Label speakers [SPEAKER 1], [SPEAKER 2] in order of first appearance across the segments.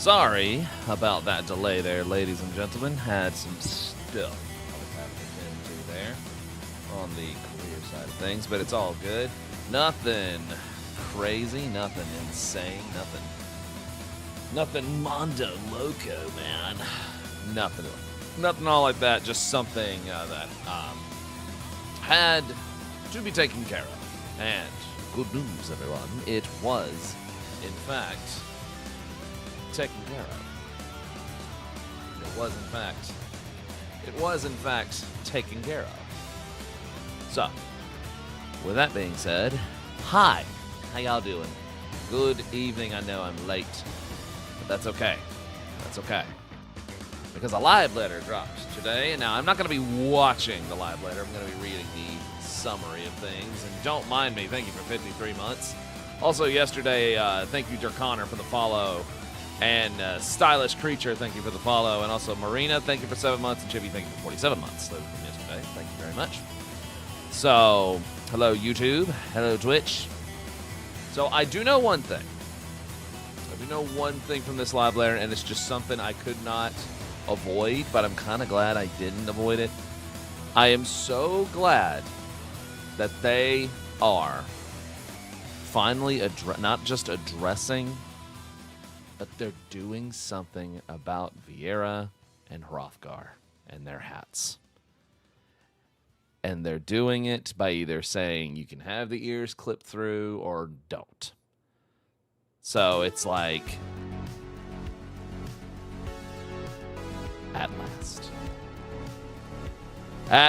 [SPEAKER 1] Sorry about that delay there, ladies and gentlemen. Had some stuff I was having to attend to there on the career side of things, but it's all good. Nothing crazy, nothing insane, nothing mondo loco, man. Nothing all like that. Just something that had to be taken care of. And good news, everyone. It was, in fact, taken care of. It was in fact taken care of. So, with that being said, hi, how y'all doing? Good evening. I know I'm late, but that's okay. Because a live letter dropped today, and now I'm not going to be watching the live letter. I'm going to be reading the summary of things, and don't mind me. Thank you for 53 months. Also, yesterday, thank you, Connor, for the follow. And Stylish Creature, thank you for the follow. And also Marina, thank you for 7 months. And Chippy, thank you for 47 months. That was from yesterday. Thank you very much. So, hello YouTube. Hello Twitch. So, I do know one thing. From this live letter, and it's just something I could not avoid, but I'm kind of glad I didn't avoid it. I am so glad that they are finally not just addressing, but they're doing something about Vieira and Hrothgar and their hats. And they're doing it by either saying you can have the ears clipped through or don't. So it's like, at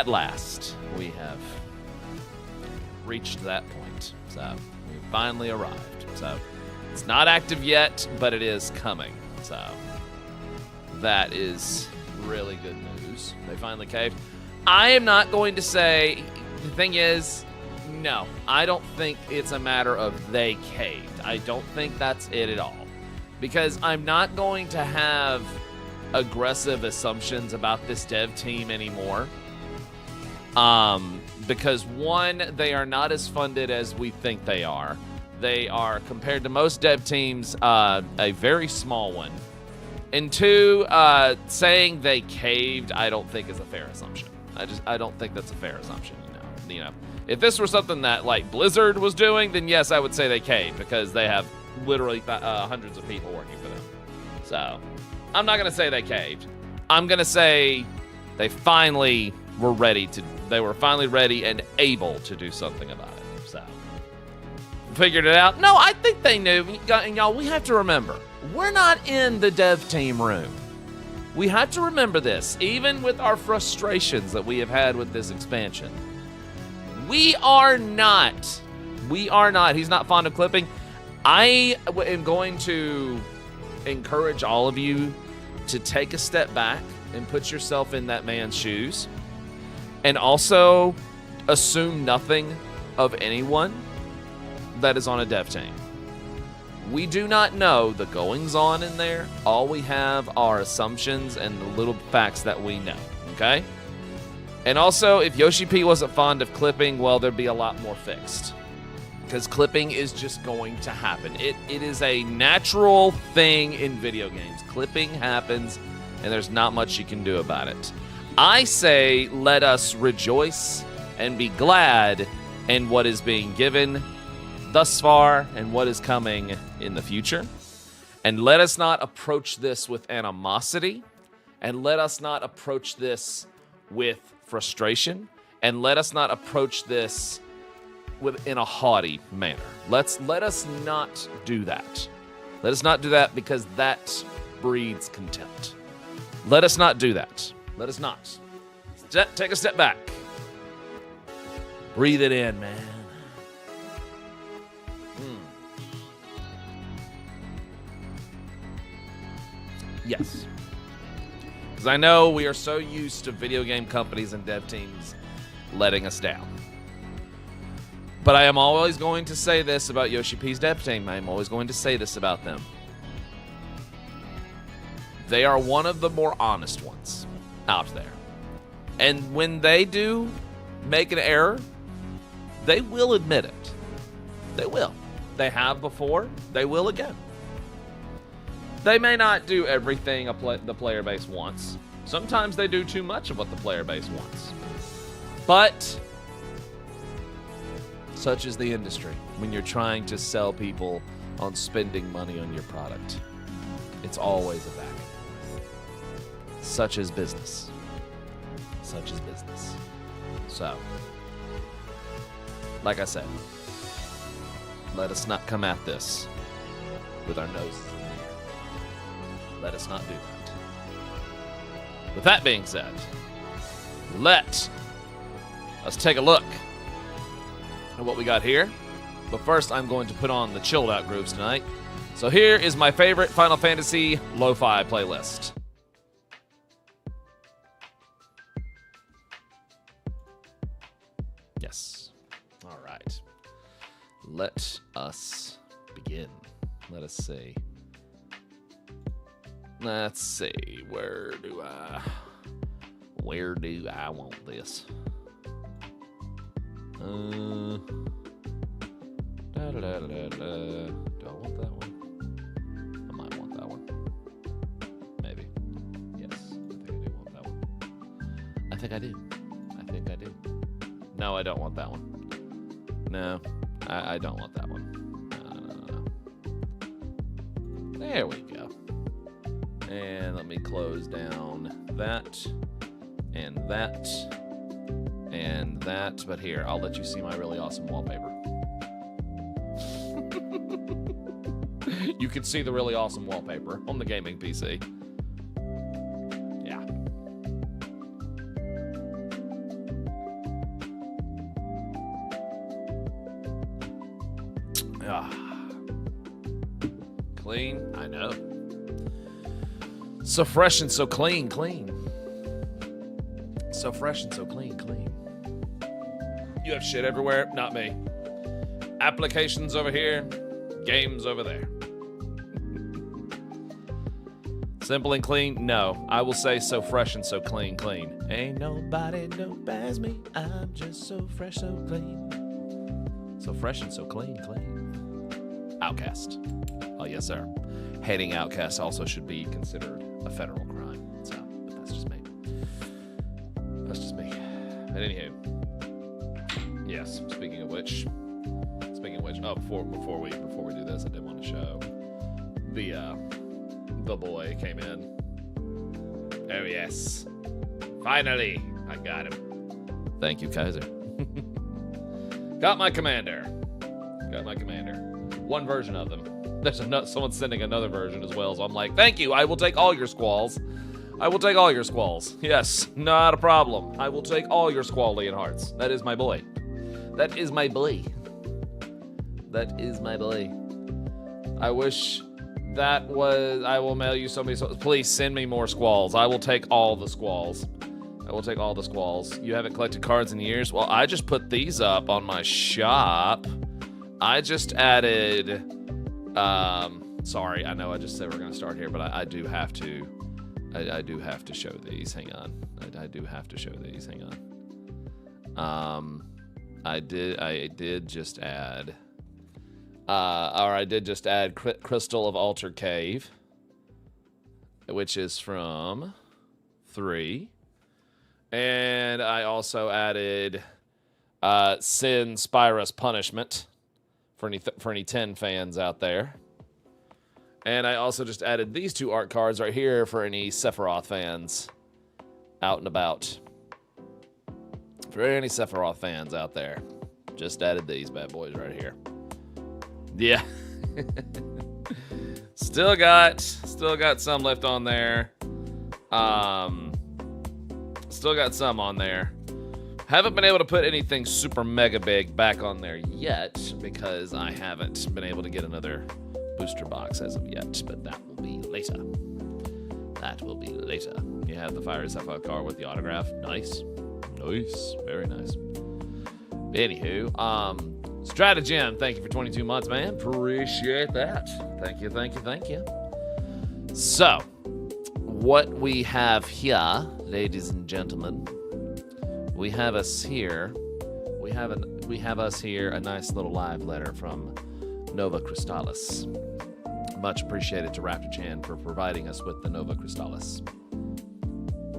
[SPEAKER 1] last, we have reached that point. So we finally arrived. So it's not active yet, but it is coming. So that is really good news. They finally caved. I am not going to say, the thing is, no, I don't think it's a matter of they caved. I don't think that's it at all. Because I'm not going to have aggressive assumptions about this dev team anymore. Because one, they are not as funded as we think they are. They are, compared to most dev teams, a very small one. And two, saying they caved, I don't think is a fair assumption. I don't think that's a fair assumption, you know. If this were something that, like, Blizzard was doing, then yes, I would say they caved, because they have literally hundreds of people working for them. So, I'm not going to say they caved. I'm going to say they finally were ready and able to do something about it. So, figured it out. No, I think they knew. And y'all, we have to remember, we're not in the dev team room. We have to remember this, even with our frustrations that we have had with this expansion. We are not. He's not fond of clipping. I am going to encourage all of you to take a step back and put yourself in that man's shoes. And also assume nothing of anyone that is on a dev team. We do not know the goings-on in there. All we have are assumptions and the little facts that we know, okay? And also, if Yoshi P wasn't fond of clipping, well, there'd be a lot more fixed. Because clipping is just going to happen. It is a natural thing in video games. Clipping happens, and there's not much you can do about it. I say let us rejoice and be glad in what is being given thus far and what is coming in the future. And let us not approach this with animosity. And let us not approach this with frustration. And let us not approach this in a haughty manner. Let us not do that. Let us not do that, because that breeds contempt. Let us not do that. Let us not. Take a step back. Breathe it in, man. Yes. Because I know we are so used to video game companies and dev teams letting us down. But I am always going to say this about Yoshi P's dev team. I am always going to say this about them. They are one of the more honest ones out there. And when they do make an error, they will admit it. They will. They have before. They will again. They may not do everything the player base wants. Sometimes they do too much of what the player base wants. But such is the industry when you're trying to sell people on spending money on your product. It's always a back. Such is business. Such is business. So, like I said, let us not come at this with our noses in the air. Let us not do that. With that being said, let us take a look at what we got here. But first, I'm going to put on the chilled out grooves tonight. So here is my favorite Final Fantasy lo-fi playlist. Yes. All right. Let us begin. Let us see. Let's see. Where do I want this? Do I want that one? I might want that one. Maybe. Yes. I think I do want that one. I think I do. No, I don't want that one. No, I don't want that one. No. There we go. And let me close down that and that and that. But here, I'll let you see my really awesome wallpaper. You can see the really awesome wallpaper on the gaming PC. Yeah. Clean, I know. So fresh and so clean. So fresh and so clean. You have shit everywhere, not me. Applications over here, games over there. Simple and clean? No. I will say so fresh and so clean. Ain't nobody knows me. I'm just so fresh, so clean. So fresh and so clean. Outcast. Oh, yes, sir. Hating Outcast also should be considered a federal crime. So, but that's just me. But anywho. Yes, speaking of which, oh, before we do this, I did want to show the boy came in. Oh yes, finally, I got him. Thank you, Kaiser. Got my commander. One version of them. There's someone sending another version as well, so I'm like, thank you. I will take all your squalls. Yes, not a problem. I will take all your squall Leonhards. That is my boy. I wish that was... I will mail you so many... Please send me more squalls. I will take all the squalls. You haven't collected cards in years? Well, I just put these up on my shop. I just added... sorry, I know I just said we're going to start here, but I do have to... I do have to show these. Hang on. I do have to show these. Hang on. I did just add Crystal of Alter Cave, which is from 3. And I also added Sin Spyrus Punishment for any 10 fans out there. And I also just added these 2 art cards right here for any Sephiroth fans out and about. For any Sephiroth fans out there, just added these bad boys right here. Yeah. Still got some left on there. Still got some on there. Haven't been able to put anything super mega big back on there yet because I haven't been able to get another booster box as of yet, but that will be later. You have the Fire Sapphire card with the autograph. Nice. Very nice. Anywho, Stratagem, thank you for 22 months, man. Appreciate that. Thank you. So, what we have here, ladies and gentlemen, we have us here a nice little live letter from Nova Crystallis. much appreciated to Raptor Chan for providing us with the Nova Crystallis.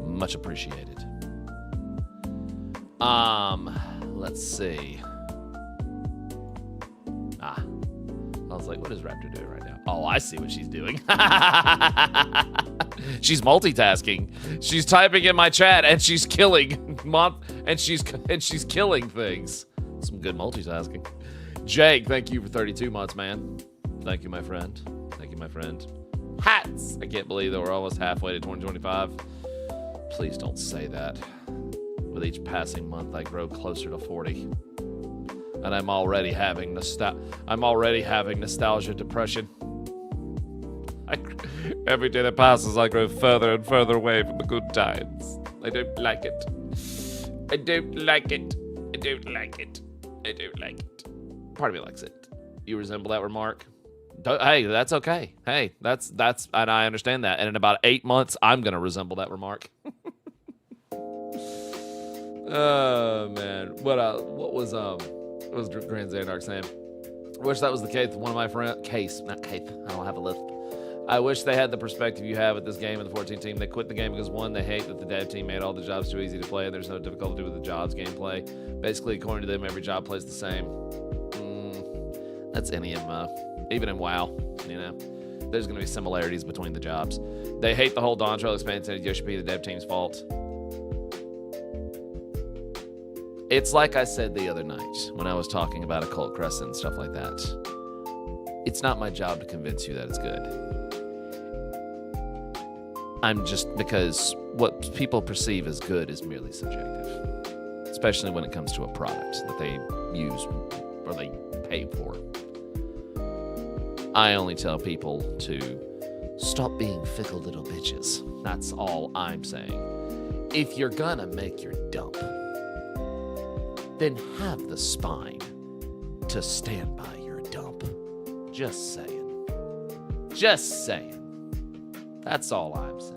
[SPEAKER 1] Much appreciated. Let's see. I was like, what is Raptor doing right now? Oh, I see what she's doing. She's multitasking. She's typing in my chat and she's killing and she's killing things. Some good multitasking. Jake, thank you for 32 months, man. Thank you, my friend. Thank you, my friend. Hats! I can't believe that we're almost halfway to 2025. Please don't say that. With each passing month, I grow closer to 40. And I'm already having nostalgia depression. Every day that passes, I grow further and further away from the good times. I don't like it. I don't like it. I don't like it. I don't like it. Part of me likes it. You resemble that remark? Hey, that's okay. Hey, that's, and I understand that. And in about 8 months, I'm gonna resemble that remark. Oh man, what was Grand Xanark saying? I wish that was the case with one of my friends. Not case. I don't have a list. I wish they had the perspective you have with this game and the 14 team. They quit the game because, one, they hate that the dev team made all the jobs too easy to play and there's no difficulty with the jobs gameplay. Basically, according to them, every job plays the same. That's any of even in WoW, you know. There's going to be similarities between the jobs. They hate the whole Dawn Trail expansion and Yoshi P, the dev team's fault. It's like I said the other night when I was talking about Occult Crescent and stuff like that. It's not my job to convince you that it's good. Because what people perceive as good is merely subjective, especially when it comes to a product that they use or they pay for. I only tell people to stop being fickle little bitches. That's all I'm saying. If you're gonna make your dump, then have the spine to stand by your dump. Just saying. Just saying. That's all I'm saying.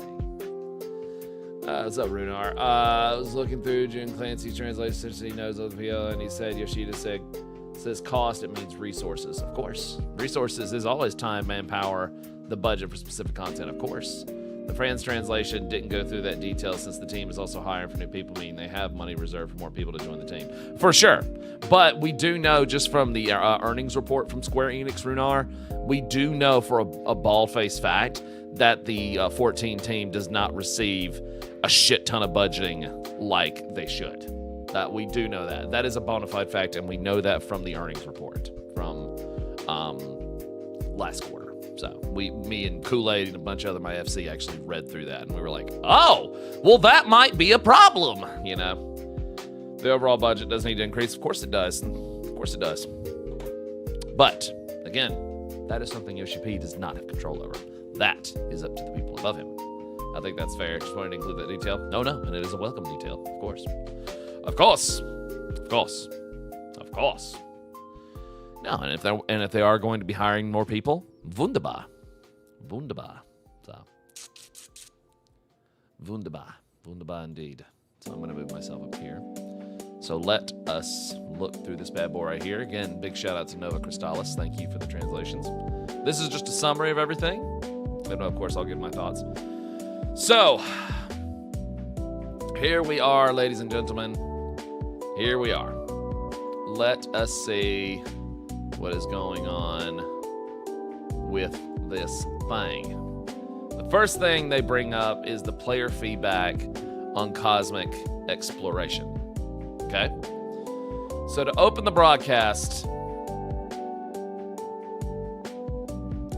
[SPEAKER 1] What's up, Runar? I was looking through June Clancy's translation since he knows of the PO, and he said Yoshida says cost, it means resources. Of course. Resources is always time, manpower, the budget for specific content, of course. The France translation didn't go through that detail since the team is also hiring for new people, meaning they have money reserved for more people to join the team. For sure. But we do know just from the earnings report from Square Enix, Runar, we do know for a bald-faced fact that the 14 team does not receive a shit ton of budgeting like they should. We do know that. That is a bona fide fact, and we know that from the earnings report from last quarter. So me and Kool-Aid and a bunch of other my FC actually read through that, and we were like, oh, well, that might be a problem, you know. The overall budget does need to increase. Of course it does. Of course it does. But, again, that is something Yoshi P does not have control over. That is up to the people above him. I think that's fair. Just wanted to include that detail. No, and it is a welcome detail, of course. Of course. Of course. Of course. No, and if they are going to be hiring more people, wunderbar. Wunderbar. So, wunderbar. Wunderbar indeed. So I'm going to move myself up here. So let us look through this bad boy right here. Again, big shout out to Nova Crystallis. Thank you for the translations. This is just a summary of everything. And of course, I'll give my thoughts. So, here we are, ladies and gentlemen. Here we are. Let us see what is going on with this thing. The first thing they bring up is the player feedback on Cosmic Exploration. Okay? So to open the broadcast,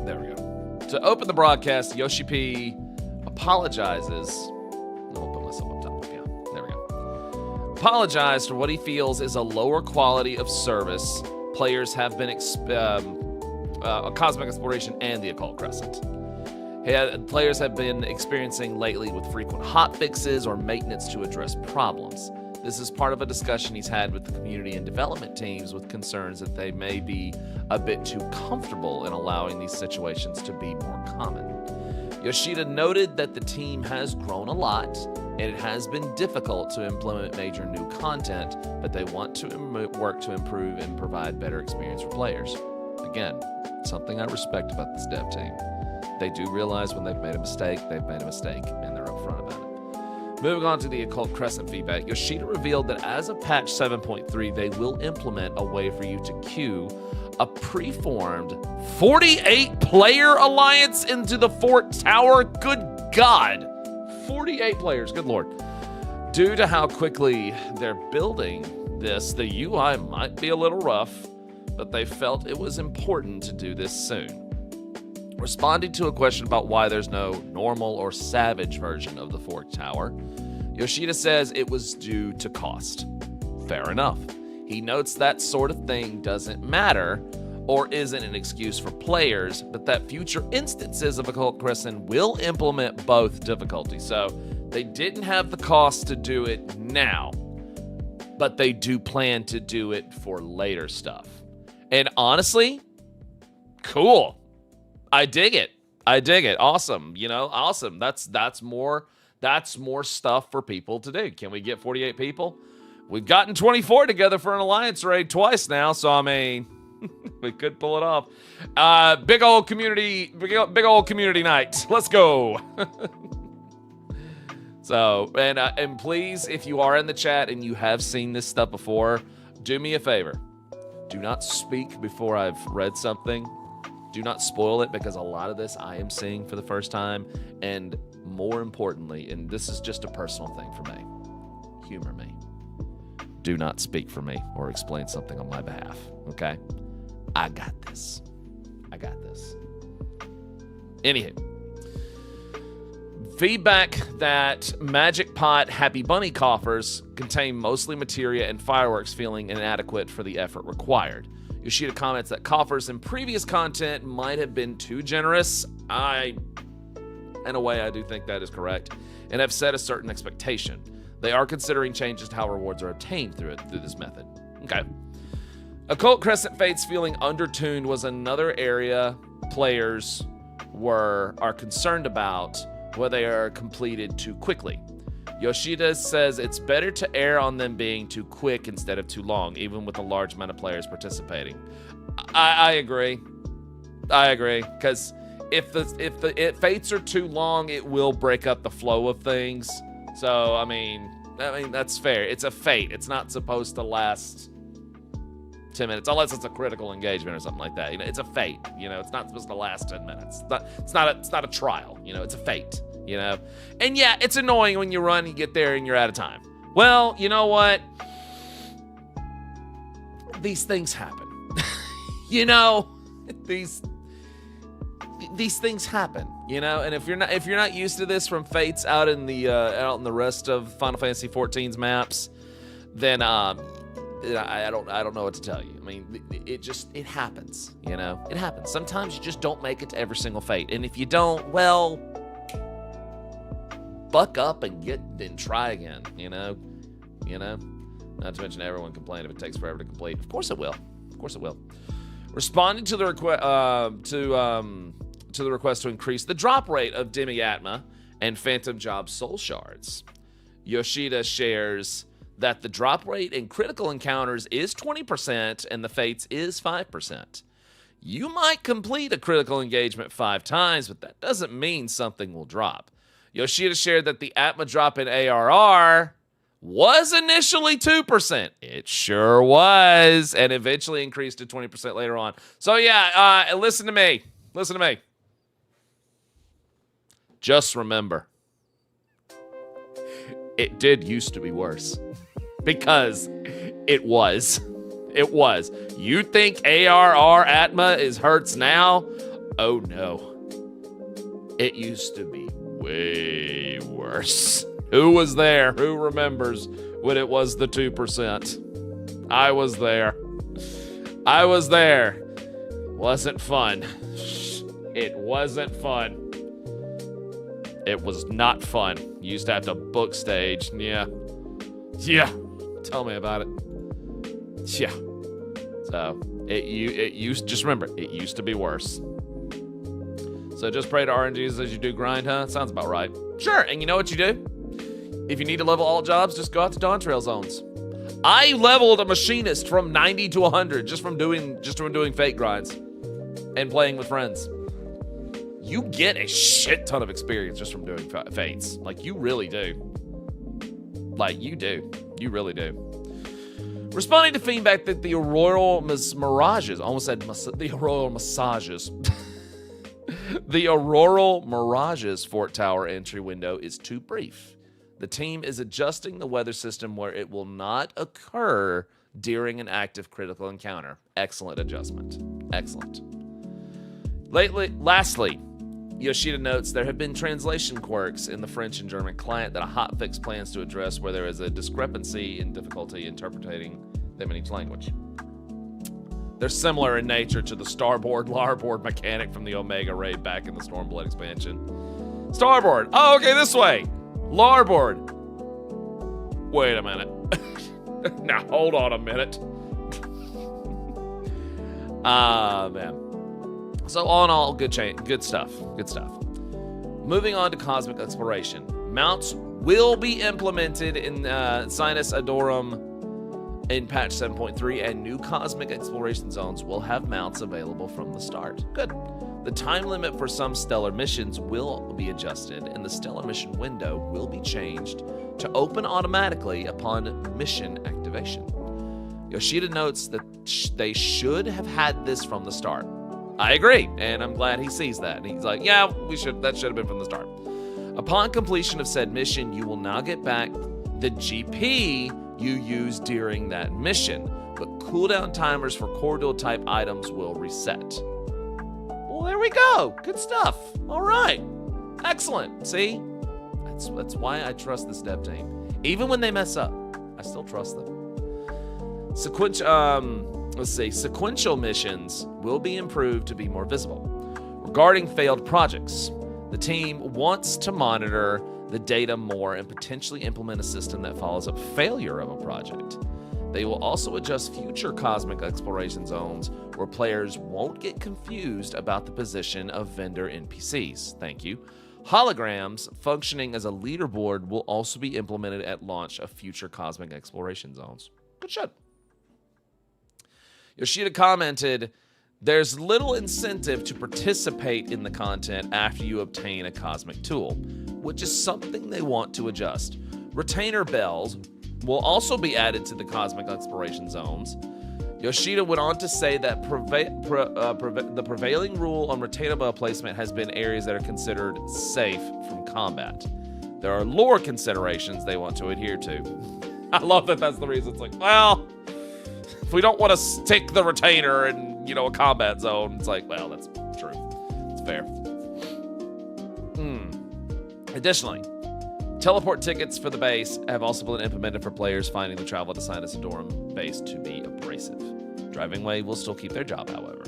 [SPEAKER 1] there we go. To open the broadcast, Yoshi P apologizes. I'll put myself up top. Yeah, there we go. Apologized for what he feels is a lower quality of service players have been Cosmic Exploration and the Occult Crescent. Players have been experiencing lately with frequent hotfixes or maintenance to address problems. This is part of a discussion he's had with the community and development teams with concerns that they may be a bit too comfortable in allowing these situations to be more common. Yoshida noted that the team has grown a lot, and it has been difficult to implement major new content, but they want to work to improve and provide better experience for players. Again, something I respect about this dev team. They do realize when they've made a mistake, and they're upfront about it. Moving on to the Occult Crescent feedback, Yoshida revealed that as of patch 7.3, they will implement a way for you to queue a preformed 48-player alliance into the Fort Tower. Good God. 48 players, good Lord. Due to how quickly they're building this, the UI might be a little rough, but they felt it was important to do this soon. Responding to a question about why there's no normal or savage version of the Fort Tower, Yoshida says it was due to cost. Fair enough. He notes that sort of thing doesn't matter or isn't an excuse for players, but that future instances of Occult Crescent will implement both difficulties. So they didn't have the cost to do it now, but they do plan to do it for later stuff. And honestly, cool. I dig it. Awesome. Awesome. That's more stuff for people to do. Can we get 48 people? We've gotten 24 together for an alliance raid twice now, so I mean, we could pull it off. Big old community night. Let's go. So, and please, if you are in the chat and you have seen this stuff before, do me a favor. Do not speak before I've read something. Do not spoil it, because a lot of this I am seeing for the first time. And more importantly, and this is just a personal thing for me, humor me. Do not speak for me or explain something on my behalf, okay? I got this. Anywho. Feedback that Magic Pot Happy Bunny coffers contain mostly materia and fireworks, feeling inadequate for the effort required. Yoshida comments that coffers in previous content might have been too generous. In a way, I do think that is correct, and have set a certain expectation. They are considering changes to how rewards are obtained through this method. Okay. Occult Crescent Fates feeling undertuned was another area players are concerned about, where they are completed too quickly. Yoshida says it's better to err on them being too quick instead of too long, even with a large amount of players participating. I agree, because if the fates are too long, it will break up the flow of things. So I mean that's fair. It's a fate. It's not supposed to last 10 minutes, unless it's a critical engagement or something like that. It's a fate. It's not supposed to last 10 minutes. It's not a trial. It's a fate. And yeah, it's annoying when you run and you get there and you're out of time. Well, you know what? These things happen. These things happen. And if you're not used to this from fates out in the rest of Final Fantasy XIV's maps, then I don't know what to tell you. I mean, it happens, It happens. Sometimes you just don't make it to every single fate. And if you don't, well, buck up and try again, Not to mention everyone complained if it takes forever to complete. Of course it will. Responding to the request to increase the drop rate of Demi Atma and Phantom Job soul shards, Yoshida shares that the drop rate in critical encounters is 20% and the fates is 5%. You might complete a critical engagement 5 times, but that doesn't mean something will drop. Yoshida shared that the Atma drop in ARR was initially 2%. It sure was, and eventually increased to 20% later on. So yeah, listen to me. Just remember, it did used to be worse. Because it was. You think ARR Atma hurts now? Oh no. It used to be way worse. Who was there? Who remembers when it was the 2%? I was there. Wasn't fun. It wasn't fun. It was not fun. You used to have to book stage. Yeah. Tell me about it. Yeah. So just remember, it used to be worse. So just pray to RNGs as you do grind, huh? Sounds about right. Sure, and you know what you do? If you need to level all jobs, just go out to Dawn Trail zones. I leveled a machinist from 90 to 100 just from doing fake grinds. and playing with friends. You get a shit ton of experience just from doing fates. Like, you really do. Like, you do. You really do. Responding to feedback that the Auroral Mirages, almost said the Auroral Massages. The Auroral Mirages Fort Tower entry window is too brief. The team is adjusting the weather system where it will not occur during an active critical encounter. Excellent adjustment. Excellent. Lastly, Yoshida notes there have been translation quirks in the French and German client that a hotfix plans to address where there is a discrepancy in difficulty interpreting them in each language. They're similar in nature to the starboard, larboard mechanic from the Omega raid back in the Stormblood expansion. Starboard. Oh, okay, this way. Larboard. Wait a minute. Now, hold on a minute. Man. So all in all, good stuff. Good stuff. Moving on to Cosmic Exploration. Mounts will be implemented in Sinus Adorum in patch 7.3, and new Cosmic Exploration zones will have mounts available from the start. Good. The time limit for some stellar missions will be adjusted, and the stellar mission window will be changed to open automatically upon mission activation. Yoshida notes that they should have had this from the start. I agree, and I'm glad he sees that. And he's like, yeah, that should have been from the start. Upon completion of said mission, you will now get back the GP you used during that mission, but cooldown timers for corridor type items will reset. Well, there we go. Good stuff. All right. Excellent. See? That's why I trust this dev team. Even when they mess up, I still trust them. Sequential missions will be improved to be more visible. Regarding failed projects, the team wants to monitor the data more and potentially implement a system that follows up failure of a project. They will also adjust future Cosmic Exploration zones where players won't get confused about the position of vendor NPCs. Thank you. Holograms functioning as a leaderboard will also be implemented at launch of future Cosmic Exploration zones. Good shit. Yoshida commented, there's little incentive to participate in the content after you obtain a cosmic tool, which is something they want to adjust. Retainer bells will also be added to the Cosmic Exploration zones. Yoshida went on to say that the prevailing rule on retainer bell placement has been areas that are considered safe from combat. There are lore considerations they want to adhere to. I love that that's the reason. It's like, well, if we don't want to stick the retainer in, a combat zone, it's like, well, that's true. It's fair. Additionally, teleport tickets for the base have also been implemented for players finding the travel to Sinus Adorum base to be abrasive. Driving Way will still keep their job, however.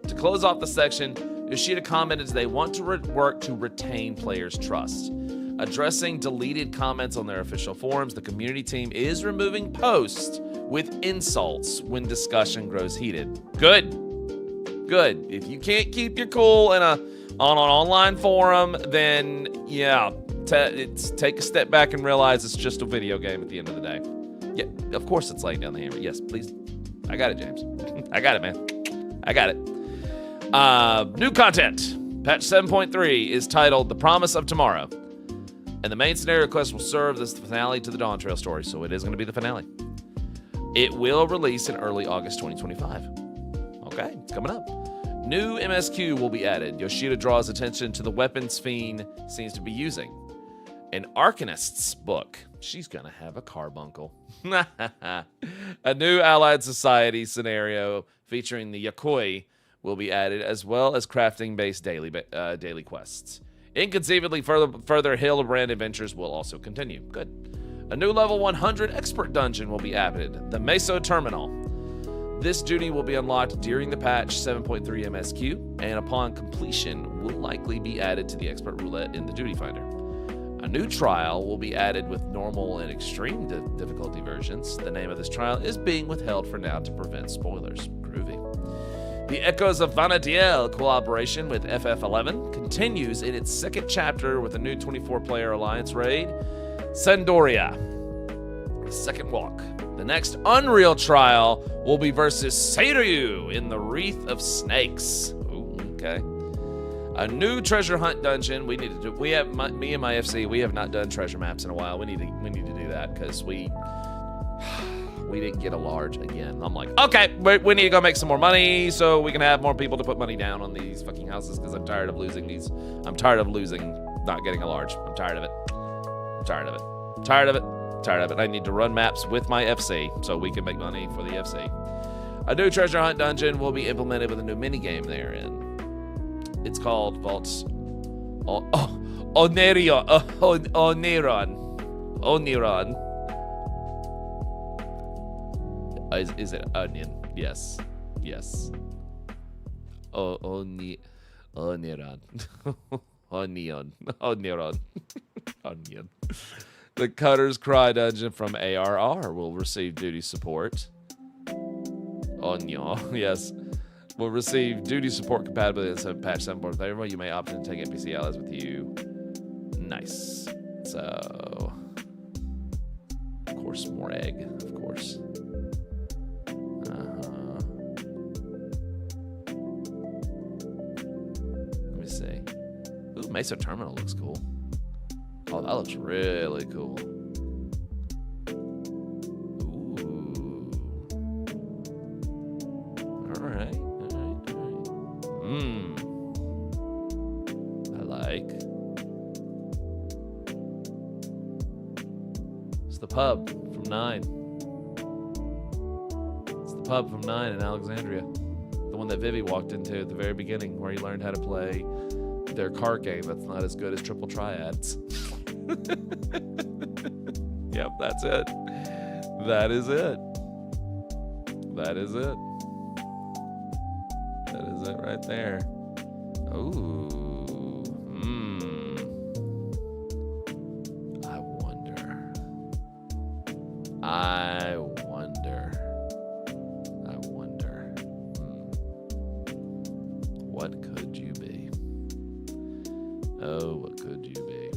[SPEAKER 1] To close off the section, Yoshida commented they want to work to retain players' trust. Addressing deleted comments on their official forums, the community team is removing posts with insults when discussion grows heated. Good. Good. If you can't keep your cool on an online forum, then yeah, take a step back and realize it's just a video game at the end of the day. Yeah, of course it's laying down the hammer. Yes, please. I got it, James. I got it, man. I got it. New content. Patch 7.3 is titled The Promise of Tomorrow. And the main scenario quest will serve as the finale to the Dawn Trail story, so it is going to be the finale. It will release in early August 2025. Okay, it's coming up. New MSQ will be added. Yoshida draws attention to the weapons Fiend seems to be using. An Arcanist's book. She's going to have a carbuncle. A new Allied Society scenario featuring the Yakoi will be added, as well as crafting-based daily quests. Inconceivably, further Hildebrand adventures will also continue. Good. A new level 100 expert dungeon will be added, the Meso Terminal. This duty will be unlocked during the patch 7.3 MSQ, and upon completion will likely be added to the expert roulette in the duty finder. A new trial will be added with normal and extreme difficulty versions. The name of this trial is being withheld for now to prevent spoilers. Groovy. The Echoes of Vanadiel collaboration with FF11 continues in its second chapter with a new 24-player alliance raid, Sandoria. Second walk. The next Unreal trial will be versus Seiryu in the Wreath of Snakes. A new treasure hunt dungeon. We need to do. Me and my FC. We have not done treasure maps in a while. We need to do that because we didn't get a large again. I'm like, okay, we need to go make some more money so we can have more people to put money down on these fucking houses because I'm tired of losing these. I'm tired of losing, not getting a large. I'm tired of it. I'm tired of it. Tired of it. Tired of it. I need to run maps with my FC so we can make money for the FC. A new treasure hunt dungeon will be implemented with a new minigame therein. It's called Vaults. Onerion. Oniron. Is it onion? Yes. Yes. Oniron. Onion. Oniron. Onion. The Cutter's Cry dungeon from ARR will receive duty support. Onion. Yes. Will receive duty support compatibility in patch 7.3. You may opt in to take NPC allies with you. Nice. So, of course, more egg. Of course. Let me see. Ooh, Mesa Terminal looks cool. Oh, that looks really cool. Ooh. All right. I like. It's the pub from 9. It's the pub from 9 in Alexandria. The one that Vivi walked into at the very beginning where he learned how to play their card game that's not as good as Triple Triads. Yep, that's it. That is it. That is it. That is it right there. Ooh. I wonder. I wonder. What could you be? Oh, what could you be?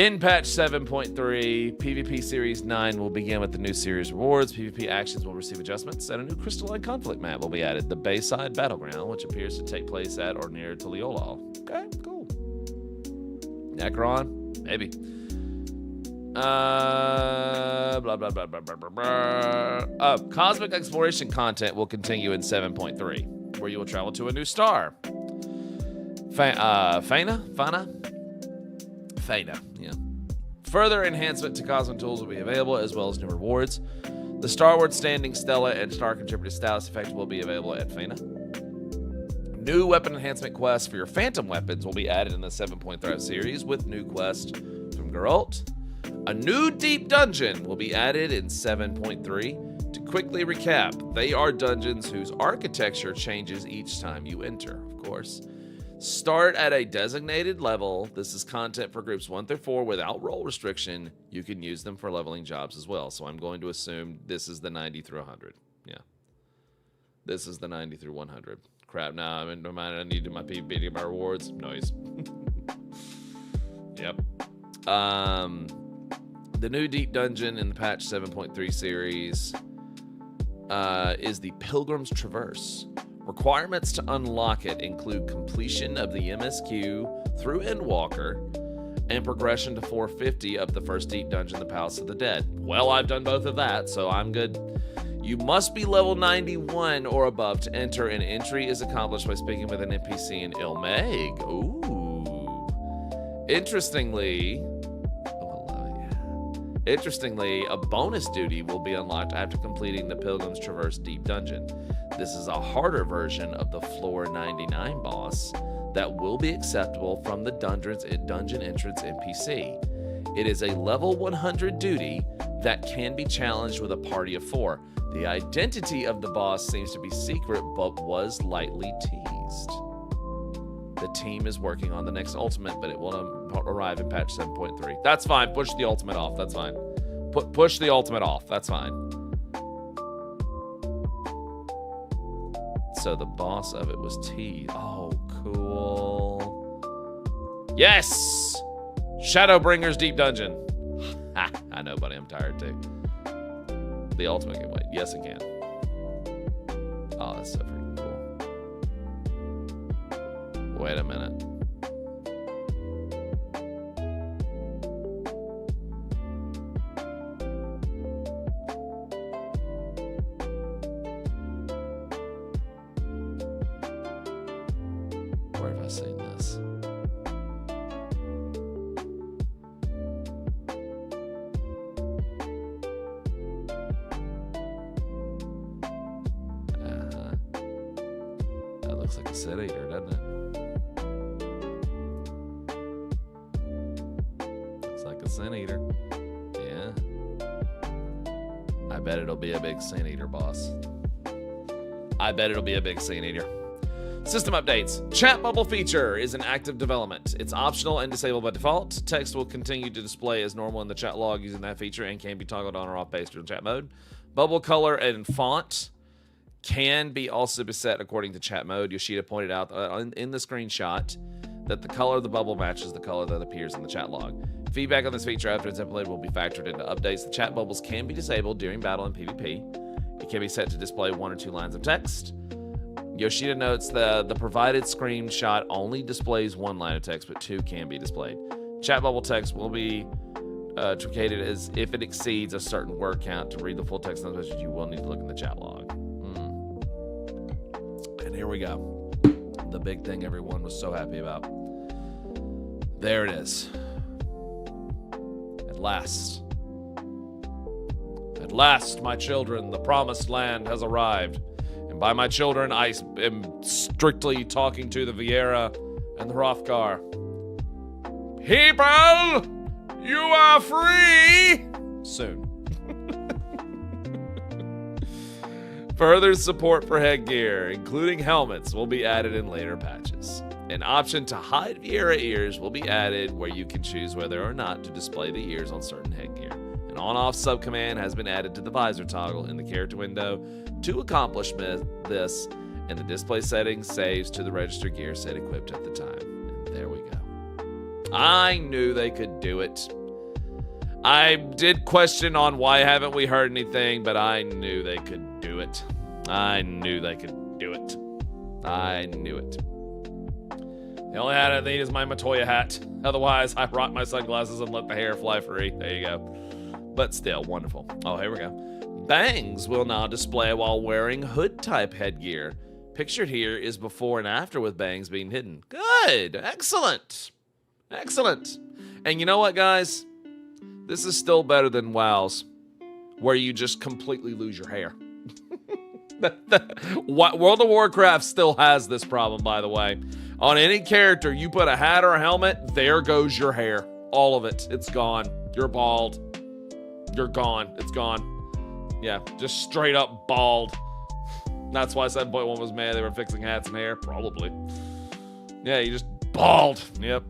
[SPEAKER 1] In patch 7.3, PvP Series 9 will begin with the new series rewards. PvP actions will receive adjustments, and a new crystalline conflict map will be added. The Bayside Battleground, which appears to take place at or near Tuliolal. Okay, cool. Necron? Maybe. Blah, blah, blah, blah, blah, blah, blah. Cosmic exploration content will continue in 7.3, where you will travel to a new star. Faina, yeah. Further enhancement to Cosmic tools will be available, as well as new rewards. The Starward Standing Stella and Star Contributed Status effect will be available at Faina. New weapon enhancement quests for your Phantom weapons will be added in the 7.3 series with new quests from Geralt. A new deep dungeon will be added in 7.3. To quickly recap, they are dungeons whose architecture changes each time you enter, of course. Start at a designated level. This is content for groups 1 through 4 without role restriction. You can use them for leveling jobs as well. So I'm going to assume this is the 90 through 100. Yeah. This is the 90 through 100. Crap, now I'm in mind I need to do my PvP to get my rewards. Noise. Yep. The new deep dungeon in the patch 7.3 series is the Pilgrim's Traverse. Requirements to unlock it include completion of the MSQ through Endwalker and progression to 450 of the first deep dungeon, the Palace of the Dead. Well, I've done both of that, so I'm good. You must be level 91 or above to enter, and entry is accomplished by speaking with an NPC in Ilmeg. Ooh. Interestingly, a bonus duty will be unlocked after completing the Pilgrim's Traverse Deep Dungeon. This is a harder version of the Floor 99 boss that will be acceptable from the dungeon entrance NPC. It is a level 100 duty that can be challenged with a party of 4. The identity of the boss seems to be secret, but was lightly teased. The team is working on the next ultimate, but it will arrive in patch 7.3. That's fine. Push the ultimate off. That's fine. Push the ultimate off. That's fine. So the boss of it was teased. Oh, cool. Yes! Shadowbringer's Deep Dungeon. Ha! I know, buddy. I'm tired too. The ultimate can wait. Yes, it can. Oh, that's so freaking cool. Wait a minute. Where have I seen this? That looks like a Sin Eater, doesn't it? Looks like a Sin Eater. Yeah. I bet it'll be a big Sin Eater, boss. I bet it'll be a big Sin Eater. System updates. Chat bubble feature is in active development. It's optional and disabled by default. Text will continue to display as normal in the chat log using that feature and can be toggled on or off based on chat mode. Bubble color and font can be also be set according to chat mode. Yoshida pointed out in the screenshot that the color of the bubble matches the color that appears in the chat log. Feedback on this feature after it's implemented will be factored into updates. The chat bubbles can be disabled during battle and PvP. It can be set to display 1 or 2 lines of text. Yoshida notes the provided screenshot only displays 1 line of text, but 2 can be displayed. Chat bubble text will be truncated as if it exceeds a certain word count. To read the full text on the message, you will need to look in the chat log. And here we go. The big thing everyone was so happy about. There it is. At last. At last, my children, the promised land has arrived. And by my children, I am strictly talking to the Vieira and the Hrothgar. People, you are free! Soon. Further support for headgear, including helmets, will be added in later patches. An option to hide Vieira ears will be added where you can choose whether or not to display the ears on certain headgear. An on-off subcommand has been added to the visor toggle in the character window to accomplish this, and the display settings saves to the registered gear set equipped at the time. And there we go. I knew they could do it. I did question on why haven't we heard anything, but I knew they could do it. I knew they could do it. I knew it. The only hat I need is my Matoya hat. Otherwise, I rock my sunglasses and let the hair fly free. There you go. But still, wonderful. Oh, here we go. Bangs will now display while wearing hood-type headgear. Pictured here is before and after with bangs being hidden. Good. Excellent. Excellent. And you know what, guys? This is still better than WoW's, where you just completely lose your hair. World of Warcraft still has this problem, by the way. On any character, you put a hat or a helmet, there goes your hair. All of it. It's gone. You're bald. You're gone. It's gone. Yeah, just straight up bald. That's why 7.1 was mad they were fixing hats and hair. Probably. Yeah, you just bald. Yep.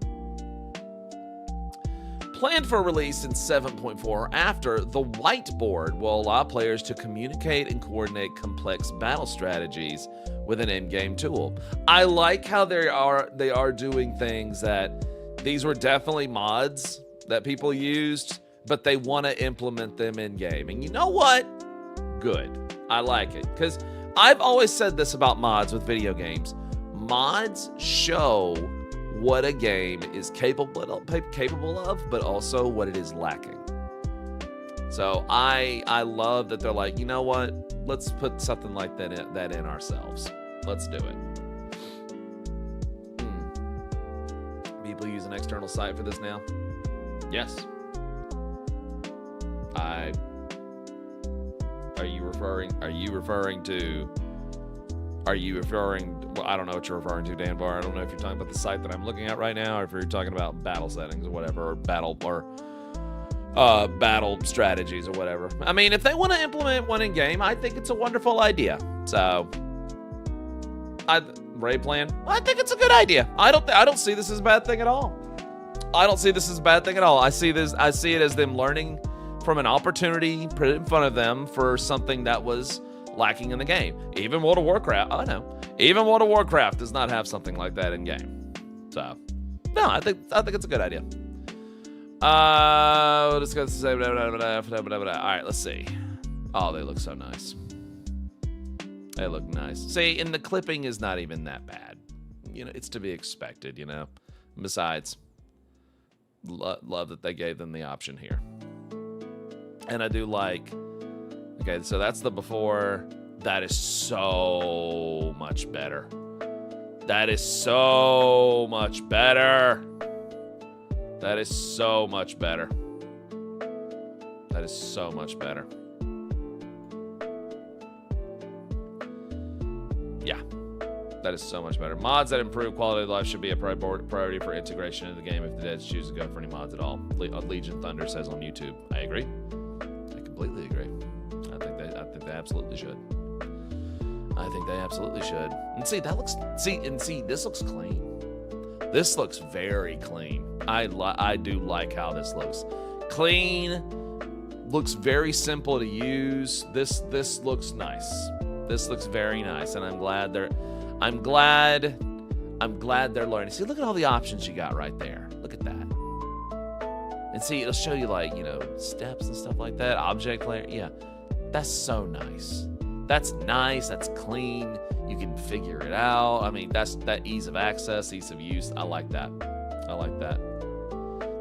[SPEAKER 1] Planned for release in 7.4 or after, the Whiteboard will allow players to communicate and coordinate complex battle strategies with an in-game tool. I like how they are doing things that these were definitely mods that people used, but they want to implement them in-game. And you know what? Good. I like it. Because I've always said this about mods with video games. Mods show what a game is capable of, but also what it is lacking. So I love that they're like, you know what? Let's put something like that in ourselves. Let's do it. People use an external site for this now? Yes. Are you referring to, well, I don't know what you're referring to, Dan Barr. I don't know if you're talking about the site that I'm looking at right now, or if you're talking about battle settings or whatever, or battle strategies or whatever. I mean, if they want to implement one in game, I think it's a wonderful idea. So, raid plan, I think it's a good idea. I don't see this as a bad thing at all. I see it as them learning from an opportunity put in front of them for something that was lacking in the game. Even World of Warcraft, I know. Even World of Warcraft does not have something like that in game. So, no, I think it's a good idea. We'll discuss the same. All right, let's see. Oh, they look so nice. They look nice. See, and the clipping is not even that bad. it's to be expected, Besides, love that they gave them the option here. And I do like, okay, so that's the before. That is so much better. That is so much better. That is so much better. That is so much better. Yeah. That is so much better. Mods that improve quality of life should be a priority for integration into the game if the devs choose to go for any mods at all. Legion Thunder says on YouTube. I agree. I completely agree. I think they absolutely should. I think they absolutely should. And see, this looks clean. This looks very clean. I do like how this looks. Clean, looks very simple to use. This looks nice. This looks very nice, and I'm glad they're learning. See, look at all the options you got right there. Look at that. And see, it'll show you steps and stuff like that. Object layer. Yeah. That's so nice. That's nice. That's clean. You can figure it out. I mean, that's that ease of access, ease of use. I like that. I like that.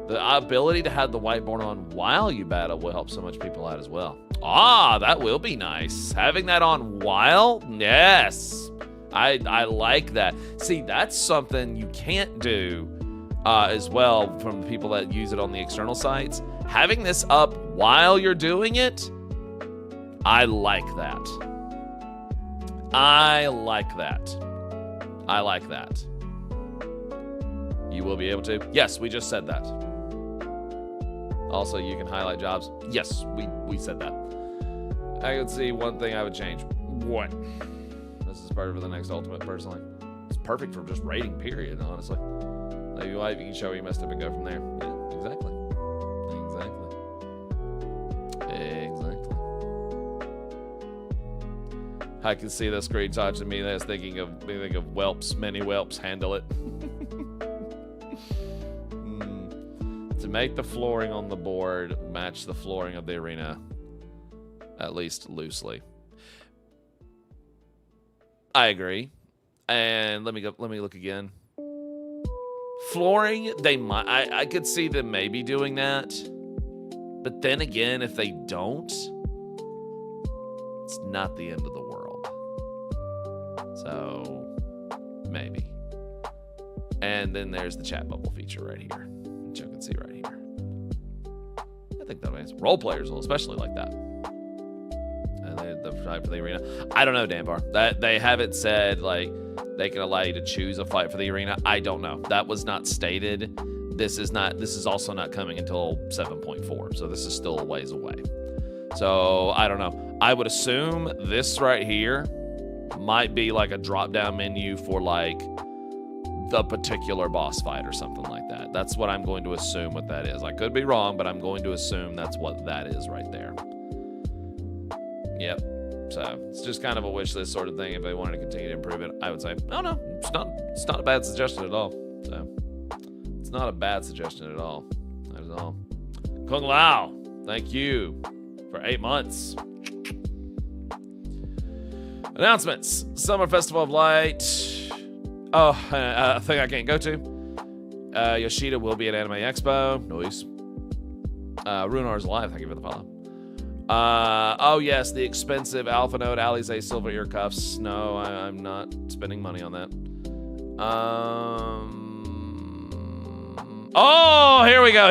[SPEAKER 1] The ability to have the whiteboard on while you battle will help so much people out as well. Ah, that will be nice. Having that on while? Yes. I like that. See, that's something you can't do as well from the people that use it on the external sites. Having this up while you're doing it, I like that. I like that. I like that. You will be able to? Yes, we just said that. Also, you can highlight jobs. Yes, we said that. I could see one thing I would change. What? This is perfect for the next Ultimate, personally. It's perfect for just rating, period, honestly. Maybe you can show where you messed up and go from there. Yeah, exactly. Exactly. I can see the screenshots of me that's thinking of whelps, many whelps, handle it. To make the flooring on the board match the flooring of the arena, at least loosely. I agree. And let me look again. Flooring, they might. I could see them maybe doing that. But then again, if they don't, it's not the end of the world. So maybe. And then there's the chat bubble feature right here, which you can see right here. I think that'll answer. Role players will especially like that. And the fight for the arena. I don't know, Danbar. That they haven't said like they can allow you to choose a fight for the arena. I don't know. That was not stated. This is also not coming until 7.4. So this is still a ways away. So I don't know. I would assume this right here might be like a drop-down menu for like the particular boss fight or something like that. That's what I'm going to assume what that is. I could be wrong, but I'm going to assume that's what that is right there. Yep. So it's just kind of a wish list sort of thing. If they wanted to continue to improve it, I would say, oh no, it's not a bad suggestion at all. So it's not a bad suggestion at all. That is all. Kung Lao, thank you for 8 months. Announcements. Summer Festival of Light. Oh, a thing I can't go to. Yoshida will be at Anime Expo. Noise. Runar's Alive, thank you for the follow. Oh yes, the expensive Alpha Note Alize silver ear cuffs. No, I'm not spending money on that. Oh, here we go.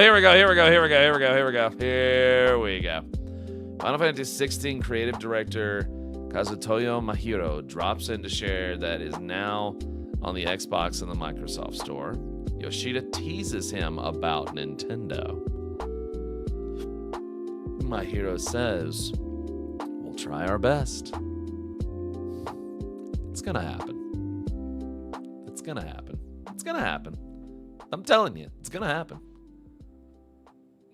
[SPEAKER 1] Final Fantasy 16 creative director Kazutoyo Mahiro drops in to share that is now on the Xbox and the Microsoft Store. Yoshida teases him about Nintendo. Mahiro says, we'll try our best. It's gonna happen. It's gonna happen. It's gonna happen. I'm telling you, it's gonna happen.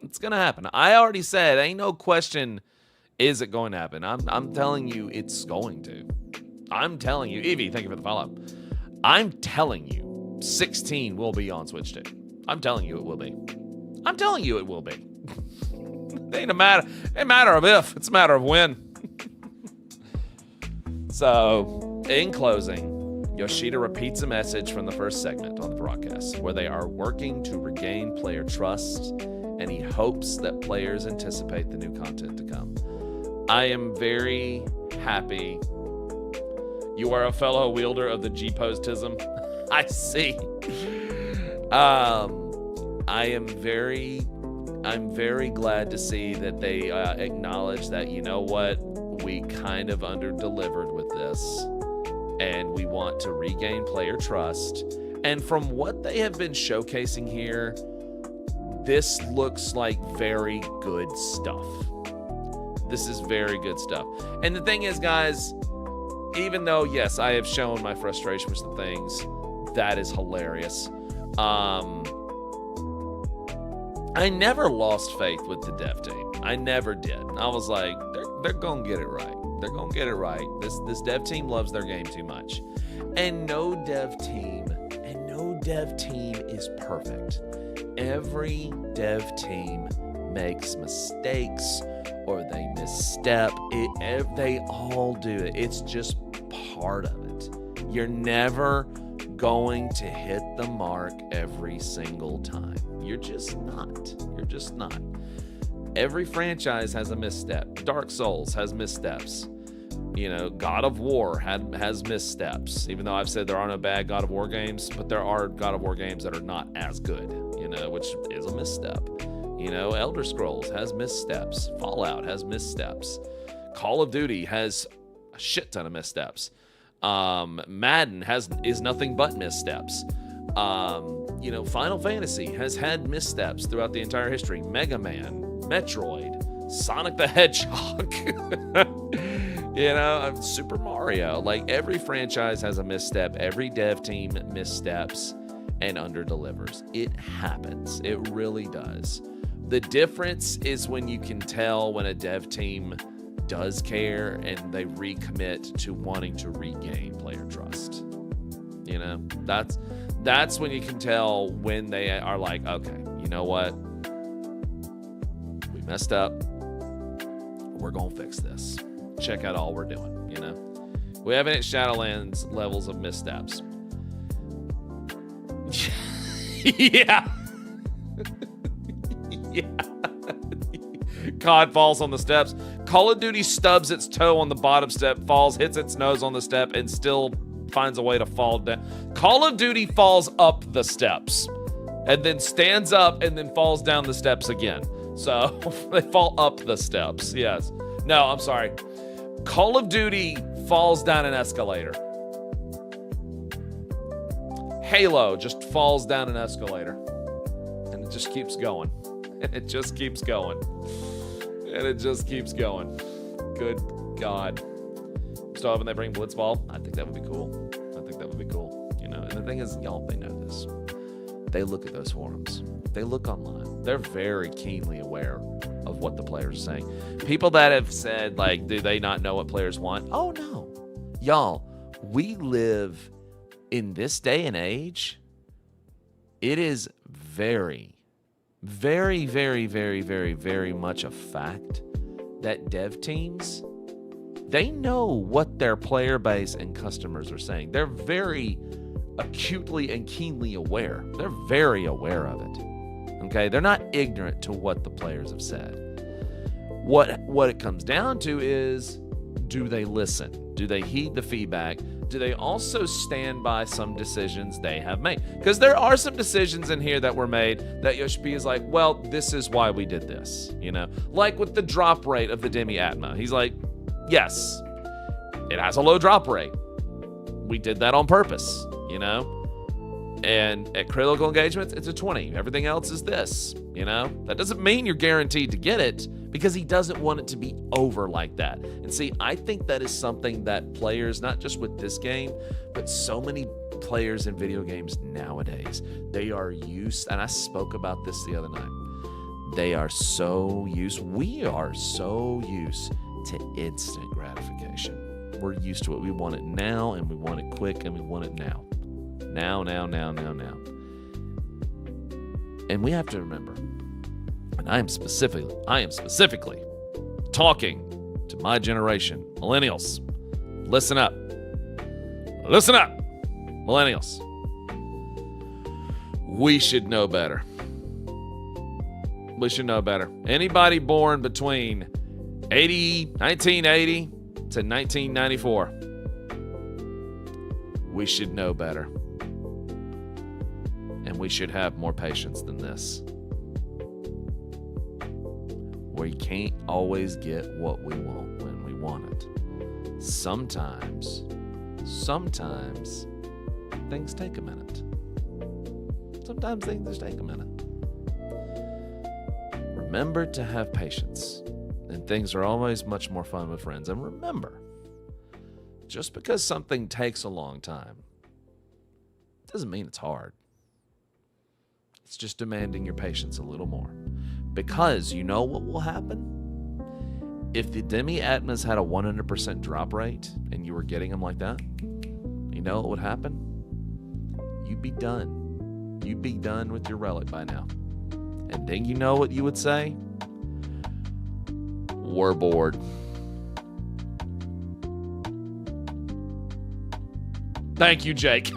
[SPEAKER 1] It's gonna happen. I already said, ain't no question, is it going to happen? I'm telling you, it's going to. I'm telling you, Evie, thank you for the follow. I'm telling you, 16 will be on Switch 2. I'm telling you it will be. I'm telling you it will be. It ain't a matter of if, it's a matter of when. So, in closing, Yoshida repeats a message from the first segment on the broadcast where they are working to regain player trust, and he hopes that players anticipate the new content to come. I am very happy. You are a fellow wielder of the G-Postism. I see. I'm very glad to see that they acknowledge that, you know what, we kind of under-delivered with this, and we want to regain player trust. And from what they have been showcasing here, this looks like very good stuff. This is very good stuff. And the thing is, guys, even though, yes, I have shown my frustration with some things, that is hilarious. I never lost faith with the dev team. I never did. I was like, they're going to get it right. They're going to get it right. This dev team loves their game too much. And no dev team is perfect. Every dev team makes mistakes or they misstep. They all do it. It's just part of it. You're never going to hit the mark every single time. You're just not. Every franchise has a misstep. Dark Souls has missteps. You know, God of War has missteps. Even though I've said there are no bad God of War games, but there are God of War games that are not as good, you know, which is a misstep. You know, Elder Scrolls has missteps. Fallout has missteps. Call of Duty has a shit ton of missteps. Madden is nothing but missteps. You know, Final Fantasy has had missteps throughout the entire history. Mega Man, Metroid, Sonic the Hedgehog, you know, Super Mario. Like, every franchise has a misstep. Every dev team missteps and underdelivers. It happens. It really does. The difference is when you can tell when a dev team does care and they recommit to wanting to regain player trust. You know, that's when you can tell when they are like, okay, you know what? We messed up. We're going to fix this. Check out all we're doing, you know? We haven't hit Shadowlands levels of missteps. Yeah. Yeah. COD falls on the steps. Call of Duty stubs its toe on the bottom step, falls, hits its nose on the step, and still finds a way to fall down. Call of Duty falls up the steps and then stands up and then falls down the steps again. So they fall up the steps. Yes. No, I'm sorry. Call of Duty falls down an escalator. Halo just falls down an escalator. And it just keeps going. And it just keeps going. And it just keeps going. Good God. Still hoping they bring Blitzball. I think that would be cool. You know, and the thing is, y'all, they know this. They look at those forums. They look online. They're very keenly aware of what the players are saying. People that have said, like, do they not know what players want? Oh, no. Y'all, we live in this day and age. It is very, very, very, very, very, very much a fact that dev teams, they know what their player base and customers are saying. They're very acutely and keenly aware. They're very aware of it. Okay? They're not ignorant to what the players have said. What it comes down to is, do they listen? Do they heed the feedback? Do they also stand by some decisions they have made? Because there are some decisions in here that were made that Yoshi is like, well, this is why we did this, you know? Like with the drop rate of the Demi Atma. He's like, yes, it has a low drop rate. We did that on purpose, you know? And at critical engagements, it's a 20. Everything else is this, you know? That doesn't mean you're guaranteed to get it, because he doesn't want it to be over like that. And see, I think that is something that players, not just with this game, but so many players in video games nowadays, they are used, and I spoke about this the other night, we are so used to instant gratification. We're used to it. We want it now, and we want it quick, and we want it now. Now. And we have to remember, and I am specifically talking to my generation, millennials. Listen up. Millennials, we should know better. We should know better. Anybody born between 1980 to 1994, we should know better. And we should have more patience than this. We can't always get what we want when we want it. Sometimes things take a minute. Sometimes things just take a minute. Remember to have patience, and things are always much more fun with friends. And remember, just because something takes a long time doesn't mean it's hard. It's just demanding your patience a little more. Because you know what will happen? If the Atmas had a 100% drop rate and you were getting them like that, you know what would happen? You'd be done. You'd be done with your relic by now. And then you know what you would say? We're bored. Thank you, Jake.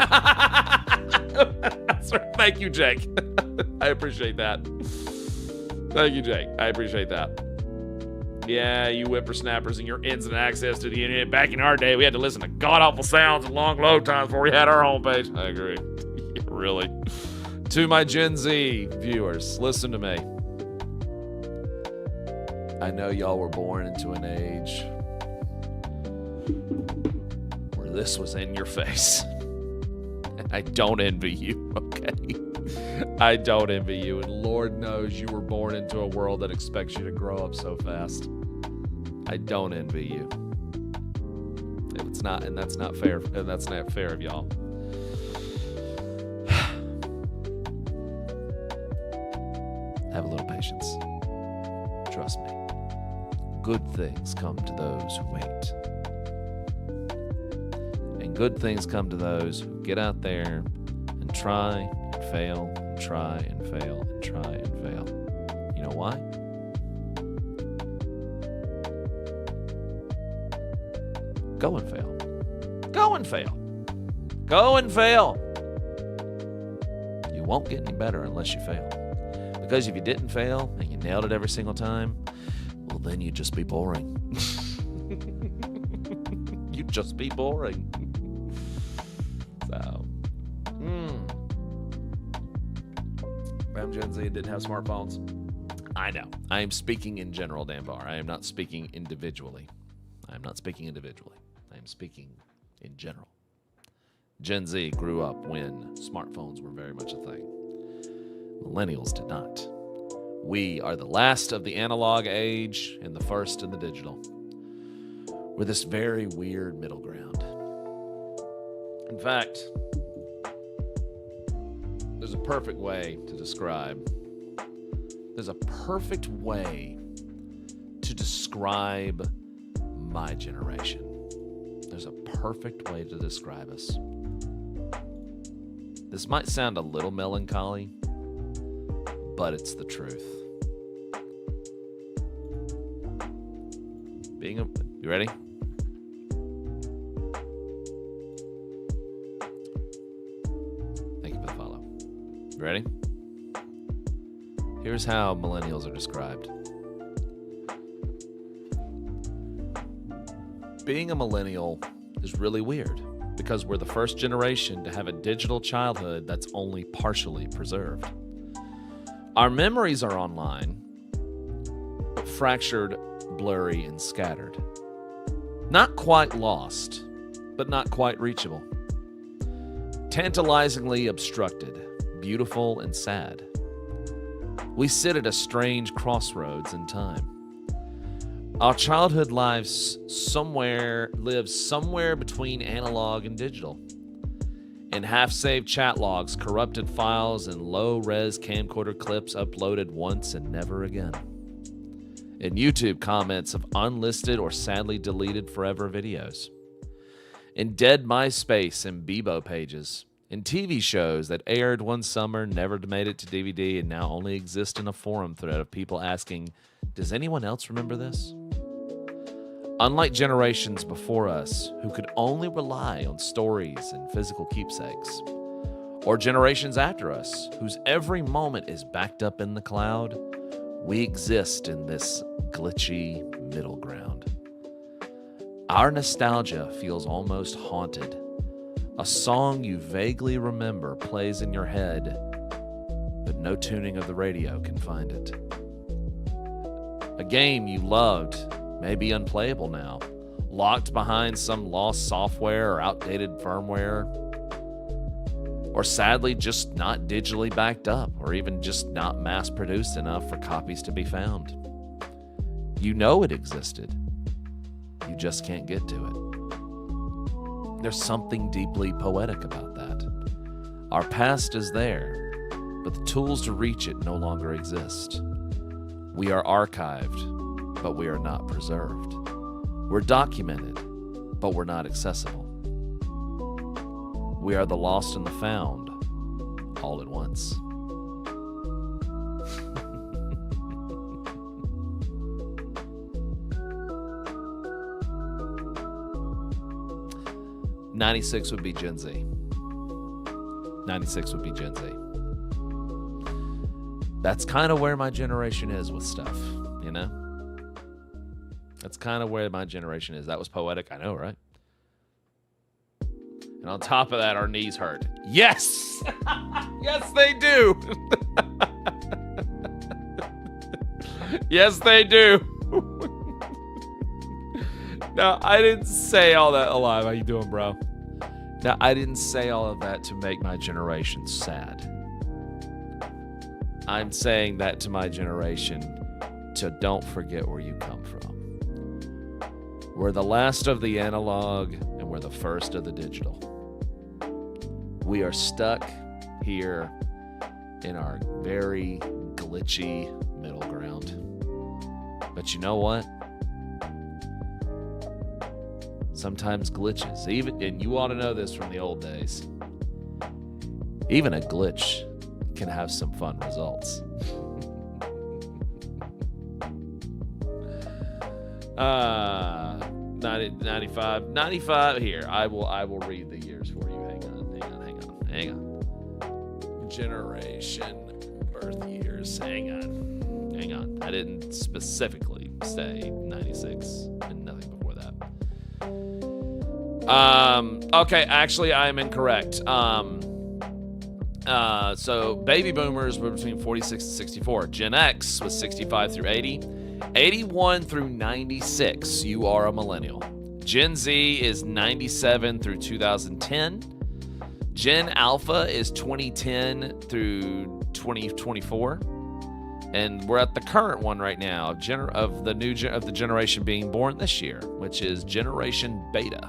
[SPEAKER 1] Thank you, Jake. I appreciate that. Thank you, Jake. I appreciate that. Yeah, you whippersnappers and your instant access to the internet. Back in our day, we had to listen to god-awful sounds and long load times before we had our homepage. I agree. Yeah, really. To my Gen Z viewers, listen to me. I know y'all were born into an age where this was in your face. And I don't envy you, okay? I don't envy you, and Lord knows you were born into a world that expects you to grow up so fast. I don't envy you. It's not, and that's not fair. And that's not fair of y'all. Have a little patience. Trust me. Good things come to those who wait. And good things come to those who get out there and try and fail and try and fail and try and fail. You know why? Go and fail. Go and fail. Go and fail. You won't get any better unless you fail. Because if you didn't fail and you nailed it every single time, well, then you'd just be boring. You'd just be boring. So, I'm Gen Z and didn't have smartphones. I know. I am speaking in general, Danbar. I am not speaking individually. I am speaking in general. Gen Z grew up when smartphones were very much a thing. Millennials did not. We are the last of the analog age and the first in the digital. We're this very weird middle ground. In fact, there's a perfect way to describe my generation. There's a perfect way to describe us. This might sound a little melancholy, but it's the truth. You ready? Thank you for the follow. You ready? Here's how millennials are described. Being a millennial is really weird because we're the first generation to have a digital childhood that's only partially preserved. Our memories are online, but fractured, blurry, and scattered. Not quite lost, but not quite reachable. Tantalizingly obstructed, beautiful and sad. We sit at a strange crossroads in time. Our childhood lives somewhere between analog and digital. In half-saved chat logs, corrupted files, and low-res camcorder clips uploaded once and never again. In YouTube comments of unlisted or sadly deleted forever videos. In dead MySpace and Bebo pages. In TV shows that aired one summer, never made it to DVD, and now only exist in a forum thread of people asking, does anyone else remember this? Unlike generations before us who could only rely on stories and physical keepsakes, or generations after us whose every moment is backed up in the cloud, we exist in this glitchy middle ground. Our nostalgia feels almost haunted. A song you vaguely remember plays in your head, but no tuning of the radio can find it. A game you loved may be unplayable now, locked behind some lost software or outdated firmware, or sadly just not digitally backed up, or even just not mass-produced enough for copies to be found. You know it existed. You just can't get to it. There's something deeply poetic about that. Our past is there, but the tools to reach it no longer exist. We are archived, but we are not preserved. We're documented, but we're not accessible. We are the lost and the found, all at once. '96 would be Gen Z. 96 would be Gen Z. That's kind of where my generation is with stuff, you know? That's kind of where my generation is. That was poetic, I know, right? And on top of that, our knees hurt. Yes! Yes, they do! Yes, they do! Now, I didn't say all that. Alive, how you doing, bro? Now, I didn't say all of that to make my generation sad. I'm saying that to my generation to don't forget where you come from. We're the last of the analog, and we're the first of the digital. We are stuck here in our very glitchy middle ground. But you know what? Sometimes glitches, and you ought to know this from the old days, even a glitch can have some fun results. 95 here. I will read the years for you. Hang on. Generation birth years. Hang on. I didn't specifically say 96 and nothing before that. Okay, actually I am incorrect. So baby boomers were between 46 and 64. Gen X was 65 through 80. 81 through 96, you are a millennial. Gen Z is 97 through 2010. Gen Alpha is 2010 through 2024. And we're at the current one right now of the generation being born this year, which is Generation Beta,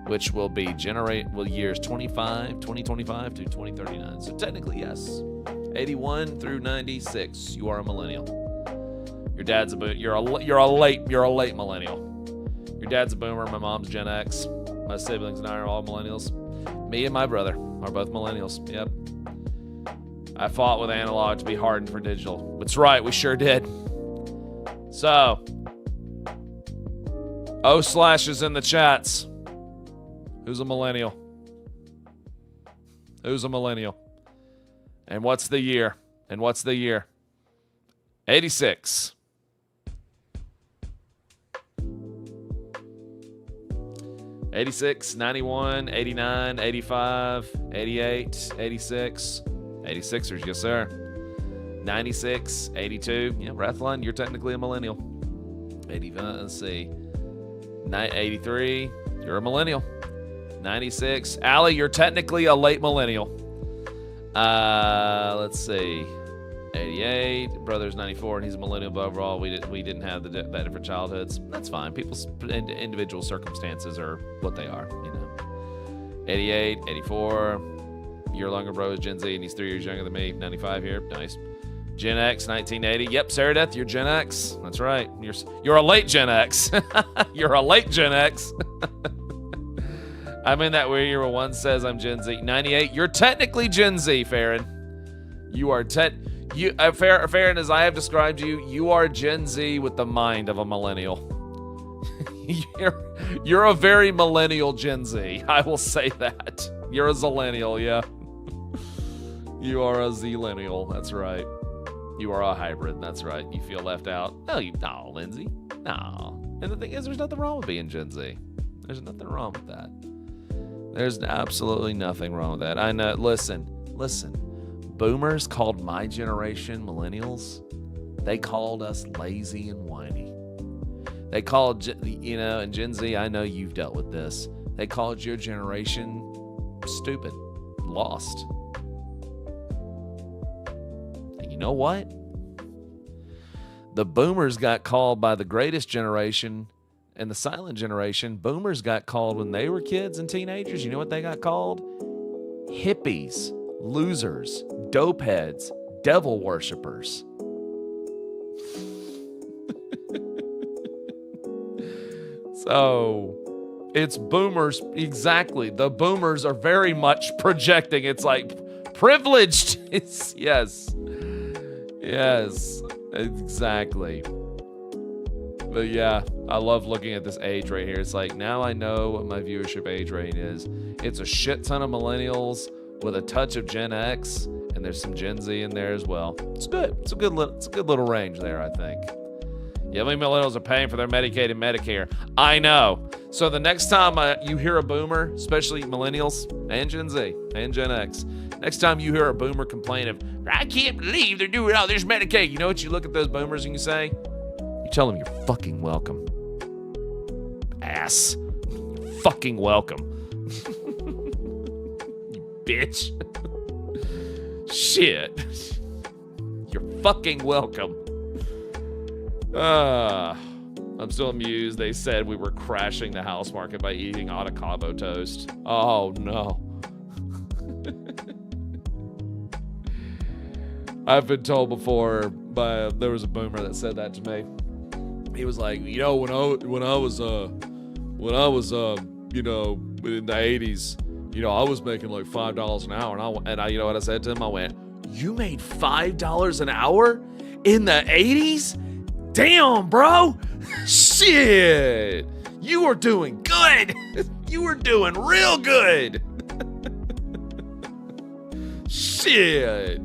[SPEAKER 1] which will be years 2025 to 2039. So technically, yes, 81 through 96, you are a millennial. Your dad's you're a late millennial. Your dad's a boomer. My mom's Gen X. My siblings and I are all millennials. Me and my brother are both millennials. Yep. I fought with analog to be hardened for digital. That's right, we sure did. So, O/ is in the chats. Who's a millennial? Who's a millennial? And what's the year? 86. 86, 91, 89, 85, 88, 86. 86ers, yes, sir. 96, 82. Yeah, Rathlon, you're technically a millennial. 85, let's see. 83, you're a millennial. 96. Allie, you're technically a late millennial. Let's see. 88. Brother's 94, and he's a millennial, but overall, we didn't have that different childhoods. That's fine. People's individual circumstances are what they are, you know. 88, 84. Your younger bro is Gen Z, and he's 3 years younger than me. 95 here. Nice. Gen X, 1980. Yep, Sarah Death, you're Gen X. That's right. You're a late Gen X. You're a late Gen X. I'm in that weird year where one says I'm Gen Z. 98. You're technically Gen Z, Farron. You are Farron, as I have described you, you are Gen Z with the mind of a millennial. You're a very millennial Gen Z. I will say that. You're a zillennial, yeah. You are a zillennial. That's right. You are a hybrid. That's right. You feel left out. No, Lindsay. No. And the thing is, there's nothing wrong with being Gen Z. There's nothing wrong with that. There's absolutely nothing wrong with that. I know. Listen. Boomers called my generation millennials. They called us lazy and whiny. They called, and Gen Z, I know you've dealt with this. They called your generation stupid, lost. And you know what? The boomers got called by the greatest generation and the silent generation. Boomers got called when they were kids and teenagers. You know what they got called? Hippies, losers, dopeheads, devil worshippers. So it's boomers. Exactly. The boomers are very much projecting. It's like privileged. Yes, exactly. But yeah, I love looking at this age right here. It's like, now I know what my viewership age range is. It's a shit ton of millennials with a touch of Gen X, and there's some Gen Z in there as well. It's good. It's a good little range there, I think. Yeah, how many millennials are paying for their Medicaid and Medicare? I know. So the next time you hear a boomer, especially millennials and Gen Z and Gen X, next time you hear a boomer complain of, I can't believe they're doing all this Medicaid, you know what you look at those boomers and you say? You tell them you're fucking welcome. Ass. You're fucking welcome. You bitch. Shit. You're fucking welcome. I'm still amused. They said we were crashing the house market by eating avocado toast. Oh, no. I've been told before there was a boomer that said that to me. He was like, when I was in the 80s, I was making like $5 an hour, and I you know what I said to him? I went, "You made $5 an hour in the 80s? Damn, bro. Shit. You were doing good. You were doing real good." Shit.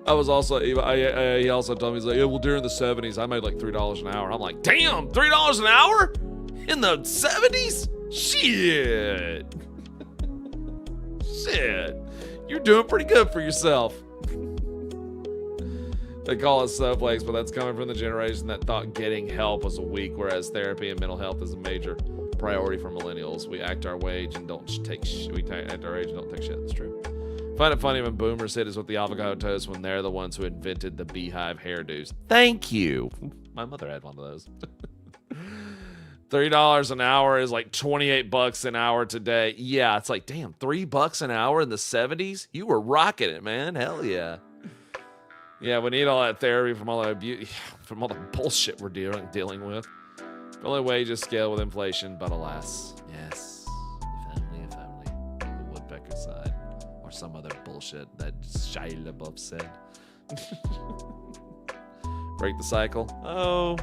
[SPEAKER 1] I was also, he also told me, he's like, yeah, well, during the 70s, I made like $3 an hour. I'm like, damn, $3 an hour? In the 70s? Shit. Shit. You're doing pretty good for yourself. They call us snowflakes, but that's coming from the generation that thought getting help was a weak, whereas therapy and mental health is a major priority for millennials. We act our age and don't take shit. That's true. Find it funny when boomers hit us with the avocado toast when they're the ones who invented the beehive hairdos. Thank you. My mother had one of those. $3 an hour is like $28 an hour today. Yeah, it's like, damn, $3 an hour in the 70s? You were rocking it, man. Hell yeah. Yeah, we need all that therapy from all the bullshit we're dealing with. The only wages scale with inflation, but alas, yes. If only the woodpecker side, or some other bullshit that Shia LaBeouf said. Break the cycle. Oh,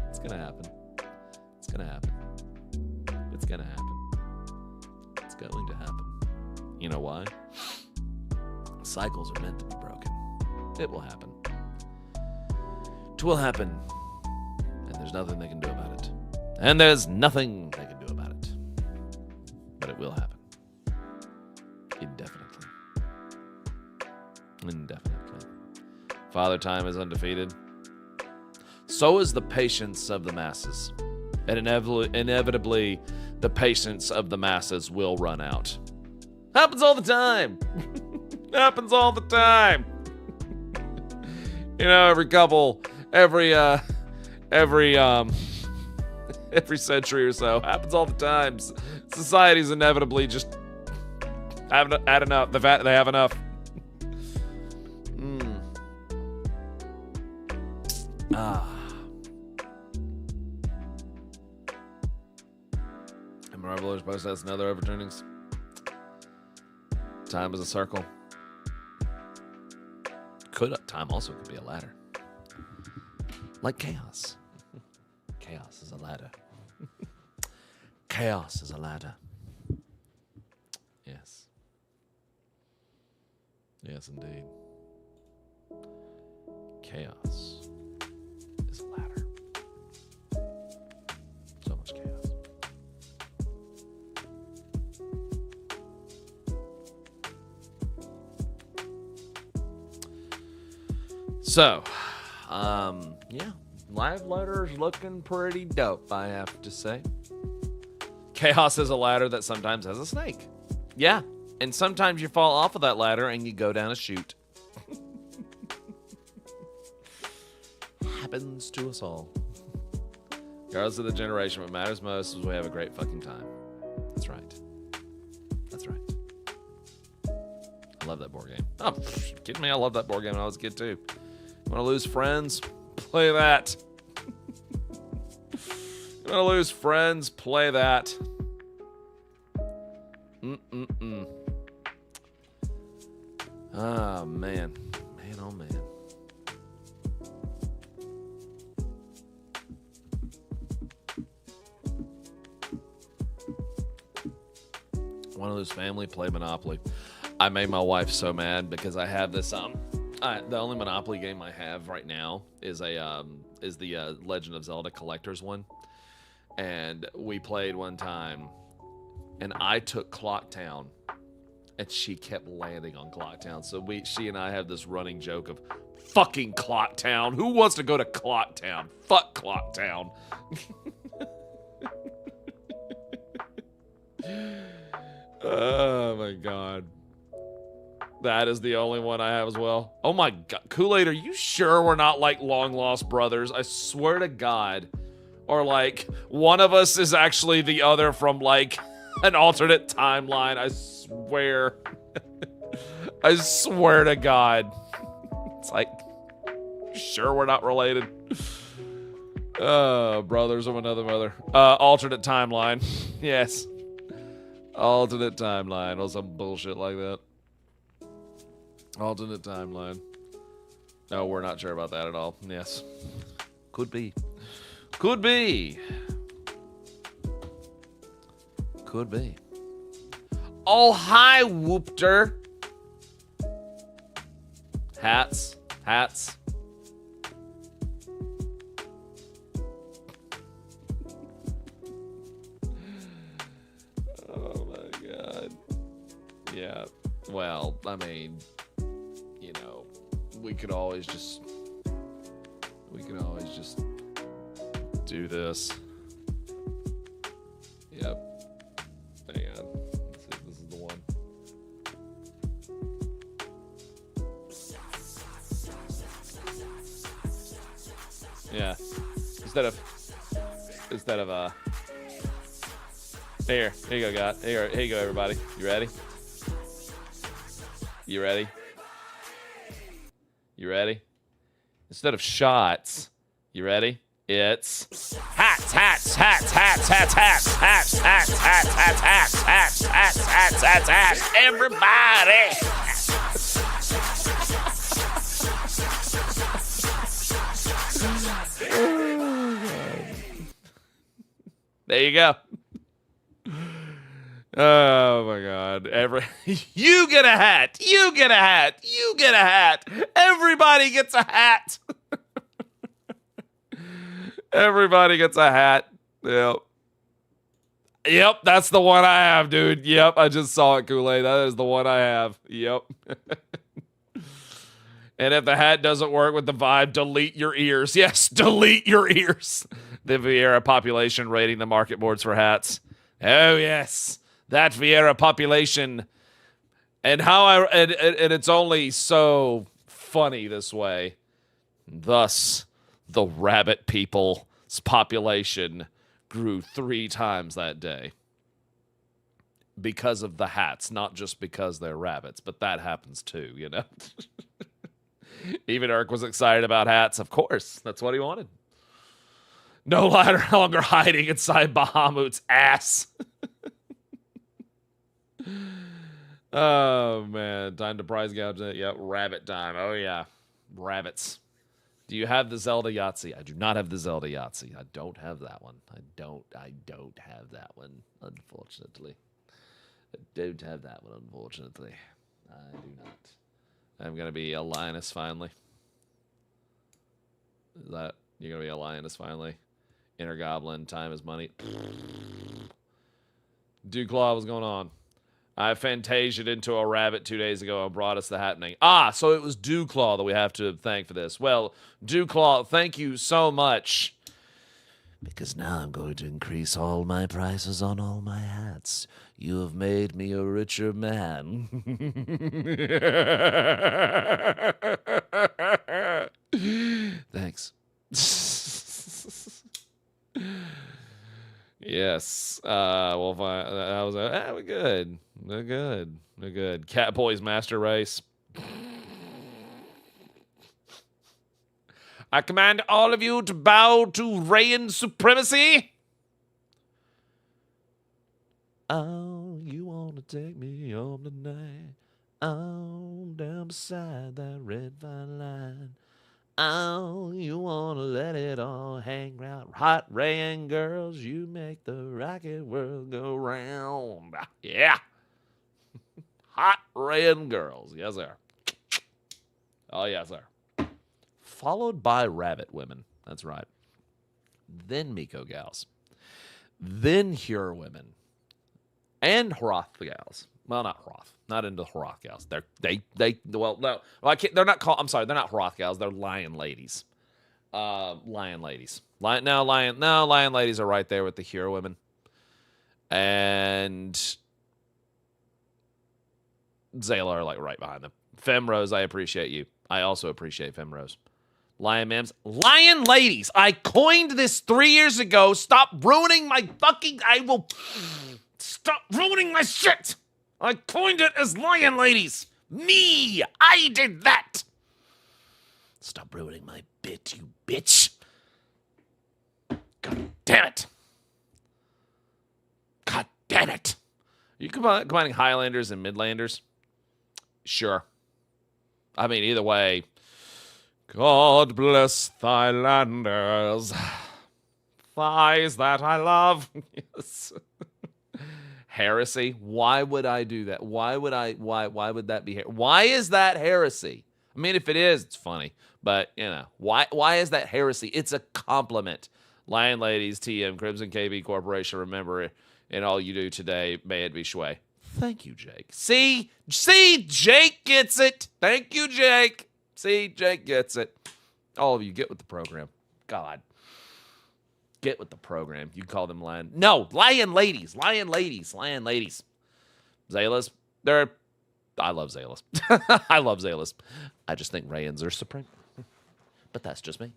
[SPEAKER 1] it's gonna happen. It's gonna happen. It's gonna happen. It's going to happen. You know why? Cycles are meant to be broken. It will happen. It will happen. And there's nothing they can do about it. And there's nothing they can do about it. But it will happen. Indefinitely. Father Time is undefeated. So is the patience of the masses. And inevitably, the patience of the masses will run out. Happens all the time. Happens all the time. Every century or so. Happens all the time. Society's inevitably just had enough. They have enough. And Marvelous process and other overturnings. Time is a circle. Time also could be a ladder. Like chaos. Chaos is a ladder. Chaos is a ladder. Yes. Yes, indeed. Chaos is a ladder. So much chaos. So, yeah, live ladder's looking pretty dope, I have to say. Chaos is a ladder that sometimes has a snake. Yeah, and sometimes you fall off of that ladder and you go down a chute. Happens to us all. Regardless of the generation, what matters most is we have a great fucking time. That's right. That's right. I love that board game. Oh, kidding me? I love that board game when I was a kid too. You want to lose friends? Play that. You want to lose friends? Play that. Oh, man. Man, oh, man. Want to lose family? Play Monopoly. I made my wife so mad because I have this, the only Monopoly game I have right now is the Legend of Zelda Collector's one. And we played one time, and I took Clocktown, and she kept landing on Clocktown. So she and I have this running joke of, fucking Clocktown. Who wants to go to Clocktown? Fuck Clocktown. Oh, my God. That is the only one I have as well. Oh, my God. Kool-Aid, are you sure we're not, like, long-lost brothers? I swear to God. Or, like, one of us is actually the other from, like, an alternate timeline. I swear. I swear to God. It's like, sure we're not related. Brothers of another mother. Alternate timeline. Yes. Alternate timeline or some bullshit like that. Alternate timeline. No, we're not sure about that at all. Yes. Could be. Could be. Could be. Oh, hi, Whoopter. Hats. Hats. Oh, my God. Yeah. Well, I mean, you know, we could always just do this. Yep. Hang on. Let's see if this is the one. Yeah. Instead of here you go, God. Here you go, everybody. You ready? You ready? You ready? Instead of shots, you ready? It's hats, hats, hats, hats, hats, hats, hats, hats, hats, hats, hats, hats, hats, hats, hats, hats, everybody. There you go. Oh my God. You get a hat. You get a hat. You get a hat. Everybody gets a hat. Everybody gets a hat. Yep. Yep, that's the one I have, dude. Yep, I just saw it, Kool-Aid. That is the one I have. Yep. And if the hat doesn't work with the vibe, delete your ears. Yes, delete your ears. The Vieira population rating the market boards for hats. Oh, yes. That Vieira population. And and it's only so funny this way. Thus, the rabbit people's population grew 3 times that day. Because of the hats, not just because they're rabbits, but that happens too, you know? Even Eric was excited about hats. Of course, that's what he wanted. No longer hiding inside Bahamut's ass. Oh, man. Time to prize gouge it. Yep, rabbit time. Oh, yeah. Rabbits. Do you have the Zelda Yahtzee? I do not have the Zelda Yahtzee. I don't have that one. I don't have that one, unfortunately. I don't have that one, unfortunately. I do not. I'm going to be a lioness finally. Is that, you're going to be a lioness finally? Inner Goblin, time is money. Dewclaw, what's going on? I fantasied into a rabbit 2 days ago and brought us the happening. Ah, so it was Dewclaw that we have to thank for this. Well, Dewclaw, thank you so much. Because now I'm going to increase all my prices on all my hats. You have made me a richer man. Thanks. Yes. We'll find. I was like, we're good. We're good. We're good. Catboy's Master Race. I command all of you to bow to Rayan supremacy. Oh, you want to take me home tonight? Oh, down beside that red fine line. Oh, you want to let it all hang out. Hot Rayan girls, you make the rocket world go round. Yeah. Hot Rayan girls. Yes, sir. Oh, yes, sir. Followed by rabbit women. That's right. Then Miko gals. Then Hure women. And Hroth gals. Well, not Hroth. Not into Hroth gals. Well, no. I can't, they're not called, I'm sorry, they're not Hroth gals. They're lion ladies. Lion ladies. Lion ladies are right there with the Hure women. And Zayla are like right behind them. Femrose, I appreciate you. I also appreciate Femrose. Lion Mims. Lion ladies. I coined this 3 years ago. Stop ruining my fucking... I will... Stop ruining my shit. I coined it as lion ladies. Me. I did that. Stop ruining my bit, you bitch. God damn it. God damn it. Are you combining Highlanders and Midlanders? Sure. I mean, either way... God bless thy landers, thighs that I love. Yes. Heresy? Why would I do that? Why would that be? Why is that heresy? I mean, if it is, it's funny. But, you know, why is that heresy? It's a compliment. Lion Ladies, TM, Crimson KB Corporation, remember, in all you do today, may it be Shui. Thank you, Jake. See, Jake gets it. Thank you, Jake. See, Jake gets it. All of you, get with the program. God. Get with the program. You call them lion. No, lion ladies. Lion ladies. Lion ladies. Zaylas. I love Zaylas. I love Zaylas. I just think Rayans are supreme. But that's just me.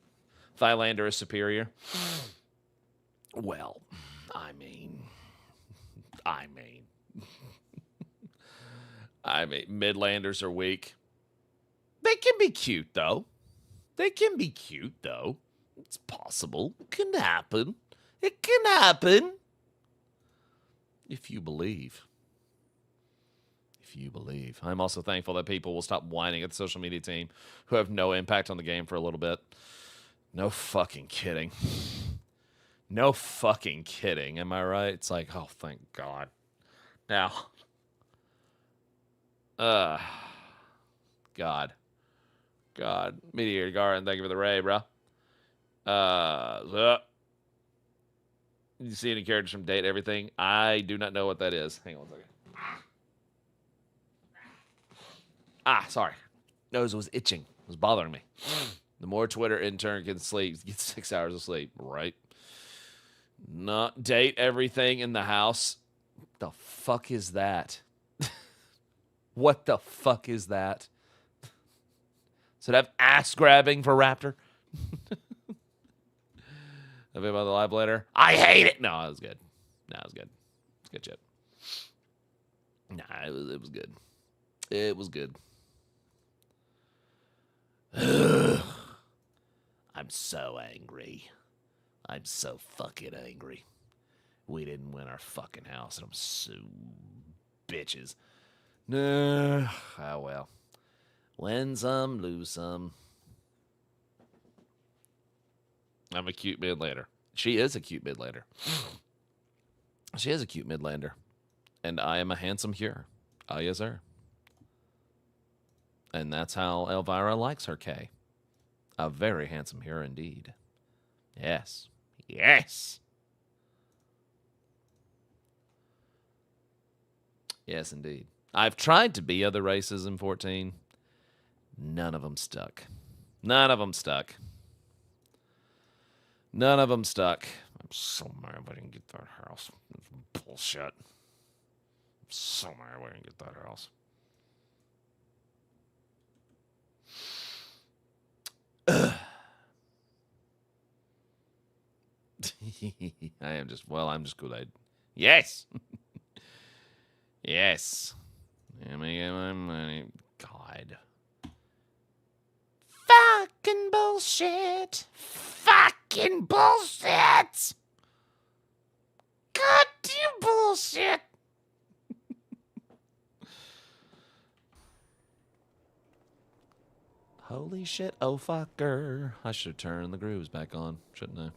[SPEAKER 1] Thylander is superior. Well, I mean, Midlanders are weak. They can be cute, though. It's possible. It can happen. If you believe. I'm also thankful that people will stop whining at the social media team who have no impact on the game for a little bit. No fucking kidding. Am I right? It's like, oh, thank God. Now. God. Meteor Garden, thank you for the raid, bro. You see any characters from Date Everything? I do not know what that is. Hang on 1 second. Sorry. Nose was itching. It was bothering me. The more Twitter intern can sleep, get 6 hours of sleep, right? Not Date Everything in the house. The fuck is that? What the fuck is that? So to have ass grabbing for Raptor? A bit about the live later. I hate it. No, it was good. It's good shit. It was good. It was good. I'm so angry. I'm so fucking angry. We didn't win our fucking house, and I'm so bitches. Oh well. Win some, lose some. I'm a cute midlander. She is a cute midlander. She is a cute midlander. And I am a handsome Hur. Ah, yes, sir. And that's how Elvira likes her K. A very handsome Hur indeed. Yes. Yes. Yes, indeed. I've tried to be other races in 14. None of them stuck. None of them stuck. None of them stuck. I'm so mad we didn't get that house. It's bullshit. I'm so mad we didn't get that house. I'm just Kool-Aid. Yes. Yes. Let me get my money. God. Fucking bullshit. Fucking bullshit. Goddamn bullshit. Holy shit, oh fucker. I should turn the grooves back on, shouldn't I?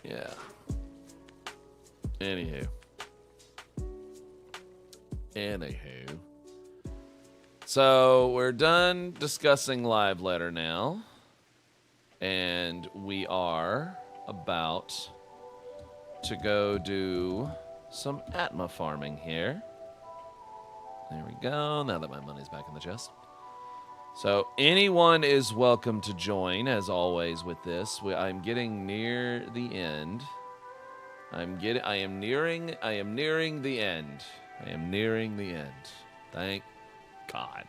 [SPEAKER 1] Yeah. Anywho. So, we're done discussing Live Letter now. And we are about to go do some Atma farming here. There we go. Now that my money's back in the chest. So anyone is welcome to join, as always, with this. I'm getting near the end. I am nearing the end. I am nearing the end. Thank God.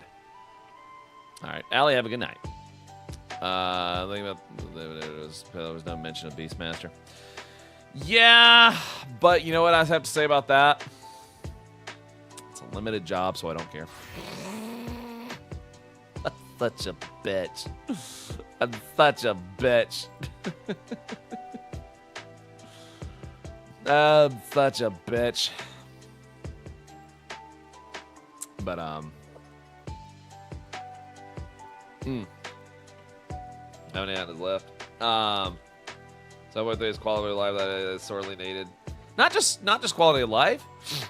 [SPEAKER 1] All right, Allie, have a good night. Think about there was no mention of Beastmaster. Yeah, but you know what I have to say about that? It's a limited job, so I don't care. I'm such a bitch. I'm such a bitch. I'm such a bitch. But how many items left? So what is quality of life that is sorely needed? Not just quality of life.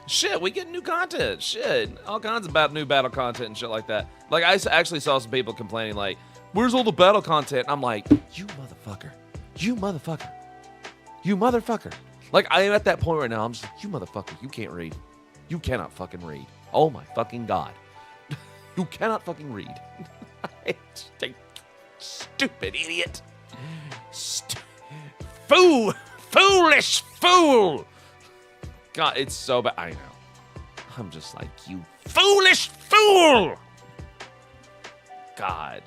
[SPEAKER 1] Shit, we get new content. Shit, all kinds of new battle content and shit like that. Like I actually saw some people complaining, like, "Where's all the battle content?" I'm like, "You motherfucker, you motherfucker, you motherfucker." Like I am at that point right now. I'm just like, "You motherfucker, you can't read. You cannot fucking read. Oh my fucking God, you cannot fucking read." Stupid idiot. Foolish fool. God, it's so bad. I know. I'm just like, you foolish fool. God.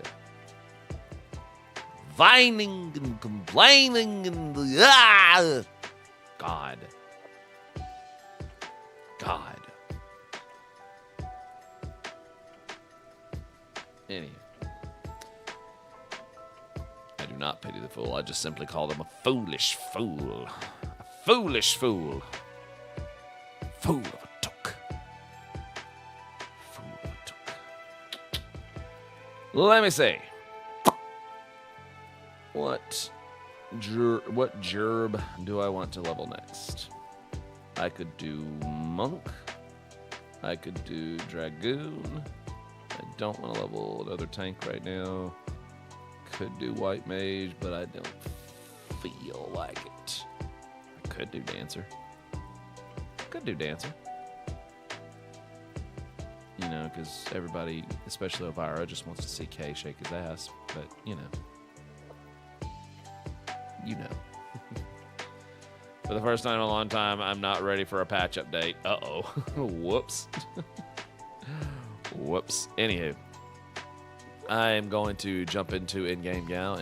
[SPEAKER 1] Whining and complaining and God. God. Anyway. I do not pity the fool. I just simply call them a foolish fool. A foolish fool. Fool of a took. Fool of a took. Let me see. What gerb do I want to level next? I could do monk. I could do dragoon. I don't want to level another tank right now. Could do white mage, but I don't feel like it. I could do dancer. Could do dancer. You know, because everybody, especially Elvira, just wants to see K shake his ass. But, you know. You know. For the first time in a long time, I'm not ready for a patch update. Uh-oh. Whoops. Whoops. Anywho. I am going to jump into in-game gal.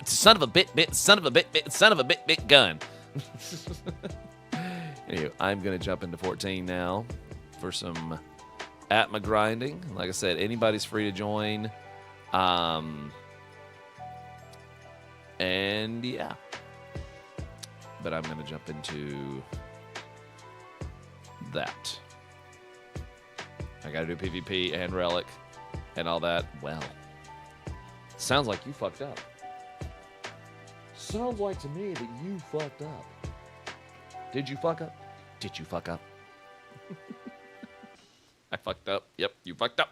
[SPEAKER 1] Son of a bit gun. Anyway, I'm going to jump into 14 now for some Atma grinding. Like I said, anybody's free to join. And yeah. But I'm going to jump into that. I gotta do PvP and Relic. and all that. Well, sounds like you fucked up. Sounds like to me that you fucked up. Did you fuck up? Did you fuck up? I fucked up. Yep, you fucked up.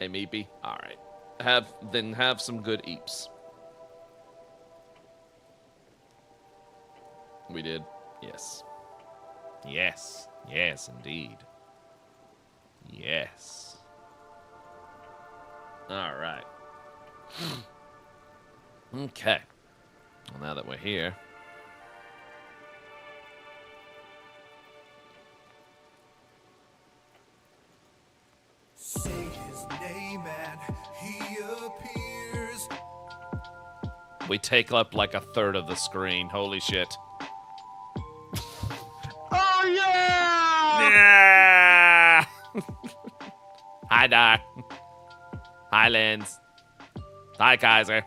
[SPEAKER 1] Hey, Meepy. All right. Have some good eeps. We did. Yes. Yes. Yes, indeed. Yes. All right. Okay. Well, now that we're here.
[SPEAKER 2] Say his name and he appears.
[SPEAKER 1] We take up like a third of the screen. Holy shit.
[SPEAKER 3] Oh, yeah!
[SPEAKER 1] Yeah! Hi, Doc. Hi, Linz. Hi, Kaiser.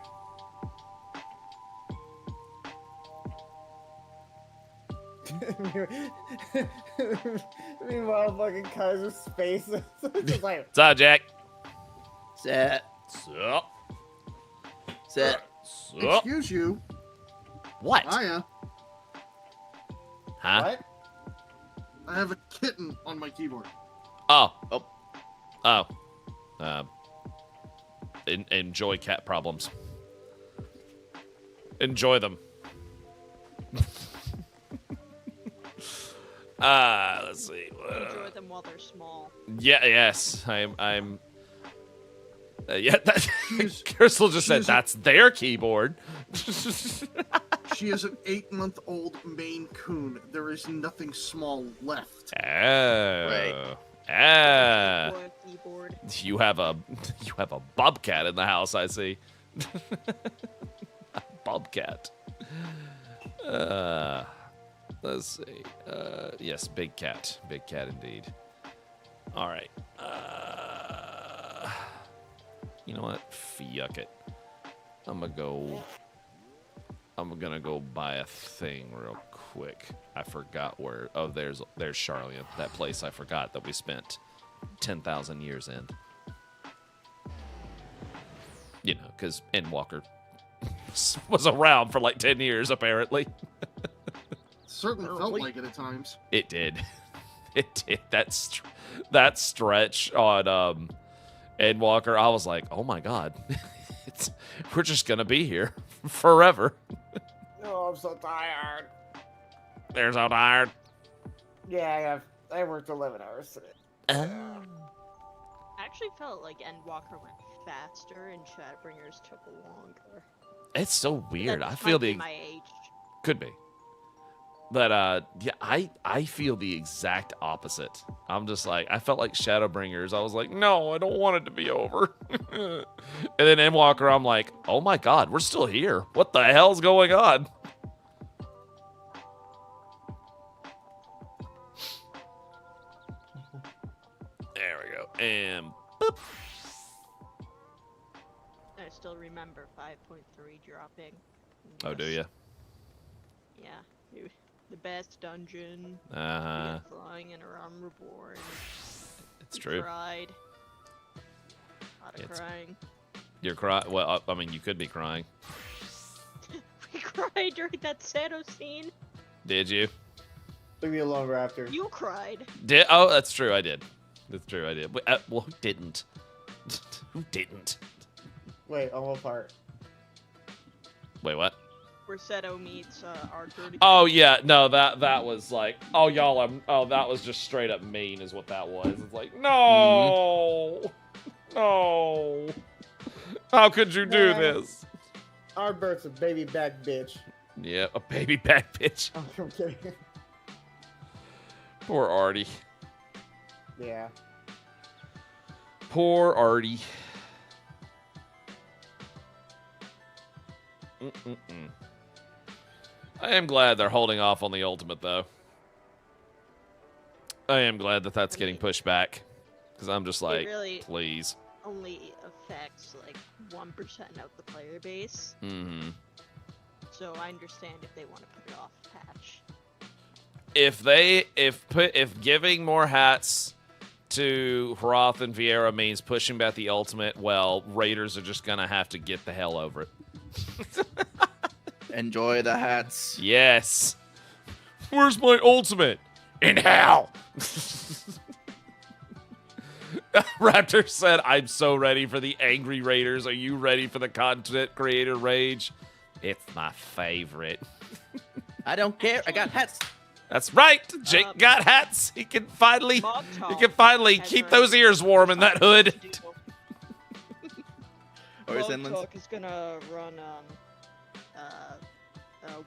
[SPEAKER 3] Meanwhile, fucking Kaiser's space is just like,
[SPEAKER 1] What's up, Jack?
[SPEAKER 4] Set.
[SPEAKER 1] Sup?
[SPEAKER 4] Set.
[SPEAKER 1] Sup?
[SPEAKER 5] Excuse you.
[SPEAKER 1] What?
[SPEAKER 5] Hiya.
[SPEAKER 1] Huh?
[SPEAKER 3] what?
[SPEAKER 5] I have a kitten on my keyboard.
[SPEAKER 1] Oh.
[SPEAKER 4] Oh.
[SPEAKER 1] Oh. Enjoy cat problems. Enjoy them. Let's see.
[SPEAKER 6] Enjoy them while they're small.
[SPEAKER 1] Yeah, yes. I'm yeah, that
[SPEAKER 5] She's-
[SPEAKER 1] Crystal just said
[SPEAKER 5] she's-
[SPEAKER 1] that's their keyboard.
[SPEAKER 5] She is an 8-month-old Maine Coon. There is nothing small left.
[SPEAKER 1] Oh. Ah.
[SPEAKER 6] Boy, keyboard.
[SPEAKER 1] You have a bobcat in the house, I see. A bobcat. Let's see. Yes, big cat. Big cat indeed. All right. You know what? Fuck it. I'm gonna go buy a thing real quick. I forgot where. Oh, there's Charlian. That place I forgot that we spent 10,000 years in. You know, because Endwalker was around for like 10 years, apparently.
[SPEAKER 5] Certainly felt like it at times.
[SPEAKER 1] It did. It did. That stretch on Endwalker, I was like, oh my god. We're just going to be here forever.
[SPEAKER 3] Oh, I'm so tired.
[SPEAKER 1] They're so tired.
[SPEAKER 3] Yeah, I worked 11 hours today.
[SPEAKER 6] I actually felt like Endwalker went faster and Shadowbringers took longer.
[SPEAKER 1] It's so weird.
[SPEAKER 6] That
[SPEAKER 1] I feel
[SPEAKER 6] might be
[SPEAKER 1] the
[SPEAKER 6] my age.
[SPEAKER 1] could be. But yeah, I feel the exact opposite. I'm just like, I felt like Shadowbringers. I was like, no, I don't want it to be over. And then Endwalker, I'm like, oh my god, we're still here. What the hell's going on? There we go. And boop.
[SPEAKER 6] I still remember 5.3 dropping.
[SPEAKER 1] Oh, do you?
[SPEAKER 6] Yeah. The best dungeon.
[SPEAKER 1] Uh-huh.
[SPEAKER 6] Flying in around Reborn.
[SPEAKER 1] It's true.
[SPEAKER 6] Cried. A lot of
[SPEAKER 1] It's-
[SPEAKER 6] crying.
[SPEAKER 1] You're crying. Well, I mean, you could be crying.
[SPEAKER 6] We cried during that Sano scene.
[SPEAKER 1] Did you?
[SPEAKER 3] Leave me alone, Raptor.
[SPEAKER 6] You cried.
[SPEAKER 1] Did? Oh, that's true. I did. That's true. I did. Well, who didn't? Who didn't?
[SPEAKER 3] Wait, on what part?
[SPEAKER 1] Wait, what?
[SPEAKER 6] Where Seto meets R30.
[SPEAKER 1] Oh yeah, no, that was like, oh y'all, that was just straight up mean, is what that was. It's like, no, no, how could you do
[SPEAKER 3] Nah.
[SPEAKER 1] this?
[SPEAKER 3] Artbert's a baby back bitch.
[SPEAKER 1] Yeah, a baby back bitch.
[SPEAKER 3] Oh, I'm kidding.
[SPEAKER 1] Poor Artie.
[SPEAKER 3] Yeah.
[SPEAKER 1] Poor Artie. Mm-mm-mm. I am glad they're holding off on the ultimate, though. I am glad that that's getting pushed back. Because I'm just like,
[SPEAKER 6] really-
[SPEAKER 1] please.
[SPEAKER 6] Only affects like 1% of the player base.
[SPEAKER 1] Mm-hmm.
[SPEAKER 6] So I understand if they want to put it off patch.
[SPEAKER 1] If giving more hats to Hroth and Vieira means pushing back the ultimate, well, Raiders are just going to have to get the hell over it.
[SPEAKER 4] Enjoy the hats.
[SPEAKER 1] Yes. Where's my ultimate? In hell. Raptor said, I'm so ready for the angry Raiders. Are you ready for the content creator rage? It's my favorite.
[SPEAKER 4] I don't care. I got hats.
[SPEAKER 1] That's right. Jake got hats. He can finally keep those ears warm in that hood.
[SPEAKER 4] Or is Inlands?
[SPEAKER 6] Talk is gonna run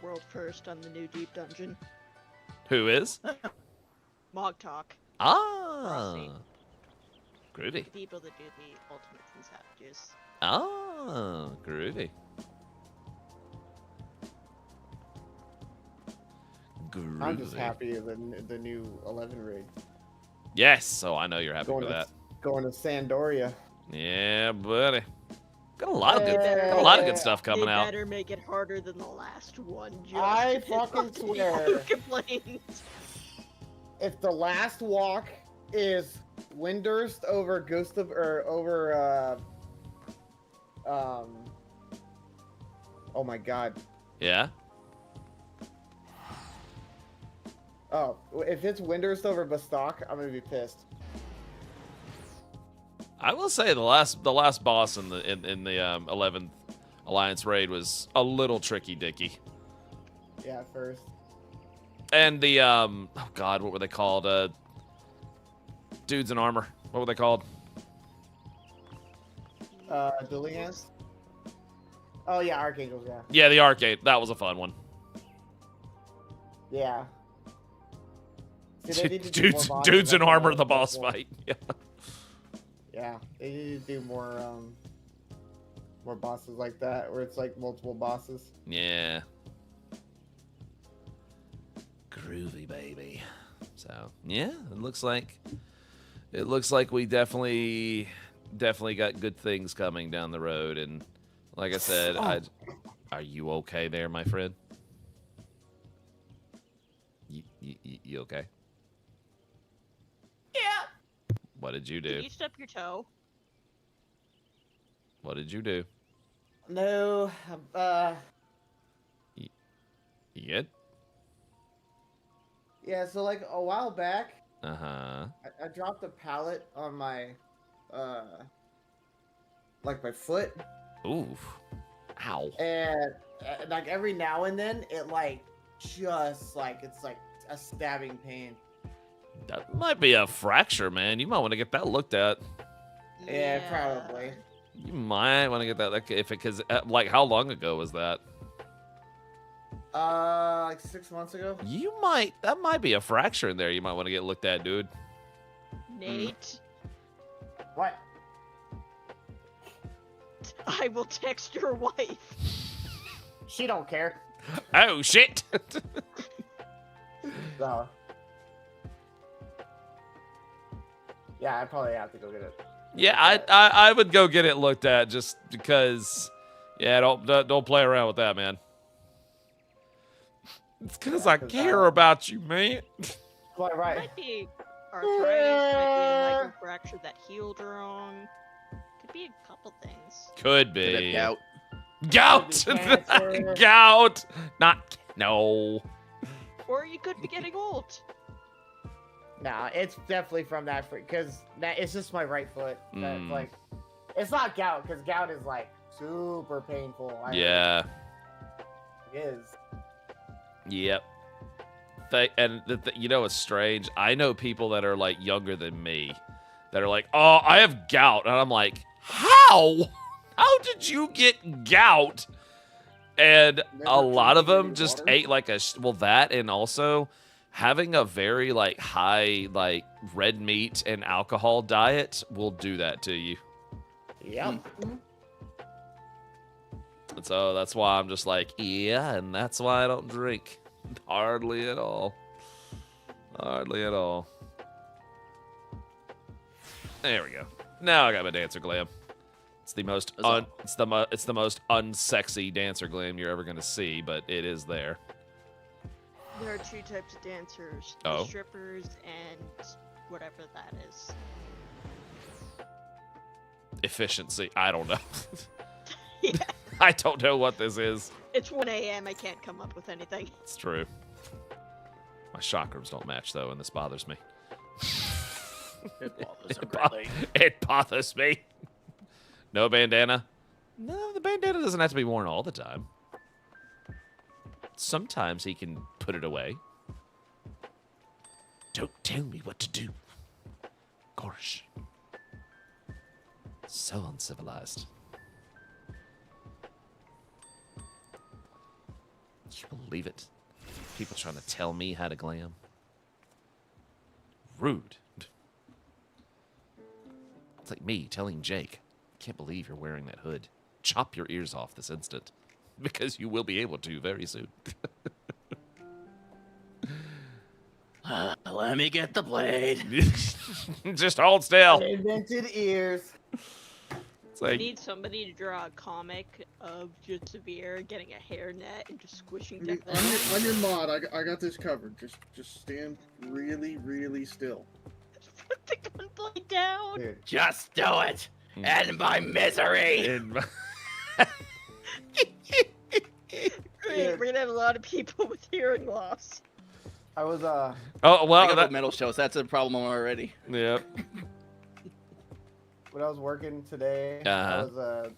[SPEAKER 6] world first on the new deep dungeon.
[SPEAKER 1] Who is?
[SPEAKER 6] Mog Talk.
[SPEAKER 1] Ah.
[SPEAKER 6] Frosty.
[SPEAKER 1] Groovy.
[SPEAKER 6] The people that do the ultimates and savages.
[SPEAKER 1] Ah. Groovy. Groovy.
[SPEAKER 3] I'm just happy the new 11 raid.
[SPEAKER 1] Yes. So I know you're happy with that.
[SPEAKER 3] Going to Sandoria.
[SPEAKER 1] Yeah, buddy. Got a lot of good stuff coming
[SPEAKER 6] they
[SPEAKER 1] out.
[SPEAKER 6] better make it harder than the last one. Just
[SPEAKER 3] I
[SPEAKER 6] to piss off
[SPEAKER 3] fucking
[SPEAKER 6] the people
[SPEAKER 3] swear.
[SPEAKER 6] who complained.
[SPEAKER 3] If the last walk is Windurst over Ghost of or over oh my god.
[SPEAKER 1] Yeah.
[SPEAKER 3] Oh, if it's Windurst over Bastok, I'm gonna be pissed.
[SPEAKER 1] I will say the last boss in the 11th Alliance raid was a little tricky dicky.
[SPEAKER 3] Yeah, at first.
[SPEAKER 1] And the oh god, what were they called? Dudes in armor. What were they called?
[SPEAKER 3] Dueling Hands? Oh yeah, Archangels, yeah.
[SPEAKER 1] Yeah, the arcade. That was a fun one.
[SPEAKER 3] Yeah. See, they need to do more bosses.
[SPEAKER 1] Dudes in
[SPEAKER 3] That's
[SPEAKER 1] armor,
[SPEAKER 3] all
[SPEAKER 1] the boss
[SPEAKER 3] for.
[SPEAKER 1] fight. Yeah.
[SPEAKER 3] Yeah, they need to do more bosses like that, where it's like multiple bosses.
[SPEAKER 1] Yeah. Groovy, baby. So yeah, it looks like we definitely got good things coming down the road. And like I said, are you okay there, my friend? You okay?
[SPEAKER 6] Yeah.
[SPEAKER 1] What did you do?
[SPEAKER 6] Did you stub your toe?
[SPEAKER 1] What did you do?
[SPEAKER 3] No,
[SPEAKER 1] You good?
[SPEAKER 3] yeah, so like a while back,
[SPEAKER 1] Uh-huh.
[SPEAKER 3] I dropped a pallet on my, like my foot,
[SPEAKER 1] Oof. Ow.
[SPEAKER 3] and like every now and then it like just like it's like a stabbing pain.
[SPEAKER 1] That might be a fracture, man. You might want to get that looked at.
[SPEAKER 3] Yeah, probably.
[SPEAKER 1] You might want to get that, because like, how long ago was that?
[SPEAKER 3] Like 6 months ago.
[SPEAKER 1] That might be a fracture in there. You might want to get looked at, dude.
[SPEAKER 6] Nate,
[SPEAKER 3] What?
[SPEAKER 6] I will text your wife.
[SPEAKER 3] She don't care.
[SPEAKER 1] Oh shit.
[SPEAKER 3] So. Yeah, I probably have to go get it.
[SPEAKER 1] Yeah, I would go get it looked at just because. Yeah, don't play around with that, man. It's because I care about you, man.
[SPEAKER 3] Well, right.
[SPEAKER 6] Might be arthritis, might be like a fracture that healed wrong. Could be a couple things.
[SPEAKER 1] Could
[SPEAKER 4] Could have
[SPEAKER 1] be.
[SPEAKER 4] gout.
[SPEAKER 1] Gout.
[SPEAKER 3] Could be cancer.
[SPEAKER 1] Gout. No.
[SPEAKER 6] Or you could be getting old.
[SPEAKER 3] Nah, it's definitely from that because it's just my right foot. That's
[SPEAKER 1] Mm.
[SPEAKER 3] like, it's not gout because gout is like super painful.
[SPEAKER 1] Yeah.
[SPEAKER 3] It is.
[SPEAKER 1] Yep. You know what's strange? I know people that are like younger than me that are like, oh, I have gout. And I'm like, how? How did you get gout? And
[SPEAKER 3] Never
[SPEAKER 1] a lot of
[SPEAKER 3] drinking
[SPEAKER 1] them
[SPEAKER 3] any
[SPEAKER 1] just
[SPEAKER 3] water?
[SPEAKER 1] ate like that, and also having a very like high like red meat and alcohol diet will do that to you.
[SPEAKER 3] Yep.
[SPEAKER 1] And so that's why I'm just like, yeah, and that's why I don't drink. Hardly at all. Hardly at all. There we go. Now I got my dancer glam. It's the most it's the most unsexy dancer glam you're ever gonna see, but it is there.
[SPEAKER 6] There are two types of dancers:
[SPEAKER 1] Oh.
[SPEAKER 6] the strippers and whatever that is.
[SPEAKER 1] Efficiency. I don't know.
[SPEAKER 6] Yeah,
[SPEAKER 1] I don't know what this is.
[SPEAKER 6] it's 1 a.m. I can't come up with anything.
[SPEAKER 1] It's true. My chakrams don't match though, and this bothers me.
[SPEAKER 4] It bothers him
[SPEAKER 1] It, bo-
[SPEAKER 4] greatly.
[SPEAKER 1] it bothers me. No bandana? No, the bandana doesn't have to be worn all the time. Sometimes he can put it away. Don't tell me what to do. Gosh. So uncivilized. Can you believe it? People trying to tell me how to glam. Rude. It's like me telling Jake, can't believe you're wearing that hood. Chop your ears off this instant. Because you will be able to very soon.
[SPEAKER 4] Let me get the blade.
[SPEAKER 1] Just hold still.
[SPEAKER 3] I invented ears.
[SPEAKER 1] It's
[SPEAKER 6] I
[SPEAKER 1] like,
[SPEAKER 6] need somebody to draw a comic of just Severe getting a hairnet and just squishing
[SPEAKER 5] You-
[SPEAKER 6] down.
[SPEAKER 5] on your mod, I got this covered. Just stand really, really still.
[SPEAKER 6] Put the gunblade down.
[SPEAKER 3] Dude,
[SPEAKER 4] Just do it. End my misery.
[SPEAKER 1] in my-
[SPEAKER 6] Great, we're gonna have a lot of people with hearing loss.
[SPEAKER 3] I was
[SPEAKER 1] oh,
[SPEAKER 4] I
[SPEAKER 1] well,
[SPEAKER 4] got
[SPEAKER 1] that,
[SPEAKER 4] metal shows. That's a problem already.
[SPEAKER 1] yep.
[SPEAKER 3] when I was working today, I was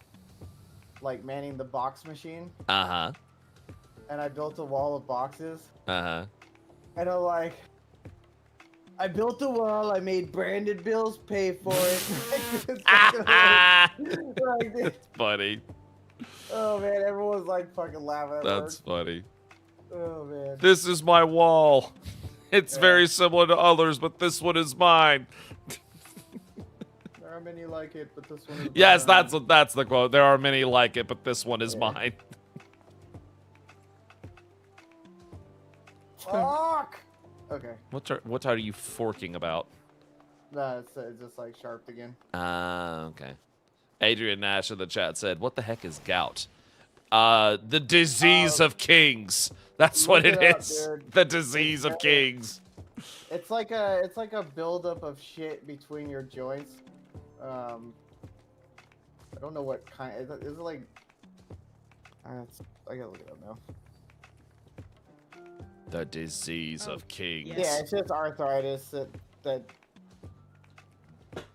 [SPEAKER 3] like manning the box machine,
[SPEAKER 1] Uh-huh.
[SPEAKER 3] and I built a wall of boxes,
[SPEAKER 1] Uh-huh.
[SPEAKER 3] and I'm like, I built a wall. I made branded bills pay for it. It's like,
[SPEAKER 1] That's funny.
[SPEAKER 3] oh man, everyone's like fucking laughing at
[SPEAKER 1] That's
[SPEAKER 3] work.
[SPEAKER 1] funny.
[SPEAKER 3] Oh man.
[SPEAKER 1] This is my wall. It's
[SPEAKER 3] Yeah.
[SPEAKER 1] very similar to others, but this one is mine.
[SPEAKER 3] There are many like it, but this one is
[SPEAKER 1] Yes,
[SPEAKER 3] mine.
[SPEAKER 1] that's the quote. There are many like it, but this one is
[SPEAKER 3] Yeah.
[SPEAKER 1] mine.
[SPEAKER 3] Fuck. Okay.
[SPEAKER 1] What are you forking about?
[SPEAKER 3] No, it's just like sharped again.
[SPEAKER 1] Okay. Adrian Nash in the chat said, "What the heck is gout?" The disease of kings. That's what
[SPEAKER 3] look
[SPEAKER 1] it
[SPEAKER 3] it up,
[SPEAKER 1] is.
[SPEAKER 3] dude.
[SPEAKER 1] The disease of kings.
[SPEAKER 3] It's like a buildup of shit between your joints. I don't know what kind. Is it like? I gotta look it up now.
[SPEAKER 1] The disease
[SPEAKER 6] Oh,
[SPEAKER 1] of kings.
[SPEAKER 6] yes.
[SPEAKER 3] Yeah, it's just arthritis that.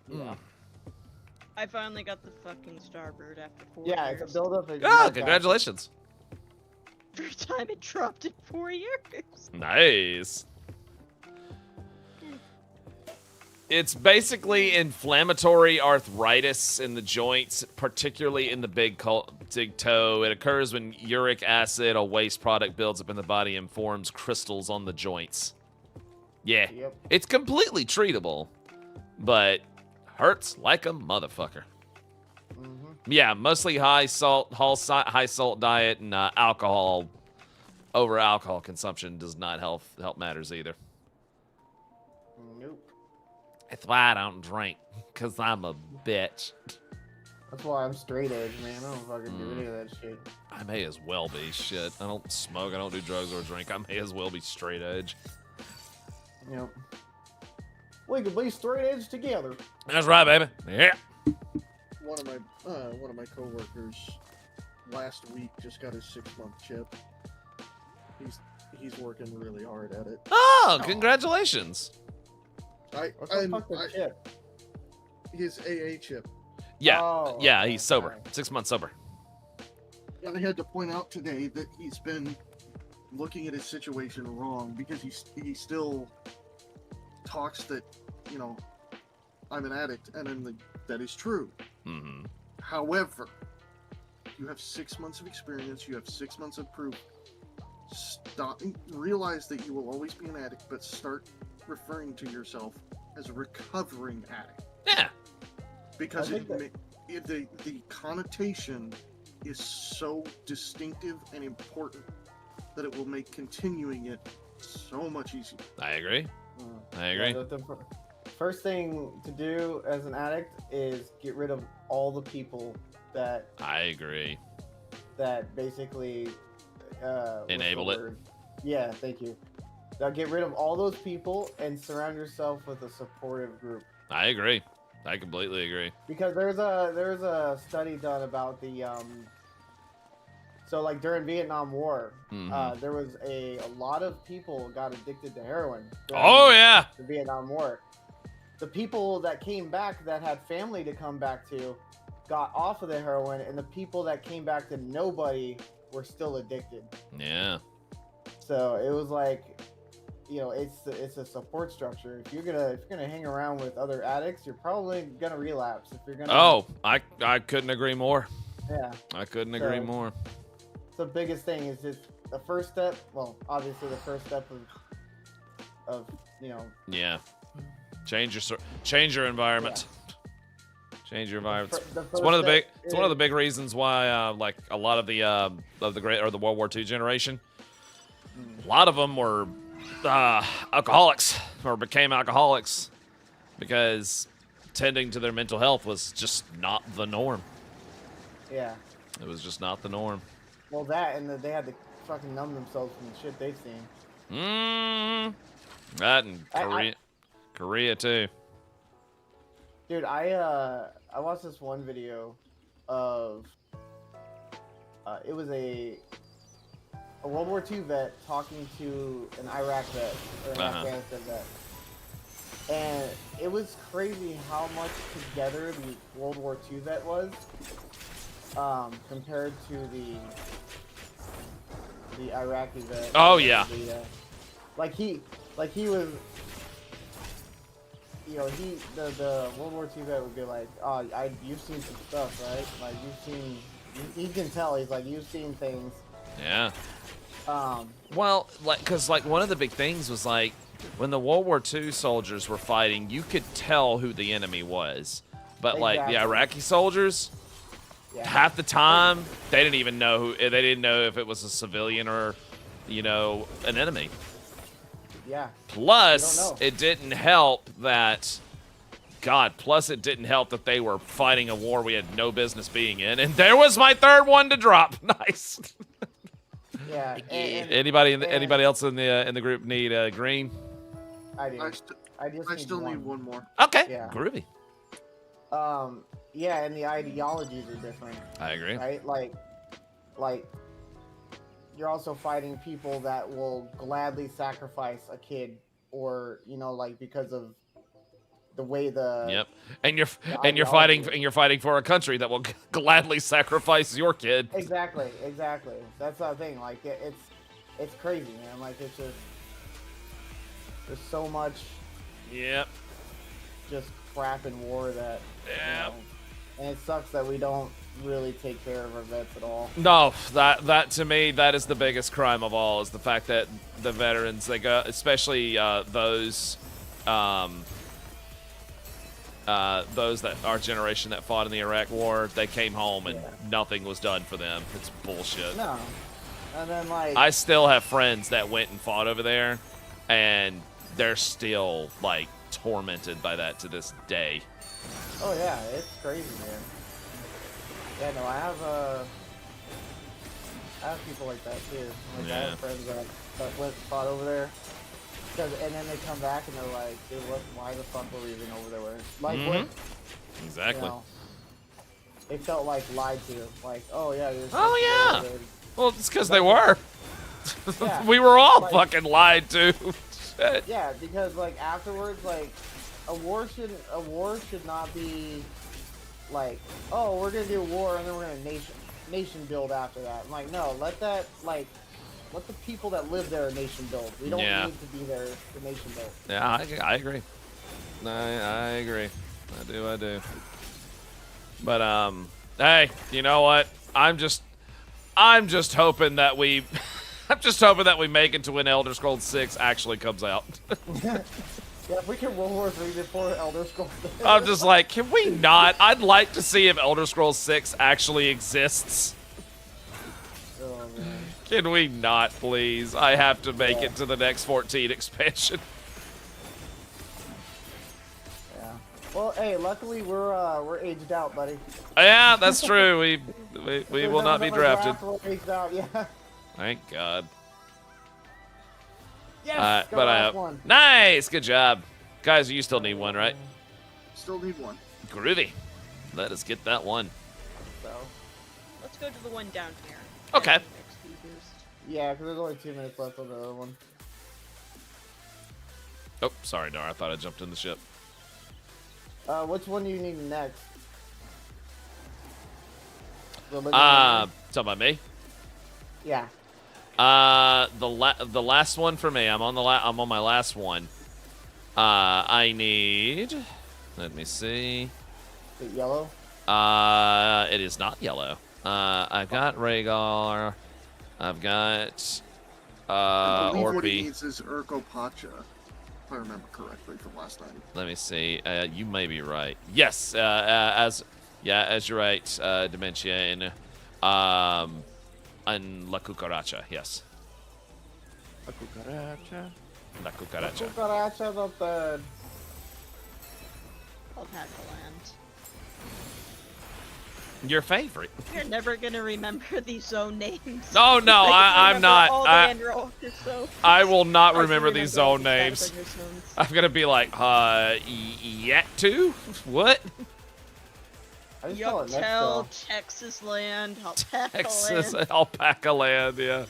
[SPEAKER 1] Mm.
[SPEAKER 3] Yeah.
[SPEAKER 6] I finally got the fucking Starbird after 4
[SPEAKER 3] Yeah,
[SPEAKER 6] years.
[SPEAKER 3] it's a buildup of.
[SPEAKER 1] Ah, congratulations.
[SPEAKER 6] First time it dropped in 4 years.
[SPEAKER 1] Nice. It's basically inflammatory arthritis in the joints, particularly in the big toe. It occurs when uric acid, a waste product, builds up in the body and forms crystals on the joints. Yeah,
[SPEAKER 3] Yep.
[SPEAKER 1] it's completely treatable, but hurts like a motherfucker.
[SPEAKER 3] Mhm.
[SPEAKER 1] Yeah, mostly high salt diet and alcohol. Over alcohol consumption does not help matters either.
[SPEAKER 3] Nope.
[SPEAKER 1] That's why I don't drink, because I'm a bitch.
[SPEAKER 3] That's why I'm straight edge, man. I don't fucking do any of that shit.
[SPEAKER 1] I may as well be. Shit. I don't smoke, I don't do drugs or drink. I may as well be straight edge.
[SPEAKER 3] Yep. We could be straight edge together.
[SPEAKER 1] That's right, baby. Yeah.
[SPEAKER 5] One of my coworkers last week just got his 6-month chip. He's working really hard at it.
[SPEAKER 1] Oh, congratulations.
[SPEAKER 3] What's the fuck the chip?
[SPEAKER 5] His AA chip.
[SPEAKER 1] Yeah.
[SPEAKER 3] Oh,
[SPEAKER 1] Yeah,
[SPEAKER 3] okay,
[SPEAKER 1] he's sober.
[SPEAKER 3] alright.
[SPEAKER 1] 6 months sober.
[SPEAKER 5] And I had to point out today that he's been looking at his situation wrong because he still talks that, you know, I'm an addict, and I'm like, that is true.
[SPEAKER 1] Mm-hmm.
[SPEAKER 5] However, you have 6 months of experience, you have 6 months of proof. Stop, realize that you will always be an addict, but start referring to yourself as a recovering addict.
[SPEAKER 1] Yeah.
[SPEAKER 5] Because
[SPEAKER 3] I think
[SPEAKER 5] the connotation is so distinctive and important that it will make continuing it so much easier.
[SPEAKER 1] I agree.
[SPEAKER 3] Mm.
[SPEAKER 1] I agree.
[SPEAKER 3] Yeah, the first thing to do as an addict is get rid of all the people that
[SPEAKER 1] I agree.
[SPEAKER 3] basically what's the
[SPEAKER 1] Enable it.
[SPEAKER 3] word? Yeah, thank you. Now get rid of all those people and surround yourself with a supportive group.
[SPEAKER 1] I agree. I completely agree.
[SPEAKER 3] Because there's a study done about the so like during Vietnam War, there was a lot of people got addicted to heroin.
[SPEAKER 1] Oh yeah.
[SPEAKER 3] The Vietnam War. The people that came back that had family to come back to got off of the heroin, and the people that came back to nobody were still addicted.
[SPEAKER 1] Yeah.
[SPEAKER 3] So it was like, you know, it's a support structure. If you're gonna hang around with other addicts, you're probably gonna relapse. If you're gonna
[SPEAKER 1] I couldn't agree more.
[SPEAKER 3] Yeah.
[SPEAKER 1] I couldn't agree more.
[SPEAKER 3] The biggest thing is just the first step. Well, obviously the first step of you know.
[SPEAKER 1] Yeah. Change your environment. Yeah. Change your environment. It's one of the big reasons why like a lot of the World War II generation, a lot of them were alcoholics or became alcoholics because tending to their mental health was just not the norm.
[SPEAKER 3] Yeah.
[SPEAKER 1] It was just not the norm.
[SPEAKER 3] Well, that and they had to fucking numb themselves from the shit they've seen.
[SPEAKER 1] That and Korea too.
[SPEAKER 3] Dude, I watched this one video of it was a World War II vet talking to an Iraq vet or an Afghanistan vet. And it was crazy how much together the World War II vet was compared to the Iraqi vet.
[SPEAKER 1] Oh yeah.
[SPEAKER 3] Like he was, you know, the World War II vet would be like, oh, you've seen some stuff, right? Like you can tell he's like, you've seen things.
[SPEAKER 1] Yeah. Well, because one of the big things was like when the World War II soldiers were fighting, you could tell who the enemy was, but like the Iraqi soldiers, half the time they didn't even know they didn't know if it was a civilian or, you know, an enemy.
[SPEAKER 3] Yeah.
[SPEAKER 1] Plus, it didn't help that. Plus it didn't help that they were fighting a war we had no business being in, and there was my third one to drop. Nice.
[SPEAKER 3] Yeah.
[SPEAKER 1] Anybody else in the group need green?
[SPEAKER 3] I do.
[SPEAKER 5] I still need one more.
[SPEAKER 1] Okay.
[SPEAKER 3] Yeah.
[SPEAKER 1] Groovy.
[SPEAKER 3] Yeah, and the ideologies are different.
[SPEAKER 1] I agree.
[SPEAKER 3] Right? Like you're also fighting people that will gladly sacrifice a kid, or you know, like because of the way the
[SPEAKER 1] Yep. And you're fighting for a country that will gladly sacrifice your kid.
[SPEAKER 3] Exactly. That's the thing. Like it's crazy, man. Like it's just there's so much.
[SPEAKER 1] Yep.
[SPEAKER 3] Just crap in war that.
[SPEAKER 1] Yeah.
[SPEAKER 3] You know, and it sucks that we don't really take care of our vets at all.
[SPEAKER 1] No, that to me, that is the biggest crime of all, is the fact that the veterans, they go, especially those that our generation that fought in the Iraq War, they came home and nothing was done for them. It's bullshit.
[SPEAKER 3] No. And then like
[SPEAKER 1] I still have friends that went and fought over there, and they're still like tormented by that to this day.
[SPEAKER 3] Oh yeah, it's crazy, man. Yeah, no, I have people like that too. Like I have friends that went and fought over there, and then they come back and they're like, dude, why the fuck were we even over there with? Like what?
[SPEAKER 1] Exactly.
[SPEAKER 3] You know, they felt like lied to. Like, oh yeah.
[SPEAKER 1] Well, it's because they were.
[SPEAKER 3] Yeah.
[SPEAKER 1] We were all fucking lied to. Shit.
[SPEAKER 3] Yeah, because like afterwards, like a war should not be like, oh, we're gonna do a war and then we're gonna nation build after that. I'm like, no, let the people that live there nation build. We don't need to be there to nation build.
[SPEAKER 1] Yeah, I agree. I agree. I do. But hey, you know what? I'm just hoping that we make it to when Elder Scrolls 6 actually comes out.
[SPEAKER 3] Yeah, if we can World War 3 before Elder Scrolls 6.
[SPEAKER 1] I'm just like, can we not? I'd like to see if Elder Scrolls 6 actually exists.
[SPEAKER 3] Oh, man.
[SPEAKER 1] Can we not, please? I have to make it to the next 14 expansion.
[SPEAKER 3] Yeah. Well, hey, luckily we're aged out, buddy.
[SPEAKER 1] Yeah, that's true. We will not be drafted.
[SPEAKER 3] We're aged out, yeah.
[SPEAKER 1] Thank God.
[SPEAKER 3] Yes. Got
[SPEAKER 1] but
[SPEAKER 3] the last one.
[SPEAKER 1] nice, good job, guys. You still need one, right?
[SPEAKER 5] Still need one.
[SPEAKER 1] Groovy. Let us get that one.
[SPEAKER 3] So.
[SPEAKER 6] Let's go to the one down here.
[SPEAKER 1] Okay.
[SPEAKER 6] That's the XP boost.
[SPEAKER 3] Yeah, because there's only 2 minutes left on the other one.
[SPEAKER 1] Oh, sorry, Dar. I thought I jumped in the ship.
[SPEAKER 3] Which one do you need next? The living
[SPEAKER 1] Talking about me.
[SPEAKER 3] yeah.
[SPEAKER 1] The last one for me. I'm on my last one. I need. Let me see.
[SPEAKER 3] Is it yellow?
[SPEAKER 1] It is not yellow. I've got Rhaegar. I've got
[SPEAKER 5] I believe what he
[SPEAKER 1] Orpy.
[SPEAKER 5] needs is Urkopacha, if I remember correctly from last night.
[SPEAKER 1] Let me see. You may be right. Yes. As you're right. Dementia and La Cucaracha. Yes. La Cucaracha. La Cucaracha.
[SPEAKER 3] Cucaracha the third.
[SPEAKER 6] Alpaca-land.
[SPEAKER 1] Your favorite.
[SPEAKER 6] You're never gonna remember these zone names.
[SPEAKER 1] Oh no, I'm
[SPEAKER 6] Remember
[SPEAKER 1] not.
[SPEAKER 6] all the Android, so
[SPEAKER 1] I will not
[SPEAKER 6] I can
[SPEAKER 1] remember these zone
[SPEAKER 6] all
[SPEAKER 1] names.
[SPEAKER 6] these zones.
[SPEAKER 1] I'm gonna be like, Yet2? What?
[SPEAKER 3] I just call it next
[SPEAKER 6] Yuctel,
[SPEAKER 3] girl.
[SPEAKER 6] Texas land, Alpaca
[SPEAKER 1] Texas
[SPEAKER 6] land.
[SPEAKER 1] Alpaca Land, yeah.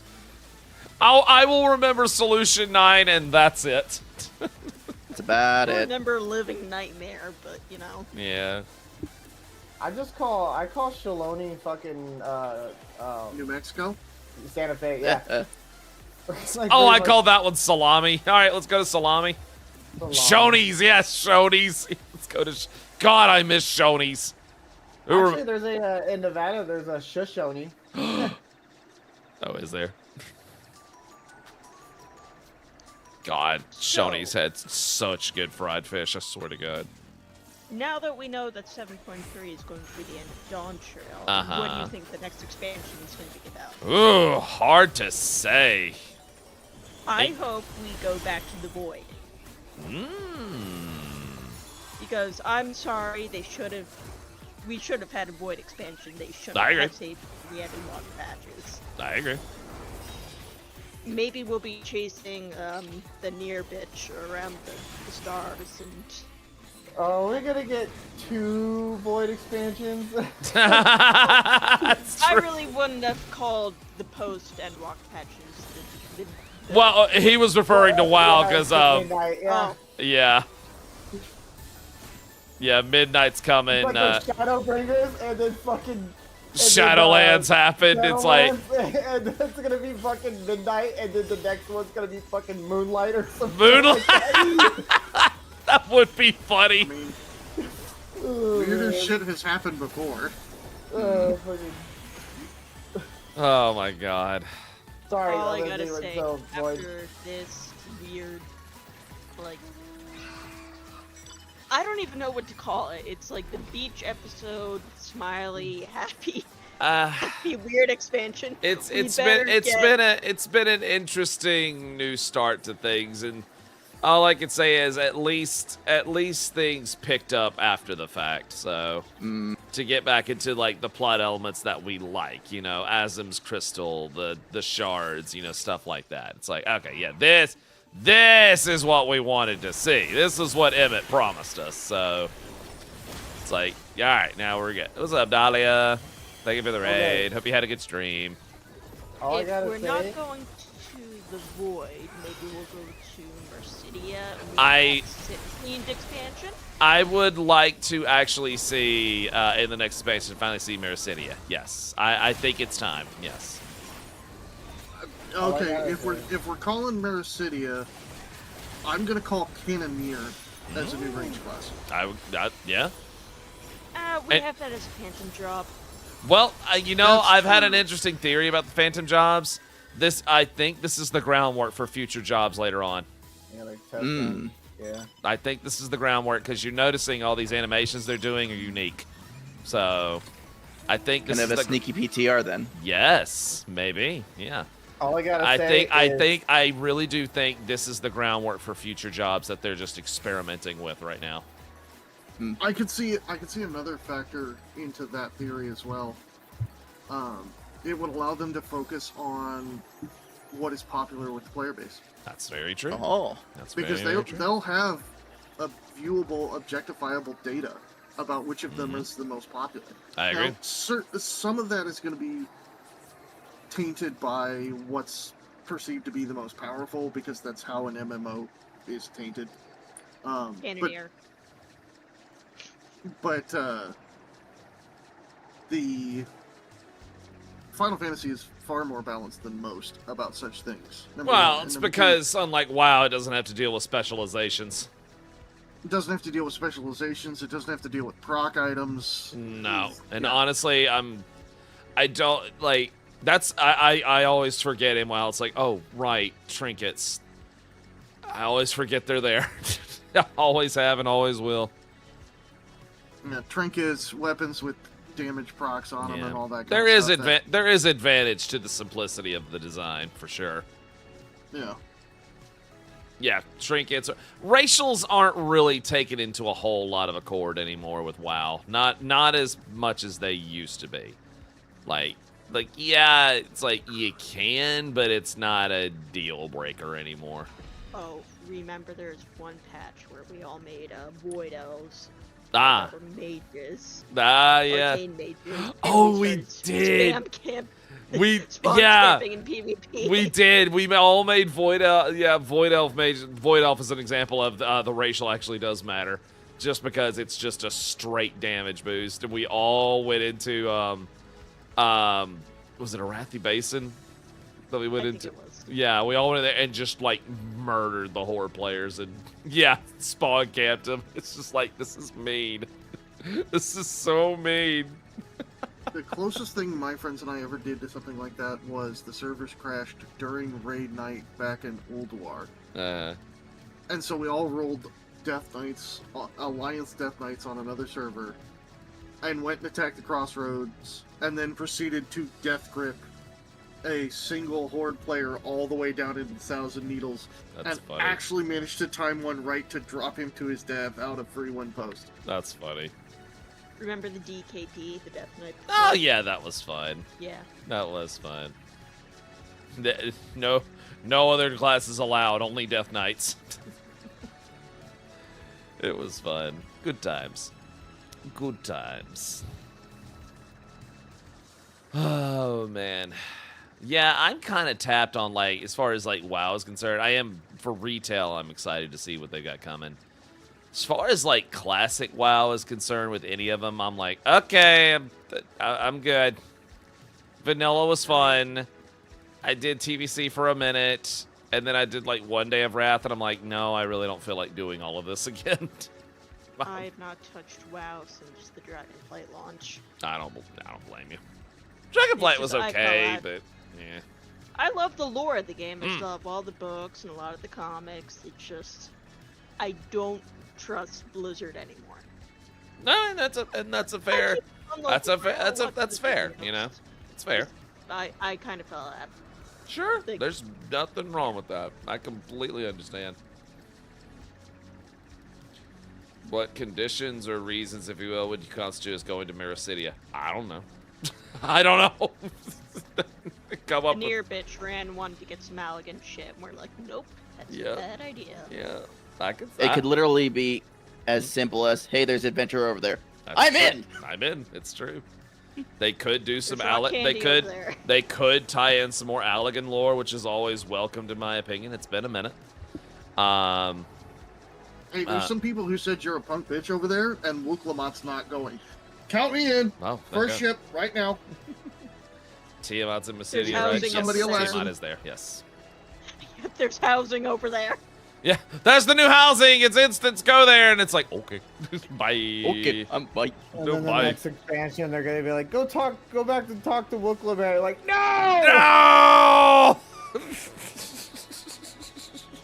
[SPEAKER 1] I will remember Solution 9 and that's it.
[SPEAKER 4] That's about
[SPEAKER 6] I
[SPEAKER 4] it.
[SPEAKER 6] remember Living Nightmare, but you know.
[SPEAKER 1] Yeah.
[SPEAKER 3] I call Shaloni fucking
[SPEAKER 5] New Mexico?
[SPEAKER 3] Santa Fe. Yeah. It's like
[SPEAKER 1] Oh,
[SPEAKER 3] pretty
[SPEAKER 1] I
[SPEAKER 3] much
[SPEAKER 1] call that one Salami. All right, let's go to Salami.
[SPEAKER 3] the line.
[SPEAKER 1] Shoney's, yes, Shoney's. Let's go to. God, I miss Shoney's.
[SPEAKER 3] Actually, there's a in Nevada. There's a Shoshone.
[SPEAKER 1] Oh, is there? God, Shoney's had such good fried fish. I swear to God.
[SPEAKER 6] Now that we know that 7.3 is going to be the end of Dawn Trail, what do
[SPEAKER 1] Uh-huh.
[SPEAKER 6] you think the next expansion is going to be about?
[SPEAKER 1] Ooh, hard to say.
[SPEAKER 6] I
[SPEAKER 1] Hey.
[SPEAKER 6] hope we go back to the Void.
[SPEAKER 1] Mmm.
[SPEAKER 6] Because I'm sorry, we should have had a Void expansion. They shouldn't
[SPEAKER 1] I agree.
[SPEAKER 6] have saved we had in water patches.
[SPEAKER 1] I agree.
[SPEAKER 6] Maybe we'll be chasing the near bitch around the stars and
[SPEAKER 3] Oh, we're gonna get 2 Void expansions.
[SPEAKER 1] That's
[SPEAKER 6] I
[SPEAKER 1] true.
[SPEAKER 6] really wouldn't have called the post and walk patches the
[SPEAKER 1] Well, he was referring to WoW because
[SPEAKER 3] Midnight, yeah.
[SPEAKER 1] yeah. Yeah, Midnight's coming.
[SPEAKER 3] Like the Shadowbringers and then fucking
[SPEAKER 1] Shadowlands happened. It's like
[SPEAKER 3] Shadowlands, and it's gonna be fucking Midnight, and then the next one's gonna be fucking Moonlight or something.
[SPEAKER 1] Moonlight.
[SPEAKER 3] Like
[SPEAKER 1] That would be
[SPEAKER 5] I
[SPEAKER 1] funny.
[SPEAKER 5] mean,
[SPEAKER 3] oh,
[SPEAKER 5] weirder
[SPEAKER 3] man.
[SPEAKER 5] shit has happened before.
[SPEAKER 3] Fucking...
[SPEAKER 1] Oh my God.
[SPEAKER 3] Sorry,
[SPEAKER 6] all I
[SPEAKER 3] Elizabeth,
[SPEAKER 6] gotta
[SPEAKER 3] we're
[SPEAKER 6] say
[SPEAKER 3] so Void.
[SPEAKER 6] after this weird, like, I don't even know what to call it. It's like the beach episode, smiley, happy, happy weird expansion.
[SPEAKER 1] It's
[SPEAKER 6] We better get-
[SPEAKER 1] been an interesting new start to things, and all I can say is at least things picked up after the fact. So to get back into like the plot elements that we like, you know, Azim's crystal, the shards, you know, stuff like that. It's like, okay, yeah, this is what we wanted to see. This is what Emmett promised us. So it's like, all right, now we're good. What's up, Dahlia? Thank you for the
[SPEAKER 3] Okay.
[SPEAKER 1] raid. Hope you had a good stream.
[SPEAKER 3] All I
[SPEAKER 6] If
[SPEAKER 3] gotta
[SPEAKER 6] we're
[SPEAKER 3] say,
[SPEAKER 6] not going to the Void, maybe we'll go to Mercidia and
[SPEAKER 1] I-
[SPEAKER 6] themed expansion.
[SPEAKER 1] I would like to actually see in the next expansion finally see Mercidia. Yes, I think it's time. Yes.
[SPEAKER 3] All I
[SPEAKER 5] Okay,
[SPEAKER 3] gotta
[SPEAKER 5] if we're calling Mericidia, I'm gonna call Cannoneer as a new range class.
[SPEAKER 1] Yeah.
[SPEAKER 6] We
[SPEAKER 1] And-
[SPEAKER 6] have that as a phantom job.
[SPEAKER 1] Well, you know,
[SPEAKER 5] That's
[SPEAKER 1] I've had
[SPEAKER 5] true.
[SPEAKER 1] an interesting theory about the Phantom jobs. I think this is the groundwork for future jobs later on.
[SPEAKER 3] yeah, like test them. Yeah.
[SPEAKER 1] I think this is the groundwork because you're noticing all these animations they're doing are unique. So, I think this
[SPEAKER 4] Kind
[SPEAKER 1] is
[SPEAKER 4] of a
[SPEAKER 1] the
[SPEAKER 4] sneaky PTR then.
[SPEAKER 1] Yes, maybe. Yeah.
[SPEAKER 3] All I gotta
[SPEAKER 1] I
[SPEAKER 3] say
[SPEAKER 1] I really do think this is the groundwork for future jobs that they're just experimenting with right now.
[SPEAKER 5] I could see another factor into that theory as well. It would allow them to focus on what is popular with the player base.
[SPEAKER 1] That's very true.
[SPEAKER 4] Oh,
[SPEAKER 1] That's
[SPEAKER 5] Because
[SPEAKER 1] very true.
[SPEAKER 5] they'll have a viewable, objectifiable data about which of them is the most popular.
[SPEAKER 1] I agree.
[SPEAKER 5] Now, some of that is going to be tainted by what's perceived to be the most powerful, because that's how an MMO is tainted.
[SPEAKER 6] Cannoneer.
[SPEAKER 5] But the Final Fantasy is far more balanced than most about such things. Number one.
[SPEAKER 1] Well,
[SPEAKER 5] And
[SPEAKER 1] it's
[SPEAKER 5] number two,
[SPEAKER 1] because, unlike WoW, it doesn't have to deal with specializations.
[SPEAKER 5] it doesn't have to deal with specializations. It doesn't have to deal with proc items.
[SPEAKER 1] No. And
[SPEAKER 5] Yeah.
[SPEAKER 1] honestly, I don't, like, I always forget in WoW. It's like, oh, right, trinkets. I always forget they're there. I always have and always will.
[SPEAKER 5] Yeah, trinkets, weapons with damage procs on them,
[SPEAKER 1] Yeah.
[SPEAKER 5] and all that.
[SPEAKER 1] There
[SPEAKER 5] kind of
[SPEAKER 1] is
[SPEAKER 5] stuff
[SPEAKER 1] there is advantage to the simplicity of the design, for sure.
[SPEAKER 5] Yeah.
[SPEAKER 1] Yeah, trinkets. Racials aren't really taken into a whole lot of accord anymore with WoW. Not as much as they used to be. Like yeah, it's like you can, but it's not a deal breaker anymore.
[SPEAKER 6] Oh, remember there's one patch where we all made Void Elves.
[SPEAKER 1] Ah.
[SPEAKER 6] Or mages.
[SPEAKER 1] Yeah.
[SPEAKER 6] Arcane mages. and
[SPEAKER 1] Oh, we
[SPEAKER 6] started
[SPEAKER 1] did.
[SPEAKER 6] Spam camp.
[SPEAKER 1] We
[SPEAKER 6] spawn
[SPEAKER 1] yeah.
[SPEAKER 6] camping in PvP.
[SPEAKER 1] We did. We all made Void Elf. Yeah, Void Elf mage. Void Elf is an example of the racial actually does matter, just because it's just a straight damage boost. And we all went into was it Arathi Basin that we went
[SPEAKER 6] I think
[SPEAKER 1] into?
[SPEAKER 6] it was.
[SPEAKER 1] Yeah, we all went in there and just like murdered the horde players and yeah, spawn camped them. It's just like, this is mean. This is so mean.
[SPEAKER 5] The closest thing my friends and I ever did to something like that was the servers crashed during raid night back in Ulduar. And so we all rolled Death Knights, Alliance Death Knights on another server, and went and attacked the crossroads, and then proceeded to Death Grip a single horde player all the way down into the Thousand Needles,
[SPEAKER 1] That's
[SPEAKER 5] and
[SPEAKER 1] funny.
[SPEAKER 5] actually managed to time one right to drop him to his death out of free one post.
[SPEAKER 1] That's funny.
[SPEAKER 6] Remember the DKP, the Death Knight?
[SPEAKER 1] Oh yeah, that was fun.
[SPEAKER 6] Yeah.
[SPEAKER 1] That was fun. No other classes allowed, only Death Knights. It was fun. Good times. Good times. Oh, man. Yeah, I'm kind of tapped on, like, as far as, like, WoW is concerned. I am, for retail, I'm excited to see what they got coming. As far as, like, classic WoW is concerned with any of them, I'm like, okay, I'm good. Vanilla was fun. I did TBC for a minute, and then I did, like, one day of Wrath, and I'm like, no, I really don't feel like doing all of this again.
[SPEAKER 6] I have not touched WoW since the Dragonflight launch.
[SPEAKER 1] I don't blame you. Dragonflight
[SPEAKER 6] It's
[SPEAKER 1] was
[SPEAKER 6] just, I
[SPEAKER 1] okay,
[SPEAKER 6] felt
[SPEAKER 1] but yeah.
[SPEAKER 6] I love the lore of the game. I still have all the books and a lot of the comics. It's just, I don't trust Blizzard anymore.
[SPEAKER 1] No, and that's a fair. That's fair. You know, it's fair.
[SPEAKER 6] I kind of fell out.
[SPEAKER 1] Sure,
[SPEAKER 6] Think-
[SPEAKER 1] there's nothing wrong with that. I completely understand. What conditions or reasons, if you will, would you constitute as going to Miracidia? I don't know. I don't know. Come
[SPEAKER 6] The
[SPEAKER 1] up
[SPEAKER 6] near
[SPEAKER 1] with,
[SPEAKER 6] bitch ran wanted to get some Allegan shit, and we're like, nope, that's
[SPEAKER 1] Yeah.
[SPEAKER 6] a bad idea.
[SPEAKER 1] yeah. I could.
[SPEAKER 4] it could literally be as simple as, "Hey, there's adventure over there.
[SPEAKER 1] That's
[SPEAKER 4] I'm
[SPEAKER 1] true.
[SPEAKER 4] in."
[SPEAKER 1] I'm in. It's true. They could do some
[SPEAKER 6] There's rock
[SPEAKER 1] They
[SPEAKER 6] candy
[SPEAKER 1] could.
[SPEAKER 6] over there.
[SPEAKER 1] They could tie in some more Allegan lore, which is always welcomed in my opinion. It's been a minute.
[SPEAKER 5] Hey, there's some people who said you're a punk bitch over there, and Wooklamat's not going. Count me in.
[SPEAKER 1] Oh,
[SPEAKER 5] First ship, right now.
[SPEAKER 1] Tiamat's in
[SPEAKER 6] There's
[SPEAKER 1] Macedonia, right?
[SPEAKER 6] housing
[SPEAKER 1] Yes,
[SPEAKER 5] somebody
[SPEAKER 6] over there.
[SPEAKER 1] Tiamat is there. Yes.
[SPEAKER 6] There's housing over there.
[SPEAKER 1] Yeah, that's the new housing. It's instance. Go there, and it's like, okay, bye.
[SPEAKER 4] Okay, I'm bite.
[SPEAKER 3] And
[SPEAKER 1] No,
[SPEAKER 3] then the
[SPEAKER 1] bye.
[SPEAKER 3] next expansion, they're gonna be like, go back to talk to Wookla. Like, no!
[SPEAKER 1] No!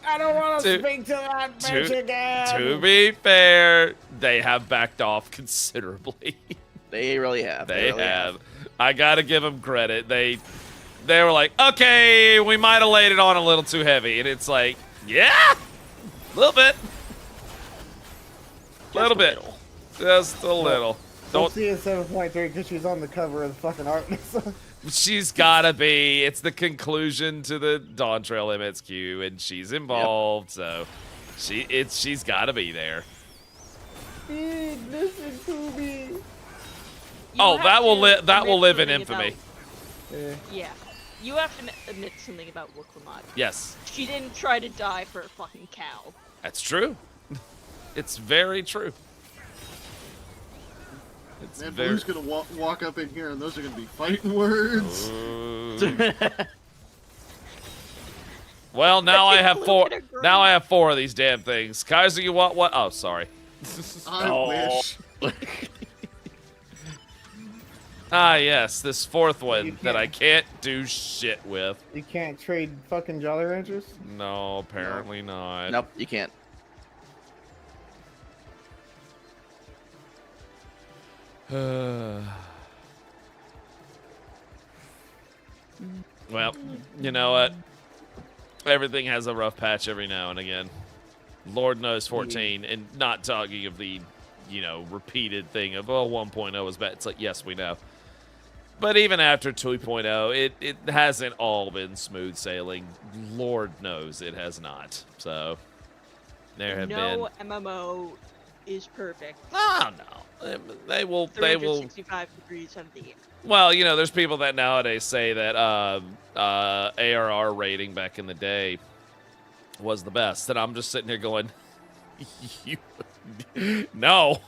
[SPEAKER 3] I don't want
[SPEAKER 1] To-
[SPEAKER 3] to speak to that bitch again!
[SPEAKER 1] To be fair, they have backed off considerably.
[SPEAKER 4] They really have.
[SPEAKER 1] They
[SPEAKER 4] really
[SPEAKER 1] have. I gotta give them credit. They were like, okay, we might have laid it on a little too heavy, and it's like, yeah, a little bit,
[SPEAKER 4] Just a
[SPEAKER 1] just a little.
[SPEAKER 3] We'll
[SPEAKER 1] Don't.
[SPEAKER 3] see in 7.3 because she's on the cover of the fucking art.
[SPEAKER 1] She's gotta be. It's the conclusion to the Dawn Trail MSQ, and she's involved, so she's gotta be there.
[SPEAKER 3] Dude, listen to me.
[SPEAKER 1] Oh,
[SPEAKER 6] have
[SPEAKER 1] that will
[SPEAKER 6] to
[SPEAKER 1] that will
[SPEAKER 6] admit
[SPEAKER 1] live in
[SPEAKER 6] something
[SPEAKER 1] infamy.
[SPEAKER 3] Yeah.
[SPEAKER 6] Yeah. You have to admit something about Wooklamat.
[SPEAKER 1] Yes,
[SPEAKER 6] She didn't try to die for a fucking cow.
[SPEAKER 1] that's true. It's very true. It's
[SPEAKER 5] Man,
[SPEAKER 1] very.
[SPEAKER 5] Blue's gonna walk up in here, and those are gonna be fighting words.
[SPEAKER 1] Well, now I have
[SPEAKER 6] Look
[SPEAKER 1] four.
[SPEAKER 6] at her groan.
[SPEAKER 1] Now I have 4 of these damn things. Kaiser, you want what? Oh, sorry.
[SPEAKER 5] I wish.
[SPEAKER 1] Ah, yes, this 4th one
[SPEAKER 3] You
[SPEAKER 1] that I
[SPEAKER 3] can't-
[SPEAKER 1] can't do shit with.
[SPEAKER 3] You can't trade fucking Jolly Ranchers?
[SPEAKER 1] No, apparently not.
[SPEAKER 4] Nope, you can't.
[SPEAKER 1] Well, you know what? Everything has a rough patch every now and again. Lord knows 14, and not talking of the, repeated thing of, 1.0 is bad. It's like, yes, we know. But even after 2.0, it hasn't all been smooth sailing. Lord knows it has not. So, there have been...
[SPEAKER 6] No MMO is perfect.
[SPEAKER 1] Oh, no. They will...
[SPEAKER 6] 365 degrees of the year.
[SPEAKER 1] Well, there's people that nowadays say that ARR rating back in the day was the best. And I'm just sitting here going, no.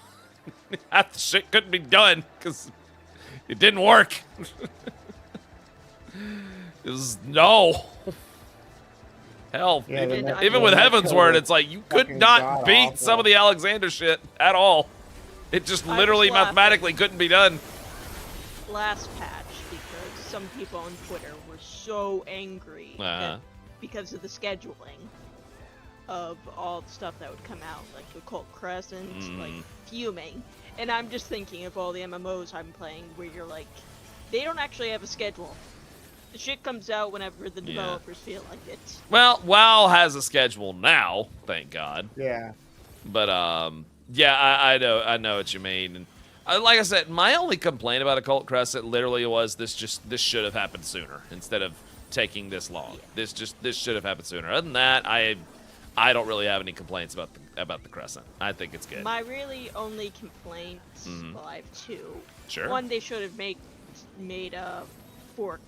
[SPEAKER 1] Half the shit couldn't be done because it didn't work. It was no. Hell,
[SPEAKER 3] Yeah,
[SPEAKER 1] even with Heaven's Word, it's like you could
[SPEAKER 3] fucking
[SPEAKER 1] not beat
[SPEAKER 3] god-awful.
[SPEAKER 1] some of the Alexander shit at all. It just
[SPEAKER 6] I
[SPEAKER 1] literally
[SPEAKER 6] was laughing.
[SPEAKER 1] mathematically couldn't be done.
[SPEAKER 6] Last patch, because some people on Twitter were so angry
[SPEAKER 1] Uh-huh.
[SPEAKER 6] because of the scheduling of all the stuff that would come out, like Occult Crescent, like fuming. And I'm just thinking of all the MMOs I'm playing where you're like, they don't actually have a schedule. The shit comes out whenever the developers feel like it.
[SPEAKER 1] Well, WoW has a schedule now, thank God.
[SPEAKER 3] Yeah.
[SPEAKER 1] But yeah, I know what you mean. And like I said, my only complaint about Occult Crescent literally was this should have happened sooner instead of taking this long.
[SPEAKER 6] Yeah.
[SPEAKER 1] This should have happened sooner. Other than that, I don't really have any complaints about the Crescent. I think it's good.
[SPEAKER 6] My really only complaints, well, I have 2.
[SPEAKER 1] Sure.
[SPEAKER 6] One, they should have made a fork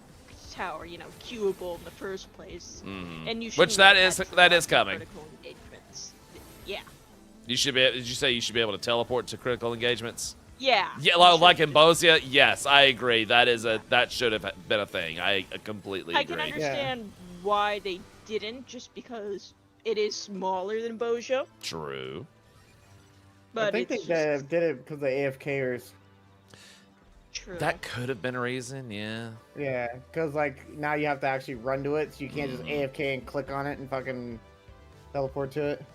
[SPEAKER 6] tower, queuable in the first place. And you
[SPEAKER 1] Which
[SPEAKER 6] shouldn't
[SPEAKER 1] that
[SPEAKER 6] have
[SPEAKER 1] is
[SPEAKER 6] had to
[SPEAKER 1] that
[SPEAKER 6] run
[SPEAKER 1] is coming.
[SPEAKER 6] critical engagements. Yeah.
[SPEAKER 1] Did you say you should be able to teleport to critical engagements?
[SPEAKER 6] Yeah.
[SPEAKER 1] Yeah,
[SPEAKER 6] you
[SPEAKER 1] like
[SPEAKER 6] should
[SPEAKER 1] in
[SPEAKER 6] do.
[SPEAKER 1] Bosia, yes, I agree. That should have been a thing. I completely
[SPEAKER 6] I
[SPEAKER 1] agree.
[SPEAKER 6] can understand why they didn't, just because it is smaller than Bosia.
[SPEAKER 1] True.
[SPEAKER 6] But
[SPEAKER 3] I think
[SPEAKER 6] it's
[SPEAKER 3] they
[SPEAKER 6] just
[SPEAKER 3] did it because of AFKers.
[SPEAKER 6] true.
[SPEAKER 1] That could have been a reason, yeah.
[SPEAKER 3] Yeah, because now you have to actually run to it, so you can't just AFK and click on it and fucking teleport to it.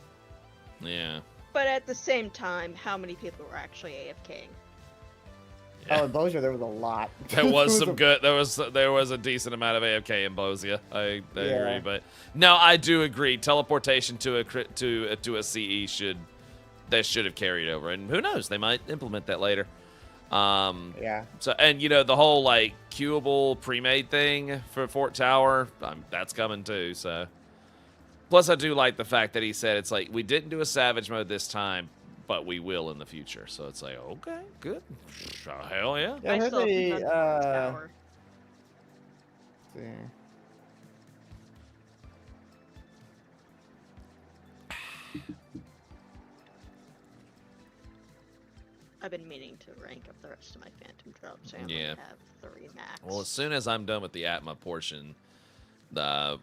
[SPEAKER 1] Yeah.
[SPEAKER 6] But at the same time, how many people were actually AFKing?
[SPEAKER 1] Yeah.
[SPEAKER 3] Oh, in Bozier there was a lot.
[SPEAKER 1] There was some good. There was a decent amount of AFK in Bosia. I agree, but no, I do agree. Teleportation to a CE should have carried over, and who knows, they might implement that later.
[SPEAKER 3] Yeah.
[SPEAKER 1] So and the whole queuable pre-made thing for Fort Tower, that's coming too. So plus I do like the fact that he said it's like we didn't do a Savage mode this time, but we will in the future. So it's like, okay, good. Hell yeah.
[SPEAKER 3] Yeah, I heard
[SPEAKER 6] still haven't
[SPEAKER 3] they,
[SPEAKER 6] done the tower.
[SPEAKER 3] yeah.
[SPEAKER 6] I've been meaning to rank up the rest of my Phantom drops. I only
[SPEAKER 1] Yeah.
[SPEAKER 6] have 3 max.
[SPEAKER 1] Well, as soon as I'm done with the Atma portion, I'll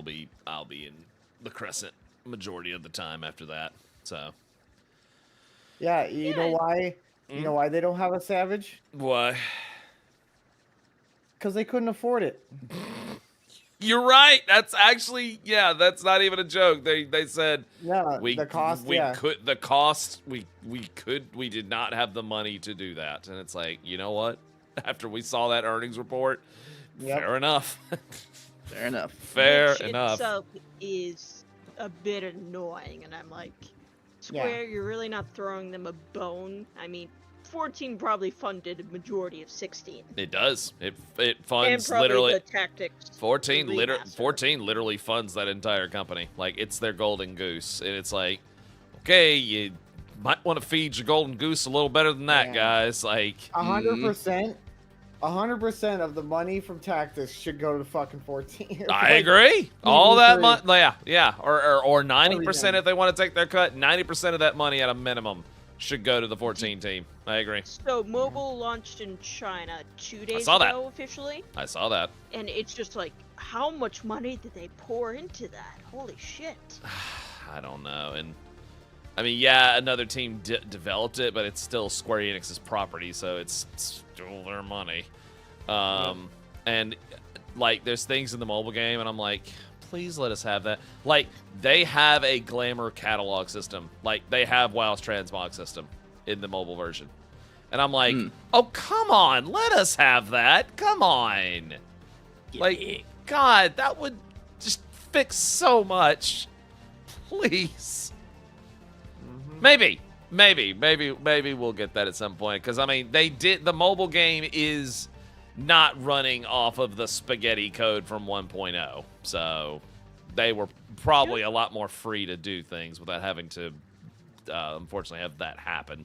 [SPEAKER 1] be in the Crescent majority of the time after that. So
[SPEAKER 3] Yeah, you know why? You know why they don't have a Savage?
[SPEAKER 1] why?
[SPEAKER 3] Because they couldn't afford it.
[SPEAKER 1] You're right. That's actually that's not even a joke. They said
[SPEAKER 3] Yeah,
[SPEAKER 1] we
[SPEAKER 3] the cost.
[SPEAKER 1] we
[SPEAKER 3] yeah.
[SPEAKER 1] could we did not have the money to do that, and it's like, you know what? After we saw that earnings report,
[SPEAKER 3] Yep.
[SPEAKER 1] fair enough.
[SPEAKER 4] Fair enough.
[SPEAKER 1] Fair
[SPEAKER 6] Which
[SPEAKER 1] enough.
[SPEAKER 6] itself is a bit annoying, and I'm like, Square, you're really not throwing them a bone. I mean, 14 probably funded a majority of 16.
[SPEAKER 1] It does. It
[SPEAKER 6] And
[SPEAKER 1] funds
[SPEAKER 6] probably
[SPEAKER 1] literally
[SPEAKER 6] the tactics.
[SPEAKER 1] 14
[SPEAKER 6] the remaster.
[SPEAKER 1] 14 literally funds that entire company. Like, it's their golden goose. And it's like, okay, you might want to feed your golden goose a little better than that,
[SPEAKER 3] Yeah.
[SPEAKER 1] guys. Like,
[SPEAKER 3] 100%. 100% of the money from Tactics should go to fucking 14.
[SPEAKER 1] I agree. All that money,
[SPEAKER 3] money.
[SPEAKER 1] yeah. Or 90%
[SPEAKER 3] Everything.
[SPEAKER 1] if they want to take their cut. 90% of that money at a minimum should go to the 14 team. I agree.
[SPEAKER 6] So mobile launched in China 2 days
[SPEAKER 1] saw that.
[SPEAKER 6] ago officially,
[SPEAKER 1] I saw that.
[SPEAKER 6] and it's just like, how much money did they pour into that? Holy shit!
[SPEAKER 1] I don't know. And I mean, yeah, another team developed it, but it's still Square Enix's property, so it's still their money. And like, there's things in the mobile game, and I'm like, please let us have that. Like, they have a Glamour catalog system. Like, they have WoW's transmog system in the mobile version. And I'm like, oh, come on, let us have that. Come on. Like, God, that would just fix so much. Please. Maybe we'll get that at some point. Because, I mean, the mobile game is not running off of the spaghetti code from 1.0. So they were probably a lot more free to do things without having to, unfortunately, have that happen.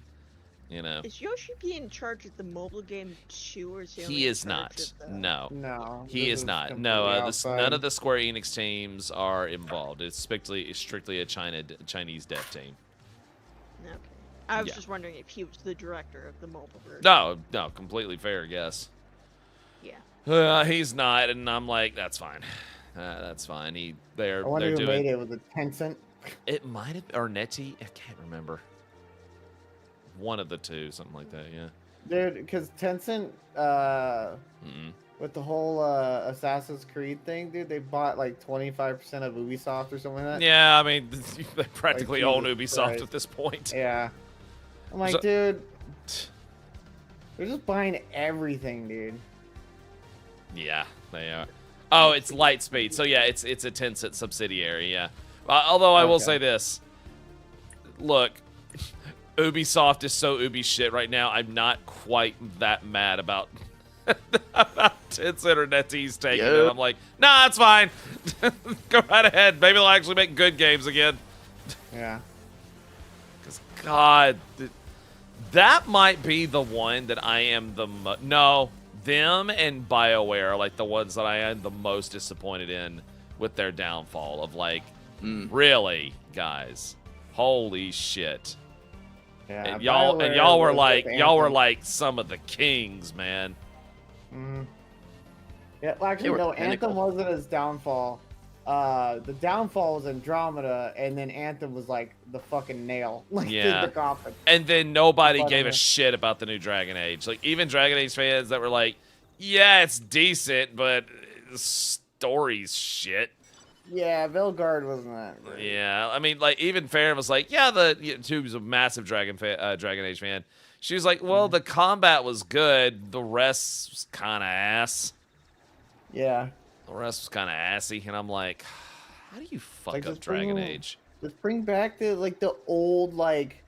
[SPEAKER 1] You know,
[SPEAKER 6] Is Yoshi being in charge of the mobile game too, or is he? only
[SPEAKER 1] he
[SPEAKER 6] in
[SPEAKER 1] is
[SPEAKER 6] charge
[SPEAKER 1] not.
[SPEAKER 6] of the-
[SPEAKER 1] No,
[SPEAKER 3] No.
[SPEAKER 1] he
[SPEAKER 3] this
[SPEAKER 1] is not.
[SPEAKER 3] completely
[SPEAKER 1] No,
[SPEAKER 3] outside.
[SPEAKER 1] none of the Square Enix teams are involved. It's strictly a Chinese dev team.
[SPEAKER 6] Okay. I was
[SPEAKER 1] Yeah.
[SPEAKER 6] just wondering if he was the director of the mobile version.
[SPEAKER 1] No, completely fair guess.
[SPEAKER 6] Yeah.
[SPEAKER 1] He's not, and I'm like, that's fine. That's fine.
[SPEAKER 3] I
[SPEAKER 1] They're
[SPEAKER 3] wonder who
[SPEAKER 1] doing.
[SPEAKER 3] made it. Was it Tencent?
[SPEAKER 1] It might have, or Neti. I can't remember. One of the two, something like that. Yeah.
[SPEAKER 3] Dude, because Tencent, with the whole Assassin's Creed thing, dude, they bought like 25% of Ubisoft or something like that.
[SPEAKER 1] Yeah, I mean, they practically
[SPEAKER 3] Jesus
[SPEAKER 1] own Ubisoft
[SPEAKER 3] Christ.
[SPEAKER 1] at this point.
[SPEAKER 3] Yeah. I'm like,
[SPEAKER 1] So-
[SPEAKER 3] dude, they're just buying everything, dude.
[SPEAKER 1] Yeah, they are. Oh, it's Lightspeed. So yeah, it's a Tencent subsidiary. Yeah. Although I will
[SPEAKER 3] Okay.
[SPEAKER 1] say this. Look, Ubisoft is so Ubi shit right now. I'm not quite that mad about Tencent or NetEase taking it.
[SPEAKER 4] Yep.
[SPEAKER 1] I'm like, nah, it's fine. Go right ahead. Maybe they'll actually make good games again.
[SPEAKER 3] Yeah.
[SPEAKER 1] Because God, that might be the one that I am the no. Them and BioWare are like the ones that I am the most disappointed in with their downfall of like, really, guys, holy shit.
[SPEAKER 3] Yeah.
[SPEAKER 1] And y'all
[SPEAKER 3] BioWare
[SPEAKER 1] were
[SPEAKER 3] was
[SPEAKER 1] like
[SPEAKER 3] with
[SPEAKER 1] y'all were
[SPEAKER 3] Anthem.
[SPEAKER 1] like some of the kings, man.
[SPEAKER 3] Mhm. Yeah, well, actually,
[SPEAKER 4] were
[SPEAKER 3] no,
[SPEAKER 4] pinnacle.
[SPEAKER 3] Anthem wasn't his downfall. The downfall was Andromeda, and then Anthem was like the fucking nail. Like,
[SPEAKER 1] Yeah.
[SPEAKER 3] the coffin.
[SPEAKER 1] And then nobody
[SPEAKER 3] But,
[SPEAKER 1] gave a shit about the new Dragon Age. Like, even Dragon Age fans that were like, yeah, it's decent, but the story's shit.
[SPEAKER 3] Yeah, Velgard wasn't that great.
[SPEAKER 1] Yeah, I mean, like, even Farron was like, yeah, she was a massive Dragon Age fan. She was like, well, the combat was good. The rest was kind of ass.
[SPEAKER 3] Yeah.
[SPEAKER 1] The rest was kind of assy. And I'm like, how do you fuck
[SPEAKER 3] Like,
[SPEAKER 1] up
[SPEAKER 3] just
[SPEAKER 1] Dragon
[SPEAKER 3] bring-
[SPEAKER 1] Age?
[SPEAKER 3] Let's bring back like the old, like,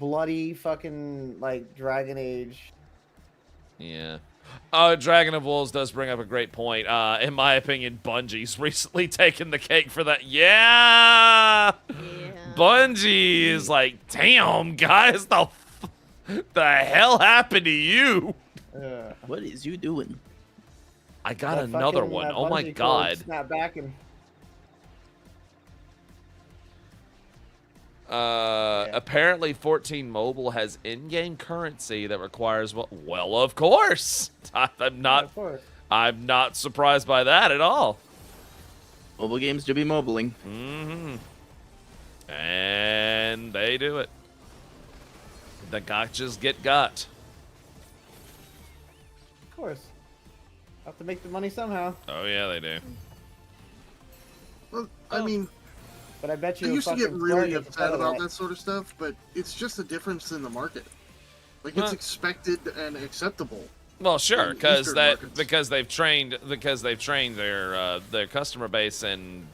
[SPEAKER 3] bloody fucking, like, Dragon Age.
[SPEAKER 1] Yeah. Dragon of Wolves does bring up a great point. In my opinion, Bungie's recently taken the cake for that. Yeah!
[SPEAKER 6] Yeah.
[SPEAKER 1] Bungie is like, damn, guys, the hell happened to you?
[SPEAKER 4] What is you doing?
[SPEAKER 1] I got
[SPEAKER 3] That
[SPEAKER 1] another
[SPEAKER 3] fucking,
[SPEAKER 1] one.
[SPEAKER 3] that
[SPEAKER 1] Oh my
[SPEAKER 3] Bungie code
[SPEAKER 1] god.
[SPEAKER 3] Snap back and
[SPEAKER 1] Apparently 14 Mobile has in-game currency that requires well, of course. I'm
[SPEAKER 3] of course.
[SPEAKER 1] not surprised by that at all.
[SPEAKER 4] Mobile games do be mobiling.
[SPEAKER 1] And they do it. The gotchas get got.
[SPEAKER 3] Of course. Have to make the money somehow.
[SPEAKER 1] Oh yeah, they do.
[SPEAKER 5] Well, I mean,
[SPEAKER 3] But I bet you
[SPEAKER 5] I used to get
[SPEAKER 3] fucking
[SPEAKER 5] really
[SPEAKER 3] Square gets
[SPEAKER 5] upset
[SPEAKER 3] ahead of
[SPEAKER 5] about that sort of stuff, but it's just a difference in the market. Like, it's
[SPEAKER 1] Huh.
[SPEAKER 5] expected and acceptable.
[SPEAKER 1] Well, sure,
[SPEAKER 5] in
[SPEAKER 1] because
[SPEAKER 5] Eastern markets.
[SPEAKER 1] they've trained their customer base and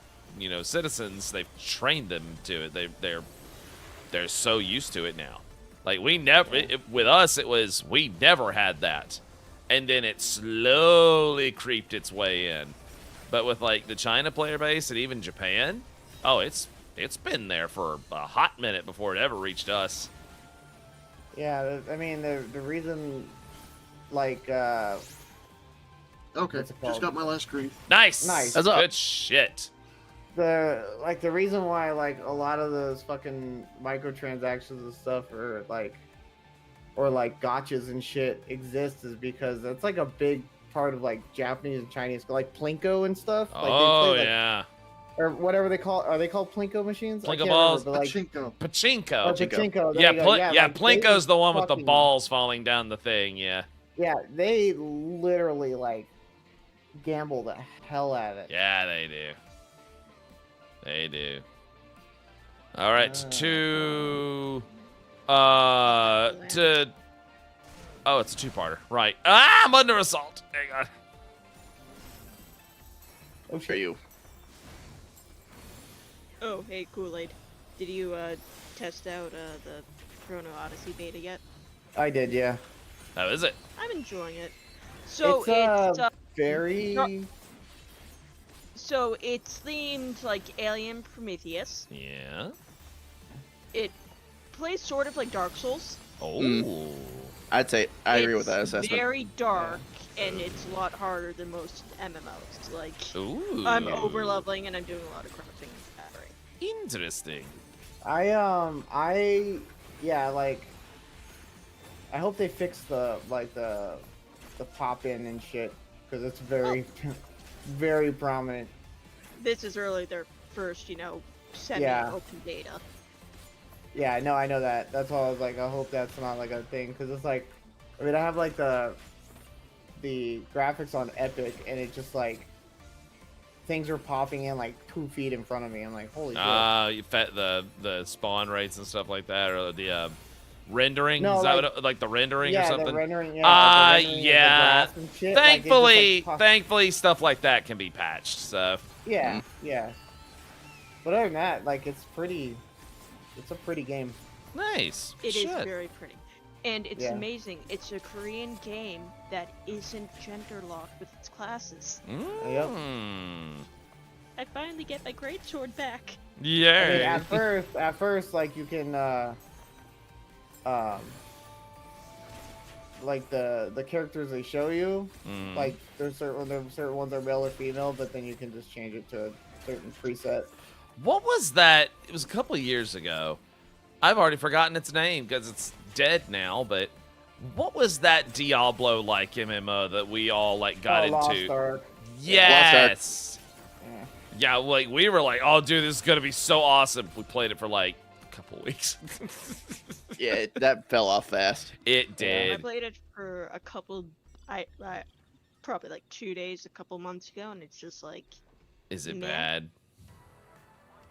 [SPEAKER 1] citizens. They've trained them to it. They're so used to it now. Like we never, with us, it was we never had that, and then it slowly creeped its way in. But with like the China player base and even Japan, oh, it's been there for a hot minute before it ever reached us.
[SPEAKER 3] Yeah, I mean the reason, like,
[SPEAKER 5] Okay,
[SPEAKER 3] What's it
[SPEAKER 5] just
[SPEAKER 3] called?
[SPEAKER 5] got my last screen.
[SPEAKER 1] Nice,
[SPEAKER 3] Nice.
[SPEAKER 4] That's up.
[SPEAKER 1] good shit.
[SPEAKER 3] the reason why like a lot of those fucking microtransactions and stuff or like gotchas and shit exist is because that's like a big part of like Japanese and Chinese, like Plinko and stuff. Like, they
[SPEAKER 1] Oh
[SPEAKER 3] play, like,
[SPEAKER 1] yeah,
[SPEAKER 3] or whatever they call. Are they called Plinko machines? I
[SPEAKER 1] Plinko
[SPEAKER 3] can't
[SPEAKER 1] balls.
[SPEAKER 3] remember, but, like,
[SPEAKER 5] Pachinko.
[SPEAKER 1] pachinko.
[SPEAKER 3] oh, Pachinko. There
[SPEAKER 1] Yeah,
[SPEAKER 3] you go.
[SPEAKER 1] yeah,
[SPEAKER 3] like, they
[SPEAKER 1] Plinko's the one with the
[SPEAKER 3] fucking-
[SPEAKER 1] balls falling down the thing. Yeah,
[SPEAKER 3] Yeah, they literally like gamble the hell out of it.
[SPEAKER 1] yeah, they do. They do. All right, to oh, it's a two-parter. Right. Ah, I'm under assault. Hang on.
[SPEAKER 3] Oh
[SPEAKER 4] For
[SPEAKER 3] shit.
[SPEAKER 4] you.
[SPEAKER 6] Oh, hey, Kool-Aid. Did you test out the Chrono Odyssey beta yet?
[SPEAKER 3] I did, yeah.
[SPEAKER 1] How is it?
[SPEAKER 6] I'm enjoying it. So
[SPEAKER 3] It's, Very.
[SPEAKER 6] so it's themed like Alien Prometheus.
[SPEAKER 1] Yeah.
[SPEAKER 6] It plays sort of like Dark Souls.
[SPEAKER 1] Oh.
[SPEAKER 4] I'd say I agree with that
[SPEAKER 6] It's
[SPEAKER 4] assessment.
[SPEAKER 6] very dark, and it's a lot harder than most MMOs. Like,
[SPEAKER 1] Ooh.
[SPEAKER 6] I'm over leveling and I'm doing a lot of crafting and battering.
[SPEAKER 1] Interesting.
[SPEAKER 3] Yeah, like, I hope they fix the pop in and shit, because it's very, very prominent.
[SPEAKER 6] This is really their first, semi-open
[SPEAKER 3] Yeah.
[SPEAKER 6] beta.
[SPEAKER 3] Yeah, no, I know that. That's why I was like, I hope that's not like a thing, because it's like, I mean, I have like the graphics on Epic, and it just like things are popping in like 2 feet in front of me. I'm like, holy shit.
[SPEAKER 1] You fet the spawn rates and stuff like that, or the rendering.
[SPEAKER 3] No,
[SPEAKER 1] is that
[SPEAKER 3] like-
[SPEAKER 1] like the rendering
[SPEAKER 3] yeah,
[SPEAKER 1] or something?
[SPEAKER 3] the rendering. Yeah,
[SPEAKER 1] Ah,
[SPEAKER 3] like the rendering of the
[SPEAKER 1] yeah.
[SPEAKER 3] grass and shit,
[SPEAKER 1] Thankfully,
[SPEAKER 3] like, it just, like,
[SPEAKER 1] thankfully, stuff like that can be patched. So
[SPEAKER 3] yeah, yeah. But other than that, like, it's a pretty game.
[SPEAKER 1] nice.
[SPEAKER 6] It is
[SPEAKER 1] Shit.
[SPEAKER 6] very pretty. And it's
[SPEAKER 3] Yeah.
[SPEAKER 6] amazing. It's a Korean game that isn't gender locked with its classes.
[SPEAKER 1] Mm.
[SPEAKER 6] I finally get my greatsword back.
[SPEAKER 3] I mean,
[SPEAKER 1] Yeah.
[SPEAKER 3] at first, like, you can, like the characters they show you,
[SPEAKER 1] Mm.
[SPEAKER 3] like there's certain ones are male or female, but then you can just change it to a certain preset.
[SPEAKER 1] What was that? It was a couple of years ago. I've already forgotten its name because it's dead now. But what was that Diablo-like MMO that we all like got
[SPEAKER 3] Lost
[SPEAKER 1] into?
[SPEAKER 3] Ark.
[SPEAKER 1] Yes.
[SPEAKER 3] Yeah.
[SPEAKER 1] Yeah, like we were like, oh, dude, this is gonna be so awesome. We played it for like a couple of weeks.
[SPEAKER 4] Yeah, that fell off fast.
[SPEAKER 1] It
[SPEAKER 6] I
[SPEAKER 1] did.
[SPEAKER 6] played it for a couple, probably like 2 days, a couple months ago, and it's just like,
[SPEAKER 1] Is it
[SPEAKER 6] Meh.
[SPEAKER 1] bad?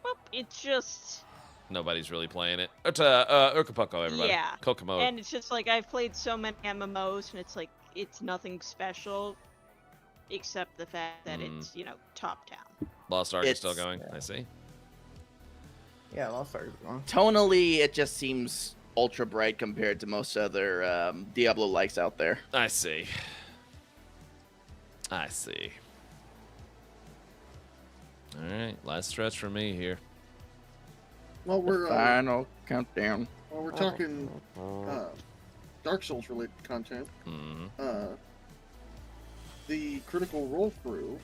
[SPEAKER 6] well, it's just,
[SPEAKER 1] Nobody's really playing it. It's Ukapoko, everybody.
[SPEAKER 6] Yeah.
[SPEAKER 1] Kokomo.
[SPEAKER 6] and it's just like I've played so many MMOs, and it's like it's nothing special, except the fact that
[SPEAKER 1] Mm.
[SPEAKER 6] it's top down.
[SPEAKER 1] Lost Ark is
[SPEAKER 4] It's-
[SPEAKER 1] still going. I see.
[SPEAKER 3] Yeah, Lost Ark is wrong.
[SPEAKER 4] Tonally, it just seems ultra bright compared to most other Diablo likes out there.
[SPEAKER 1] I see. I see. All right, last stretch for me here.
[SPEAKER 5] Well, we're
[SPEAKER 4] Final countdown.
[SPEAKER 5] talking Dark Souls related content.
[SPEAKER 1] Mm.
[SPEAKER 5] The Critical Role crew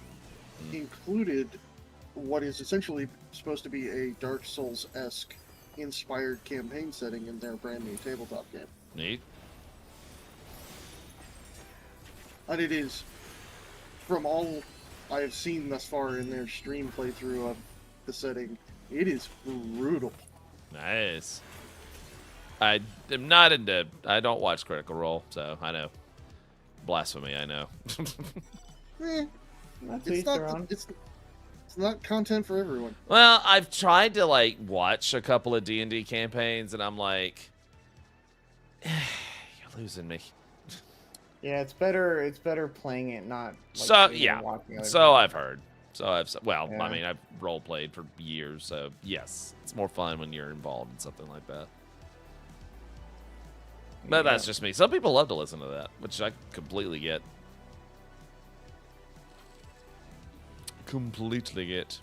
[SPEAKER 5] included what is essentially supposed to be a Dark Souls-esque inspired campaign setting in their brand new tabletop game.
[SPEAKER 1] Neat.
[SPEAKER 5] And it is, from all I have seen thus far in their stream playthrough of the setting, it is brutal.
[SPEAKER 1] Nice. I am not into. I don't watch Critical Role, so I know. Blasphemy, I know.
[SPEAKER 3] That's
[SPEAKER 5] It's
[SPEAKER 3] each
[SPEAKER 5] not,
[SPEAKER 3] their own.
[SPEAKER 5] it's not content for everyone.
[SPEAKER 1] Well, I've tried to like watch a couple of D&D campaigns, and I'm like, you're losing me.
[SPEAKER 3] Yeah, it's better playing it, not like,
[SPEAKER 1] So
[SPEAKER 3] sitting
[SPEAKER 1] yeah,
[SPEAKER 3] and watching other
[SPEAKER 1] so
[SPEAKER 3] people.
[SPEAKER 1] I've heard. So I've well,
[SPEAKER 3] Yeah.
[SPEAKER 1] I mean, I've role played for years, so yes, it's more fun when you're involved in something like that. But that's just me. Some people love to listen to that, which I completely get. Completely get.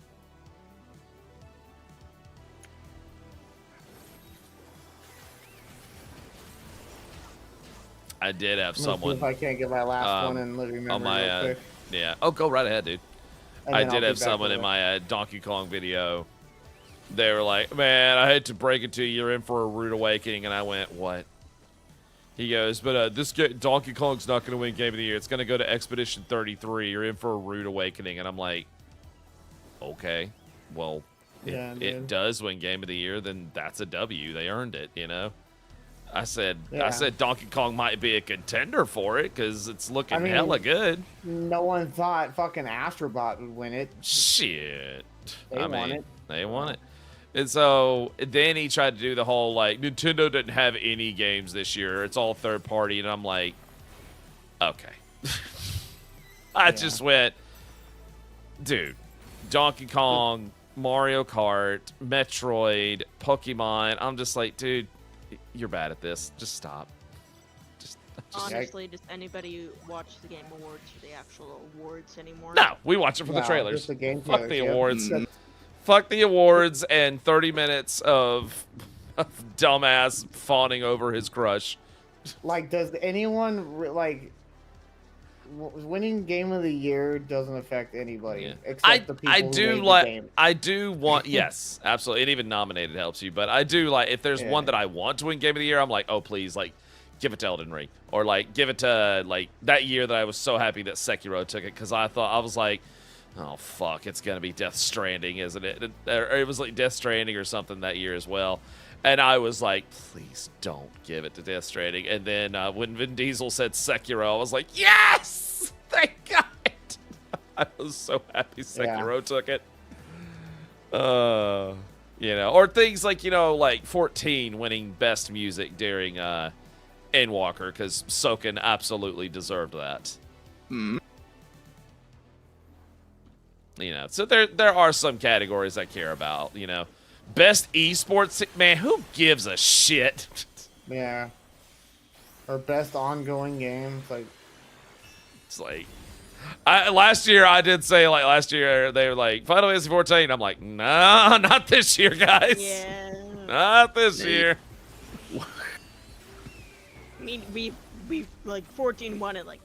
[SPEAKER 1] I did have someone
[SPEAKER 3] If I can't get my last one and literally
[SPEAKER 1] on
[SPEAKER 3] remember
[SPEAKER 1] my
[SPEAKER 3] real quick.
[SPEAKER 1] yeah. Oh, go right ahead, dude.
[SPEAKER 3] And
[SPEAKER 1] I
[SPEAKER 3] then I'll
[SPEAKER 1] did
[SPEAKER 3] be
[SPEAKER 1] have
[SPEAKER 3] back
[SPEAKER 1] someone
[SPEAKER 3] with
[SPEAKER 1] in
[SPEAKER 3] it.
[SPEAKER 1] my Donkey Kong video. They were like, "Man, I hate to break it to you, you're in for a rude awakening." And I went, "What?" He goes, "But Donkey Kong's not going to win Game of the Year. It's going to go to Expedition 33. You're in for a rude awakening." And I'm like, "Okay, well,
[SPEAKER 3] Yeah,
[SPEAKER 1] if it
[SPEAKER 3] dude.
[SPEAKER 1] does win Game of the Year, then that's a W. They earned it, you know." I said
[SPEAKER 3] Yeah.
[SPEAKER 1] Donkey Kong might be a contender for it because it's looking
[SPEAKER 3] I mean,
[SPEAKER 1] hella good.
[SPEAKER 3] No one thought fucking Astrobot would win it.
[SPEAKER 1] Shit.
[SPEAKER 3] They won it.
[SPEAKER 1] They won it. And so then he tried to do the whole, like, Nintendo didn't have any games this year. It's all third party. And I'm like, okay. I just went, dude, Donkey Kong, Mario Kart, Metroid, Pokemon. I'm just like, dude, you're bad at this. Just stop. Just
[SPEAKER 6] Honestly, does anybody watch the Game Awards or the actual awards anymore?
[SPEAKER 1] no, we watch it for the
[SPEAKER 3] No,
[SPEAKER 1] trailers.
[SPEAKER 3] just the game
[SPEAKER 1] Fuck
[SPEAKER 3] trailers,
[SPEAKER 1] the
[SPEAKER 3] yep.
[SPEAKER 1] awards.
[SPEAKER 4] Mm.
[SPEAKER 1] Fuck the awards and 30 minutes of dumbass fawning over his crush.
[SPEAKER 3] Like, does anyone winning Game of the Year doesn't affect anybody
[SPEAKER 1] Yeah.
[SPEAKER 3] except the people
[SPEAKER 1] I
[SPEAKER 3] who
[SPEAKER 1] do
[SPEAKER 3] made
[SPEAKER 1] like
[SPEAKER 3] the game.
[SPEAKER 1] I do want yes, absolutely. And even nominated helps you, but I do like if there's one
[SPEAKER 3] Yeah.
[SPEAKER 1] that I want to win Game of the Year, I'm like, oh please, like give it to Elden Ring. Or like give it to like that year that I was so happy that Sekiro took it because I was like, oh fuck, it's gonna be Death Stranding, isn't it? Or it was like Death Stranding or something that year as well. And I was like, please don't give it to Death Stranding. And then when Vin Diesel said Sekiro, I was like, yes! Thank God! I was so happy Sekiro took it. You know, or things like, you know, like 14 winning Best Music during Endwalker, because Soken absolutely deserved that.
[SPEAKER 4] Mm.
[SPEAKER 1] You know, so there are some categories I care about, you know. Best esports, man, who gives a shit?
[SPEAKER 3] Yeah. Or best ongoing game.
[SPEAKER 1] It's
[SPEAKER 3] It's like,
[SPEAKER 1] like, last year I did say, like, last year they were like, Final Fantasy 14. I'm like, nah, not this year, guys.
[SPEAKER 6] Yeah.
[SPEAKER 1] Not this
[SPEAKER 4] Nate.
[SPEAKER 1] year.
[SPEAKER 6] I mean, we like 14 won it like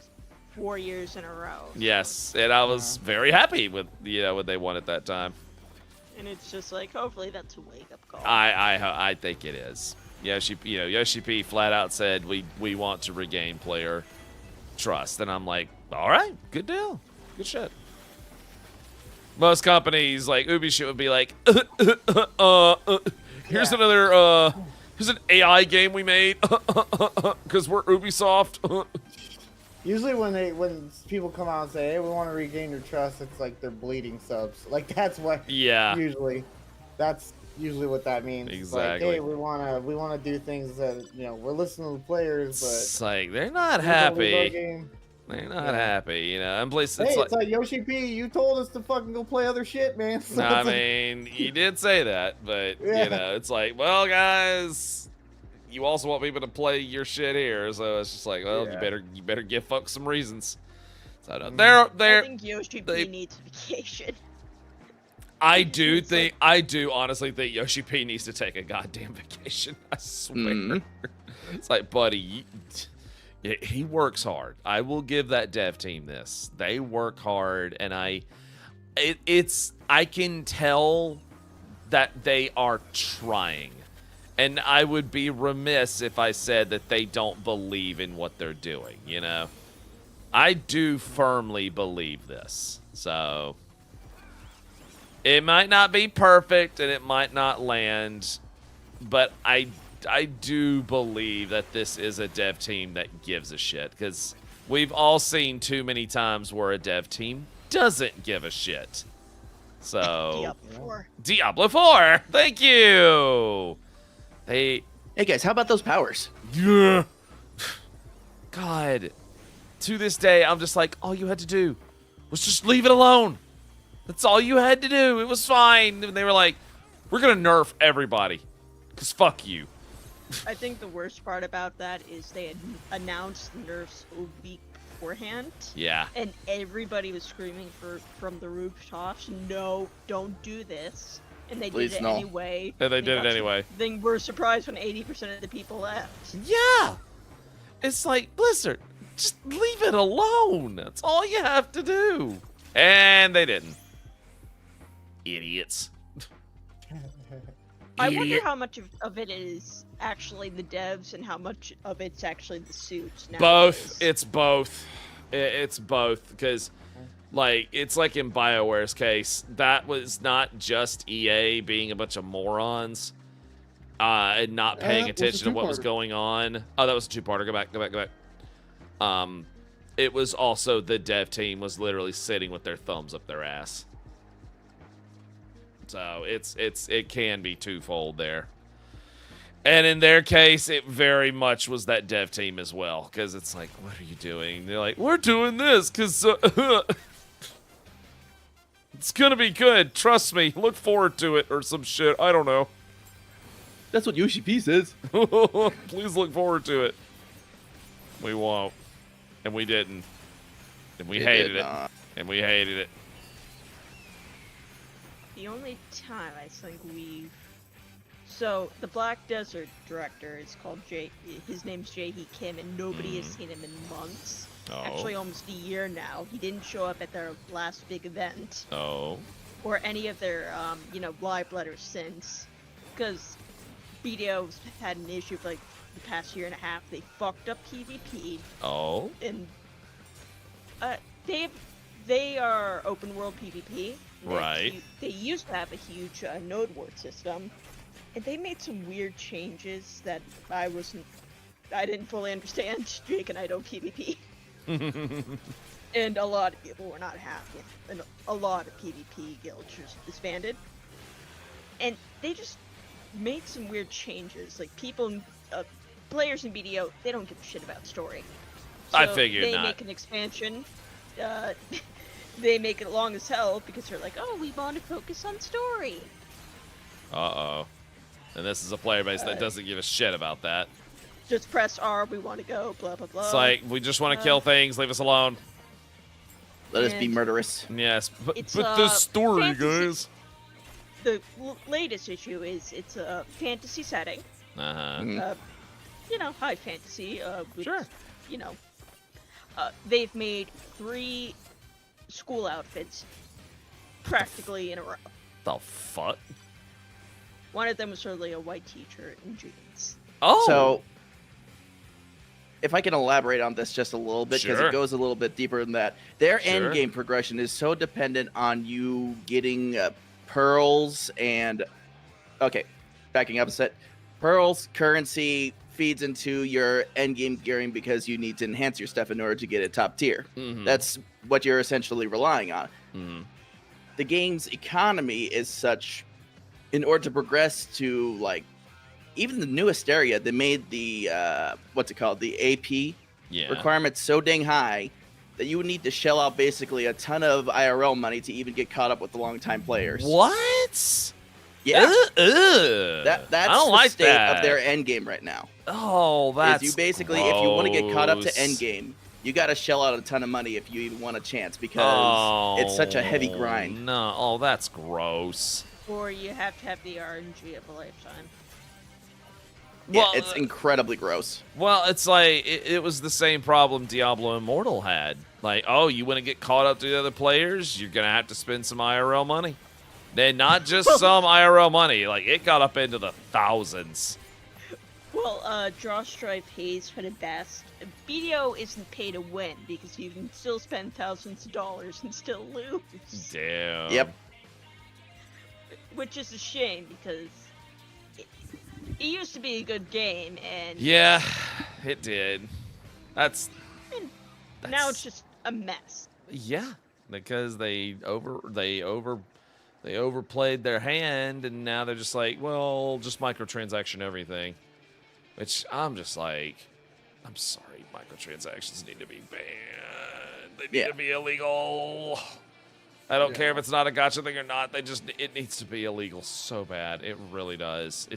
[SPEAKER 6] 4 years in a row. So-
[SPEAKER 1] Yes, and I was very happy with, you know, when they won at that time.
[SPEAKER 6] And it's just like, hopefully that's a wake up call.
[SPEAKER 1] I think it is. Yoshi P flat out said we want to regain player trust, and I'm like, all right, good deal, good shit. Most companies like Ubisoft would be like, here's another here's an AI game we made because we're Ubisoft.
[SPEAKER 3] usually when people come out and say, hey, we want to regain your trust, it's like they're bleeding subs. Like, that's what
[SPEAKER 1] Yeah.
[SPEAKER 3] that's usually what that means. It's like,
[SPEAKER 1] Exactly.
[SPEAKER 3] hey, we wanna do things that, you know, we're listening to the players, but
[SPEAKER 1] It's like they're not
[SPEAKER 3] we don't leave our
[SPEAKER 1] happy.
[SPEAKER 3] game.
[SPEAKER 1] They're not
[SPEAKER 3] Yeah.
[SPEAKER 1] happy, you know. And plus,
[SPEAKER 3] Hey,
[SPEAKER 1] it's like,
[SPEAKER 3] Yoshi P, you told us to fucking go play other shit, man. So
[SPEAKER 1] I
[SPEAKER 3] it's like-
[SPEAKER 1] mean, you did say that, but
[SPEAKER 3] Yeah.
[SPEAKER 1] you know, it's like, well, guys, you also want people to play your shit here, so it's just like, well,
[SPEAKER 3] Yeah.
[SPEAKER 1] you better give folks some reasons. So no,
[SPEAKER 6] I
[SPEAKER 1] they're
[SPEAKER 6] think Yoshi
[SPEAKER 1] they-
[SPEAKER 6] P needs vacation.
[SPEAKER 1] I do honestly think Yoshi P needs to take a goddamn vacation. I swear.
[SPEAKER 4] Mm.
[SPEAKER 1] It's like, buddy, he works hard. I will give that dev team this. They work hard, and I can tell that they are trying. And I would be remiss if I said that they don't believe in what they're doing, you know? I do firmly believe this. So it might not be perfect and it might not land, but I do believe that this is a dev team that gives a shit, because we've all seen too many times where a dev team doesn't give a shit. So Diablo 4, thank you.
[SPEAKER 4] Hey guys, how about those powers?
[SPEAKER 1] Yeah. God, to this day, I'm just like, all you had to do was just leave it alone. That's all you had to do. It was fine. And they were like, we're going to nerf everybody. Because fuck you.
[SPEAKER 6] I think the worst part about that is they had announced nerfs a week beforehand.
[SPEAKER 1] Yeah.
[SPEAKER 6] And everybody was screaming from the rooftops, no, don't do this. And they
[SPEAKER 4] Please,
[SPEAKER 6] did it
[SPEAKER 4] no.
[SPEAKER 6] anyway.
[SPEAKER 1] And they did it
[SPEAKER 6] got
[SPEAKER 1] anyway.
[SPEAKER 6] Then we're surprised when 80% of the people left.
[SPEAKER 1] Yeah. It's like, Blizzard, just leave it alone. That's all you have to do. And they didn't. Idiots.
[SPEAKER 6] I wonder how much of it is actually the devs and how much of it's actually the suits.
[SPEAKER 1] Both. It's both. It's both. Because, like, it's like in BioWare's case, that was not just EA being a bunch of morons and not paying attention to what was going on. Oh, that was a two-parter. Go back. It was also the dev team was literally sitting with their thumbs up their ass. So it can be twofold there. And in their case, it very much was that dev team as well. Because it's like, what are you doing? They're like, we're doing this because it's going to be good. Trust me. Look forward to it or some shit. I don't know.
[SPEAKER 4] That's what Yoshi P says.
[SPEAKER 1] Please look forward to it. We won't. And we didn't. And we hated it. And we hated it.
[SPEAKER 6] The only time I think we've... So, the Black Desert director is called his name's Jae-hee Kim, and nobody has seen him in months.
[SPEAKER 1] Oh.
[SPEAKER 6] Actually, almost a year now. He didn't show up at their last big event.
[SPEAKER 1] Oh.
[SPEAKER 6] Or any of their, live letters since. Because BDO's had an issue for, like, the past year and a half. They fucked up PvP.
[SPEAKER 1] Oh.
[SPEAKER 6] And, they are open world PvP.
[SPEAKER 1] Right.
[SPEAKER 6] They used to have a huge node ward system, and they made some weird changes that I didn't fully understand. Jake and I don't PvP. And a lot of people were not happy, and a lot of PvP guilds just disbanded. And they just made some weird changes. Like players in BDO, they don't give a shit about story. So
[SPEAKER 1] I figured
[SPEAKER 6] they
[SPEAKER 1] not.
[SPEAKER 6] make an expansion. They make it long as hell because they're like, oh, we want to focus on story.
[SPEAKER 1] Uh-oh. And this is a player base that doesn't give a shit about that.
[SPEAKER 6] Just press R, we want to go, blah, blah, blah.
[SPEAKER 1] It's like, we just want to kill things, leave us alone.
[SPEAKER 4] Let us be
[SPEAKER 6] And
[SPEAKER 4] murderous.
[SPEAKER 1] Yes, but
[SPEAKER 6] it's,
[SPEAKER 1] the story,
[SPEAKER 6] fantasy-
[SPEAKER 1] guys.
[SPEAKER 6] The latest issue is it's a fantasy setting.
[SPEAKER 1] Uh-huh.
[SPEAKER 6] High fantasy. With,
[SPEAKER 1] Sure.
[SPEAKER 6] They've made 3 school outfits practically in a row.
[SPEAKER 1] The fuck?
[SPEAKER 6] One of them was certainly a white t-shirt and jeans.
[SPEAKER 1] Oh!
[SPEAKER 4] So, if I can elaborate on this just a little bit, because
[SPEAKER 1] Sure.
[SPEAKER 4] it goes a little bit deeper than that. Their
[SPEAKER 1] Sure.
[SPEAKER 4] end game progression is so dependent on you getting pearls and... Okay, backing up a set. Pearls, currency, feeds into your end game gearing because you need to enhance your stuff in order to get it top tier.
[SPEAKER 1] Mhm.
[SPEAKER 4] That's what you're essentially relying on.
[SPEAKER 1] Mhm.
[SPEAKER 4] The game's economy is such, in order to progress to, like, even the newest area, they made the, the AP
[SPEAKER 1] Yeah.
[SPEAKER 4] requirements so dang high that you would need to shell out basically a ton of IRL money to even get caught up with the longtime players.
[SPEAKER 1] What?
[SPEAKER 4] Yeah.
[SPEAKER 1] That's
[SPEAKER 4] That's
[SPEAKER 1] I don't
[SPEAKER 4] the
[SPEAKER 1] like
[SPEAKER 4] state
[SPEAKER 1] that.
[SPEAKER 4] of their end game right now.
[SPEAKER 1] Oh, that's
[SPEAKER 4] Is you basically, if you want to get caught up to
[SPEAKER 1] gross.
[SPEAKER 4] end game, you got to shell out a ton of money if you even want a chance because it's such a heavy grind.
[SPEAKER 1] No, oh, that's gross.
[SPEAKER 6] Or you have to have the RNG of a lifetime.
[SPEAKER 4] Yeah,
[SPEAKER 1] Well,
[SPEAKER 4] it's incredibly gross.
[SPEAKER 1] Well, it's like it was the same problem Diablo Immortal had. Like, oh, you want to get caught up to the other players? You're gonna have to spend some IRL money. Then not just some IRL money. Like it got up into the thousands.
[SPEAKER 6] Well, Draw Stripe pays for the best. BDO isn't pay to win because you can still spend thousands of dollars and still lose.
[SPEAKER 1] Damn.
[SPEAKER 4] Yep.
[SPEAKER 6] Which is a shame because it used to be a good game and
[SPEAKER 1] Yeah, it did. That's
[SPEAKER 6] now it's just a mess.
[SPEAKER 1] yeah, because they overplayed their hand, and now they're just like, well, just microtransaction everything. Which I'm just like, I'm sorry, microtransactions need to be banned. They need to be illegal. I don't care if it's not a gotcha thing or not. It needs to be illegal so bad. It really does.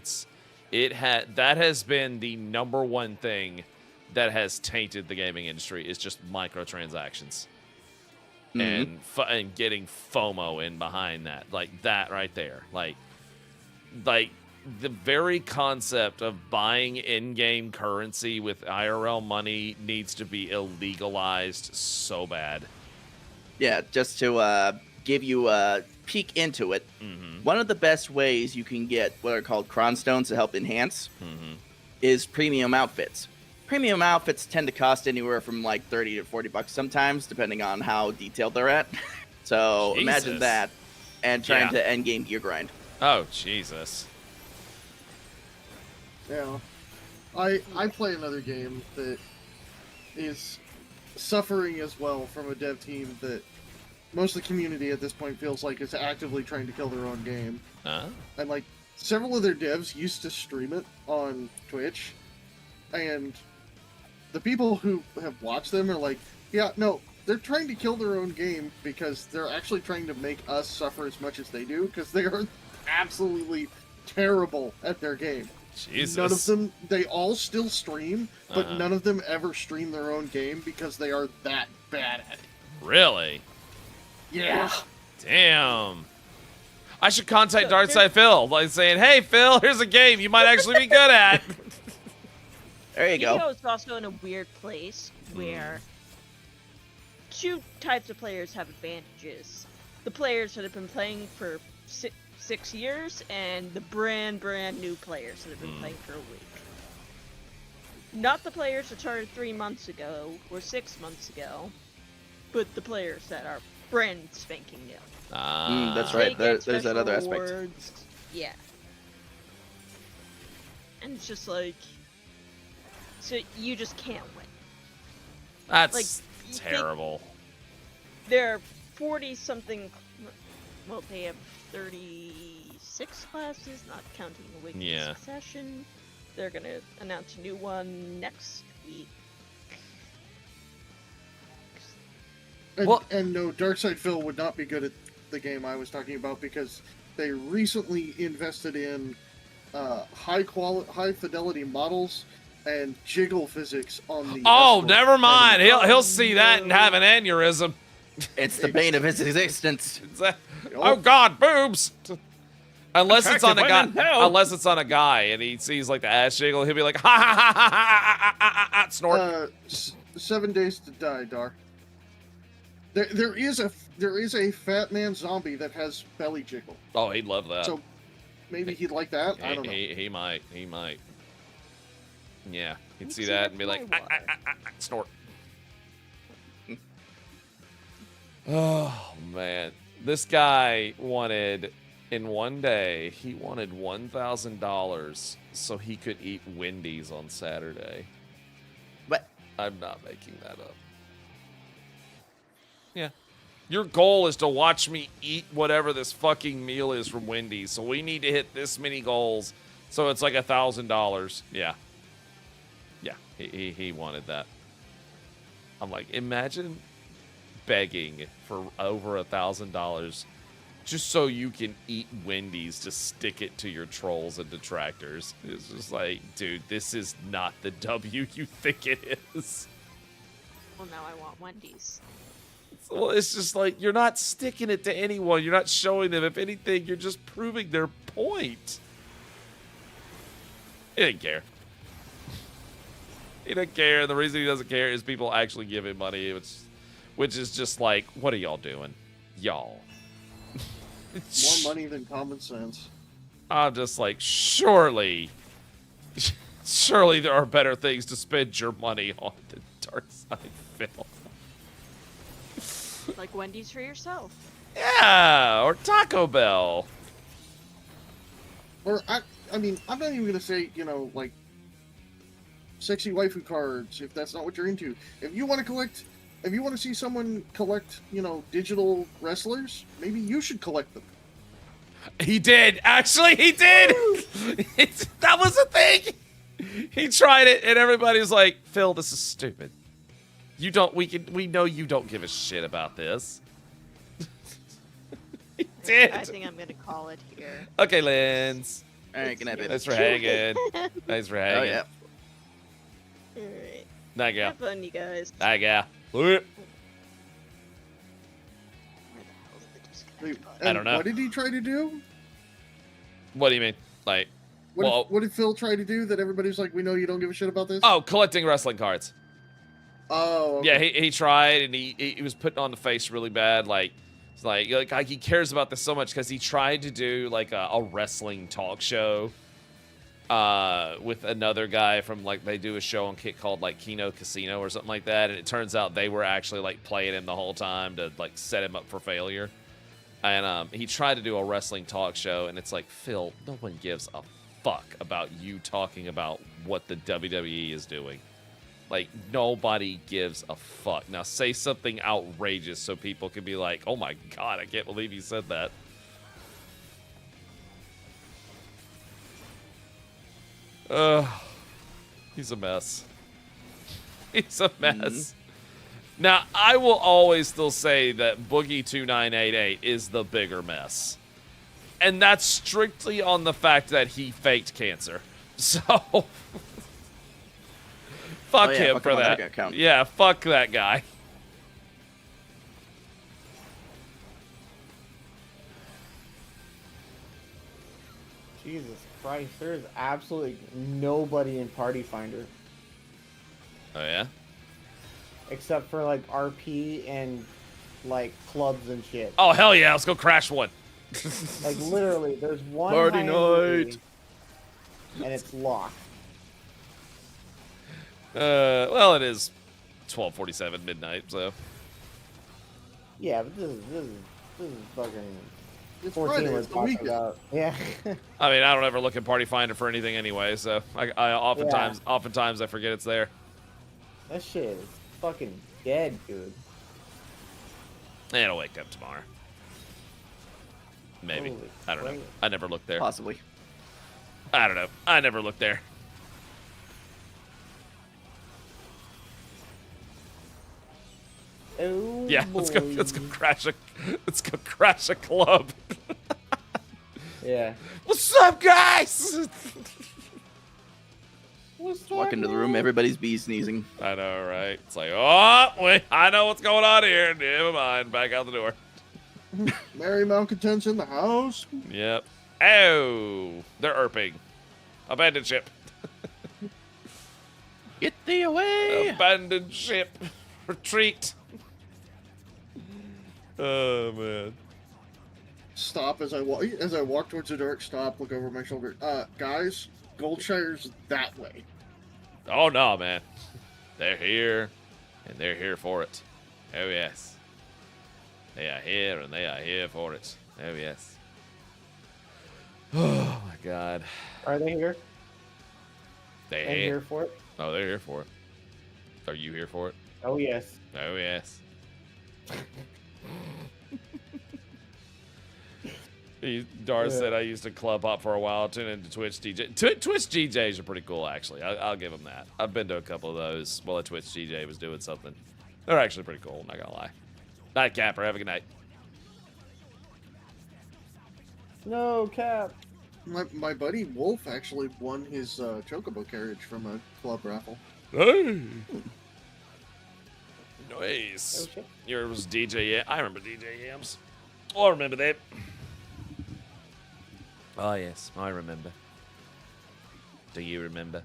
[SPEAKER 1] That has been the number one thing that has tainted the gaming industry is just microtransactions. And getting FOMO in behind that. Like that right there. Like the very concept of buying in-game currency with IRL money needs to be illegalized so bad.
[SPEAKER 4] Yeah, just to give you a peek into it, one of the best ways you can get what are called cronstones to help enhance is premium outfits. Premium outfits tend to cost anywhere from like $30 to $40 sometimes, depending on how detailed they're at. So imagine that and trying to end game gear grind.
[SPEAKER 1] Oh, Jesus.
[SPEAKER 5] Yeah. I play another game that is suffering as well from a dev team that most of the community at this point feels like is actively trying to kill their own game. And like several of their devs used to stream it on Twitch, and the people who have watched them are like, yeah, no, they're trying to kill their own game because they're actually trying to make us suffer as much as they do because they are absolutely terrible at their game.
[SPEAKER 1] Jesus.
[SPEAKER 5] None of them, they all still stream, but none of them ever stream their own game because they are that bad at it.
[SPEAKER 1] Really?
[SPEAKER 5] Yeah.
[SPEAKER 1] Damn. I should contact Darkside Phil, like saying, hey, Phil, here's a game you might actually be good at.
[SPEAKER 4] There you go.
[SPEAKER 6] It's also in a weird place where two types of players have advantages. The players that have been playing for 6 years, and the brand new players that have been playing for a week. Not the players that started 3 months ago or 6 months ago, but the players that are brand spanking new.
[SPEAKER 4] That's right. There's that other aspect.
[SPEAKER 6] Yeah. And it's just like, so you just can't win.
[SPEAKER 1] That's
[SPEAKER 6] like,
[SPEAKER 1] terrible.
[SPEAKER 6] There are 40-something, well, they have 36 classes, not counting the weekly succession. They're going to announce a new one next week.
[SPEAKER 5] And no, Darkside Phil would not be good at the game I was talking about because they recently invested in high fidelity models and jiggle physics on the.
[SPEAKER 1] Oh, never mind. He'll see that and have an aneurysm.
[SPEAKER 4] It's the bane of his existence.
[SPEAKER 1] Oh God, boobs! Unless it's on a guy. Unless it's on a guy and he sees like the ass jiggle, he'll be like, ha ha ha ha ha ha ha, snort.
[SPEAKER 5] 7 Days to Die, Dar. There is a fat man zombie that has belly jiggle.
[SPEAKER 1] Oh, he'd love that.
[SPEAKER 5] So maybe he'd like that. I don't know.
[SPEAKER 1] He might. Yeah, he'd see that and be like, snort. Oh man, this guy wanted in one day. He wanted $1,000 so he could eat Wendy's on Saturday.
[SPEAKER 4] What?
[SPEAKER 1] I'm not making that up. Yeah. Your goal is to watch me eat whatever this fucking meal is from Wendy's, so we need to hit this many goals, so it's like $1,000. Yeah. Yeah, he wanted that. I'm like, imagine begging for over $1,000 just so you can eat Wendy's to stick it to your trolls and detractors. It's just like, dude, this is not the W you think it is.
[SPEAKER 6] Well, now I want Wendy's.
[SPEAKER 1] Well, it's just like, you're not sticking it to anyone. You're not showing them. If anything, you're just proving their point. He didn't care. He didn't care. And the reason he doesn't care is people actually give him money, which is just like, what are y'all doing? Y'all.
[SPEAKER 5] More money than common sense.
[SPEAKER 1] I'm just like, surely there are better things to spend your money on than Darkside Phil.
[SPEAKER 6] Like Wendy's for yourself.
[SPEAKER 1] Yeah, or Taco Bell.
[SPEAKER 5] Or, I mean, I'm not even going to say, like, sexy waifu cards, if that's not what you're into. If you want to see someone collect, digital wrestlers, maybe you should collect them.
[SPEAKER 1] He did. Actually, he did. That was a thing. He tried it, and everybody was like, Phil, this is stupid. We know you don't give a shit about this. He did.
[SPEAKER 6] I think I'm gonna call it here.
[SPEAKER 1] Okay, Linz.
[SPEAKER 4] All right, good night, baby.
[SPEAKER 1] Thanks for hanging. Thanks for hanging.
[SPEAKER 4] Oh yeah.
[SPEAKER 6] Alright.
[SPEAKER 1] Night, gal.
[SPEAKER 6] Have fun, you guys.
[SPEAKER 1] Night, gal.
[SPEAKER 6] Where the hell did the disconnect
[SPEAKER 5] Wait,
[SPEAKER 6] button?
[SPEAKER 1] I don't know.
[SPEAKER 5] What did he try to do?
[SPEAKER 1] What do you mean? Like,
[SPEAKER 5] What did Phil try to do that everybody's like, we know you don't give a shit about this?
[SPEAKER 1] oh, collecting wrestling cards.
[SPEAKER 5] Oh, okay.
[SPEAKER 1] Yeah, he tried, and he was putting on the face really bad. Like, it's like he cares about this so much because he tried to do like a wrestling talk show with another guy from like they do a show on Kick called like Kino Casino or something like that, and it turns out they were actually like playing him the whole time to like set him up for failure. And he tried to do a wrestling talk show, and it's like, Phil, no one gives a fuck about you talking about what the WWE is doing. Like, nobody gives a fuck. Now, say something outrageous so people can be like, oh my god, I can't believe you said that. He's a mess. He's a mess. Now, I will always still say that Boogie2988 is the bigger mess. And that's strictly on the fact that he faked cancer. So, fuck him
[SPEAKER 4] fuck
[SPEAKER 1] for
[SPEAKER 4] him on
[SPEAKER 1] that.
[SPEAKER 4] that account.
[SPEAKER 1] Yeah, fuck that guy.
[SPEAKER 3] Jesus Christ, there's absolutely nobody in Party Finder
[SPEAKER 1] Oh, yeah?
[SPEAKER 3] except for like RP and like clubs and shit.
[SPEAKER 1] Oh, hell yeah, let's go crash one.
[SPEAKER 3] Like literally, there's one
[SPEAKER 4] Party
[SPEAKER 3] high-end
[SPEAKER 4] night.
[SPEAKER 3] lobby, and it's locked.
[SPEAKER 1] Well, it is 12:47 midnight, so.
[SPEAKER 3] Yeah, but this is fucking
[SPEAKER 5] It's
[SPEAKER 3] 14
[SPEAKER 5] Friday,
[SPEAKER 3] we're
[SPEAKER 5] it's the
[SPEAKER 3] talking
[SPEAKER 5] weekend.
[SPEAKER 3] about. Yeah.
[SPEAKER 1] I mean, I don't ever look at Party Finder for anything anyway, so I oftentimes I forget it's there.
[SPEAKER 3] That shit is fucking dead, dude.
[SPEAKER 1] And I'll wake up tomorrow. Maybe.
[SPEAKER 3] Holy
[SPEAKER 1] I don't know.
[SPEAKER 3] crap.
[SPEAKER 1] I never looked there.
[SPEAKER 4] Possibly.
[SPEAKER 1] I don't know. I never looked there.
[SPEAKER 3] Oh,
[SPEAKER 1] Yeah, let's go
[SPEAKER 3] boy.
[SPEAKER 1] crash a club.
[SPEAKER 3] Yeah.
[SPEAKER 1] What's up, guys?
[SPEAKER 3] What's
[SPEAKER 4] Walk into the room, everybody's bee sneezing.
[SPEAKER 1] I know, right? It's like, oh, wait, I know what's going on here. Never mind. Back out the door.
[SPEAKER 5] Mary Malcontent's in the house.
[SPEAKER 1] Yep. Oh, they're erping. Abandoned ship.
[SPEAKER 4] Get thee away!
[SPEAKER 1] Abandoned ship. Retreat. Oh, man.
[SPEAKER 5] Stop as I walk towards the dark. Stop. Look over my shoulder. Guys, Goldshire's that way.
[SPEAKER 1] Oh, no, man. They're here, and they're here for it. Oh, yes. They are here, and they are here for it. Oh, yes. Oh, my God.
[SPEAKER 3] Are they here?
[SPEAKER 1] They
[SPEAKER 3] And here for it?
[SPEAKER 1] Oh, they're here for it. Are you here for it?
[SPEAKER 3] Oh yes.
[SPEAKER 1] Oh, yes. Dar said I used to club hop for a while, tune into Twitch DJ. Twitch DJs are pretty cool, actually. I'll give them that. I've been to a couple of those while a Twitch DJ was doing something. They're actually pretty cool, not gonna lie. Night, Capper. Have a good night.
[SPEAKER 3] No cap.
[SPEAKER 5] My buddy Wolf actually won his chocobo carriage from a club raffle.
[SPEAKER 1] Hey. Nice.
[SPEAKER 3] Oh shit.
[SPEAKER 1] Yours was DJ Yams. I remember DJ Yams. Oh, I remember that. Oh, yes. I remember. Do you remember?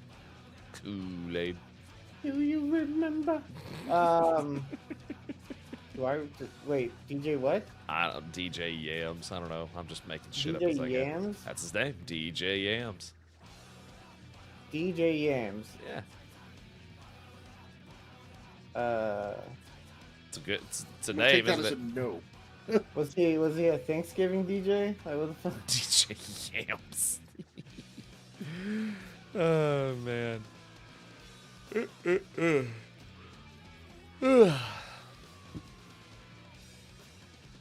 [SPEAKER 1] Kool-Aid.
[SPEAKER 3] Do you remember? Do I wait? DJ what?
[SPEAKER 1] I don't DJ Yams. I don't know. I'm just making shit up.
[SPEAKER 3] DJ
[SPEAKER 1] as I go.
[SPEAKER 3] Yams?
[SPEAKER 1] That's his name. DJ Yams.
[SPEAKER 3] DJ Yams.
[SPEAKER 1] Yeah. It's a good. It's a
[SPEAKER 5] We'll take
[SPEAKER 1] name,
[SPEAKER 5] that
[SPEAKER 1] isn't
[SPEAKER 5] as
[SPEAKER 1] it?
[SPEAKER 5] a no.
[SPEAKER 3] Was he a Thanksgiving DJ? Like, what the fuck?
[SPEAKER 1] DJ Yams. Oh man.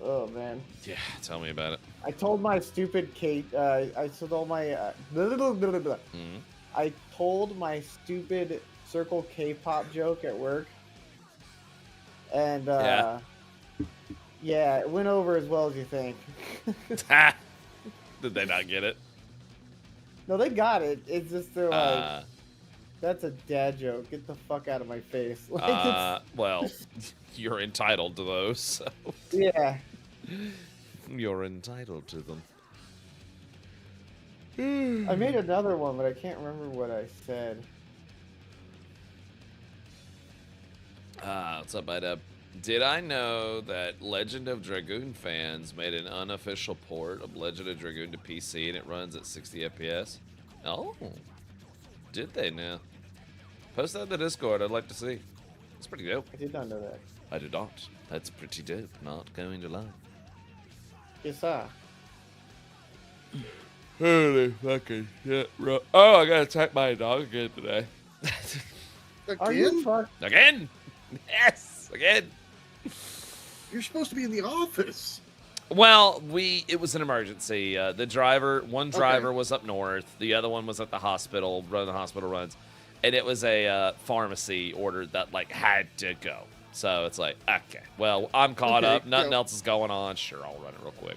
[SPEAKER 3] Oh man.
[SPEAKER 1] Yeah, tell me about it.
[SPEAKER 3] I told my stupid Kate. I told my.
[SPEAKER 1] Mhm.
[SPEAKER 3] I told my stupid Circle K-pop joke at work, and yeah, it went over as well as you think.
[SPEAKER 1] Did they not get it?
[SPEAKER 3] No, they got it. It's just they're like,
[SPEAKER 1] Uh,
[SPEAKER 3] that's a dad joke. Get the fuck out of my face. Like,
[SPEAKER 1] well, you're entitled to those. So.
[SPEAKER 3] yeah.
[SPEAKER 1] You're entitled to them.
[SPEAKER 3] I made another one, but I can't remember what I said.
[SPEAKER 1] What's up, Dub? Did I know that Legend of Dragoon fans made an unofficial port of Legend of Dragoon to PC and it runs at 60 FPS? Oh, did they now? Post that in the Discord. I'd like to see. It's pretty dope.
[SPEAKER 3] I did not know that.
[SPEAKER 1] I did not. That's pretty dope. Not going to lie.
[SPEAKER 3] Yes, sir.
[SPEAKER 1] Holy fucking shit, bro. Oh, I gotta attack my dog again today.
[SPEAKER 3] Are you
[SPEAKER 5] Again?
[SPEAKER 3] fuck?
[SPEAKER 1] Again? Yes, again.
[SPEAKER 5] You're supposed to be in the office.
[SPEAKER 1] Well, it was an emergency. One driver was up north. The other one was at the hospital, running the hospital runs. And it was a pharmacy order that, like, had to go. So it's like, okay, well, I'm caught
[SPEAKER 5] Okay,
[SPEAKER 1] up. Nothing
[SPEAKER 5] yeah.
[SPEAKER 1] else is going on. Sure, I'll run it real quick.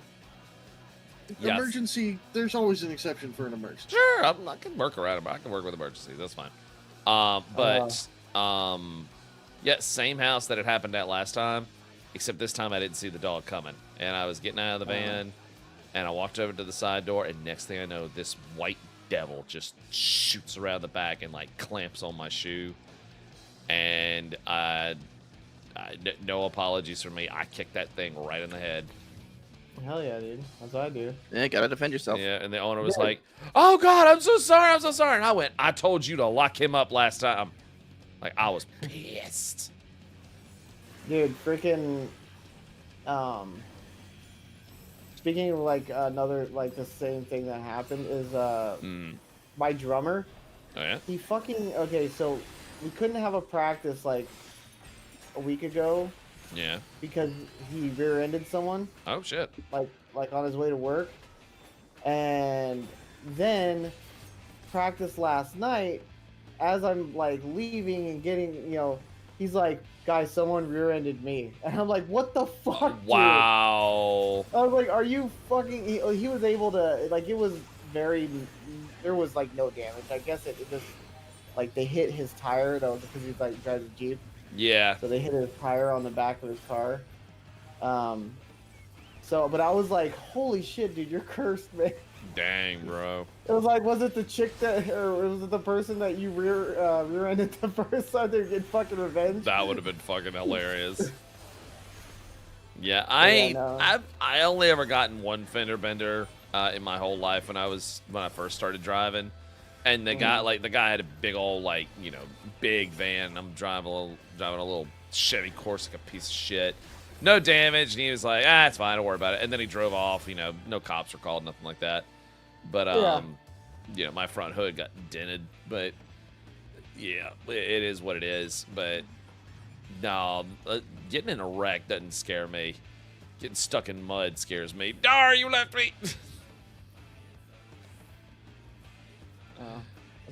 [SPEAKER 1] Yes.
[SPEAKER 5] Emergency. There's always an exception for an emergency.
[SPEAKER 1] Sure, I can work around it. I can work with emergencies. That's fine. Yeah, same house that it happened at last time, except this time I didn't see the dog coming. And I was getting out of the van, and I walked over to the side door, and next thing I know, this white devil just shoots around the back and, like, clamps on my shoe. And no apologies from me. I kicked that thing right in the head.
[SPEAKER 3] Hell yeah, dude. That's what I do.
[SPEAKER 4] Yeah, gotta defend yourself.
[SPEAKER 1] Yeah, and the owner was
[SPEAKER 3] Yeah.
[SPEAKER 1] like, "Oh God, I'm so sorry, I'm so sorry." And I went, "I told you to lock him up last time." Like, I was pissed.
[SPEAKER 3] Dude, freaking. Speaking of, like, another, like, the same thing that happened is my drummer.
[SPEAKER 1] Oh yeah.
[SPEAKER 3] He fucking. Okay, so we couldn't have a practice like a week ago
[SPEAKER 1] Yeah.
[SPEAKER 3] because he rear-ended someone.
[SPEAKER 1] Oh shit.
[SPEAKER 3] like on his way to work, and then practice last night as I'm like leaving and getting, he's like, guys, someone rear-ended me, and I'm like, what the fuck, dude?
[SPEAKER 1] Wow.
[SPEAKER 3] I was like, are you fucking? He was able to, like, it was there was like no damage. I guess it just, like, they hit his tire though because he's like drives a Jeep.
[SPEAKER 1] Yeah.
[SPEAKER 3] So they hit his tire on the back of his car. But I was like, holy shit, dude, you're cursed, man.
[SPEAKER 1] Dang, bro.
[SPEAKER 3] It was like, was it the chick or was it the person that you rear-ended the first time to get fucking revenge?
[SPEAKER 1] That would have been fucking hilarious. Yeah,
[SPEAKER 3] no.
[SPEAKER 1] I only ever gotten one fender bender in my whole life when I first started driving. And the guy had a big old, like, big van. I'm driving a little Chevy Corsica piece of shit. No damage, and he was like, it's fine, don't worry about it. And then he drove off, no cops were called, nothing like that. But, my front hood got dented. But, yeah, it is what it is. But, no, getting in a wreck doesn't scare me. Getting stuck in mud scares me. Dar, you left me!
[SPEAKER 3] I'll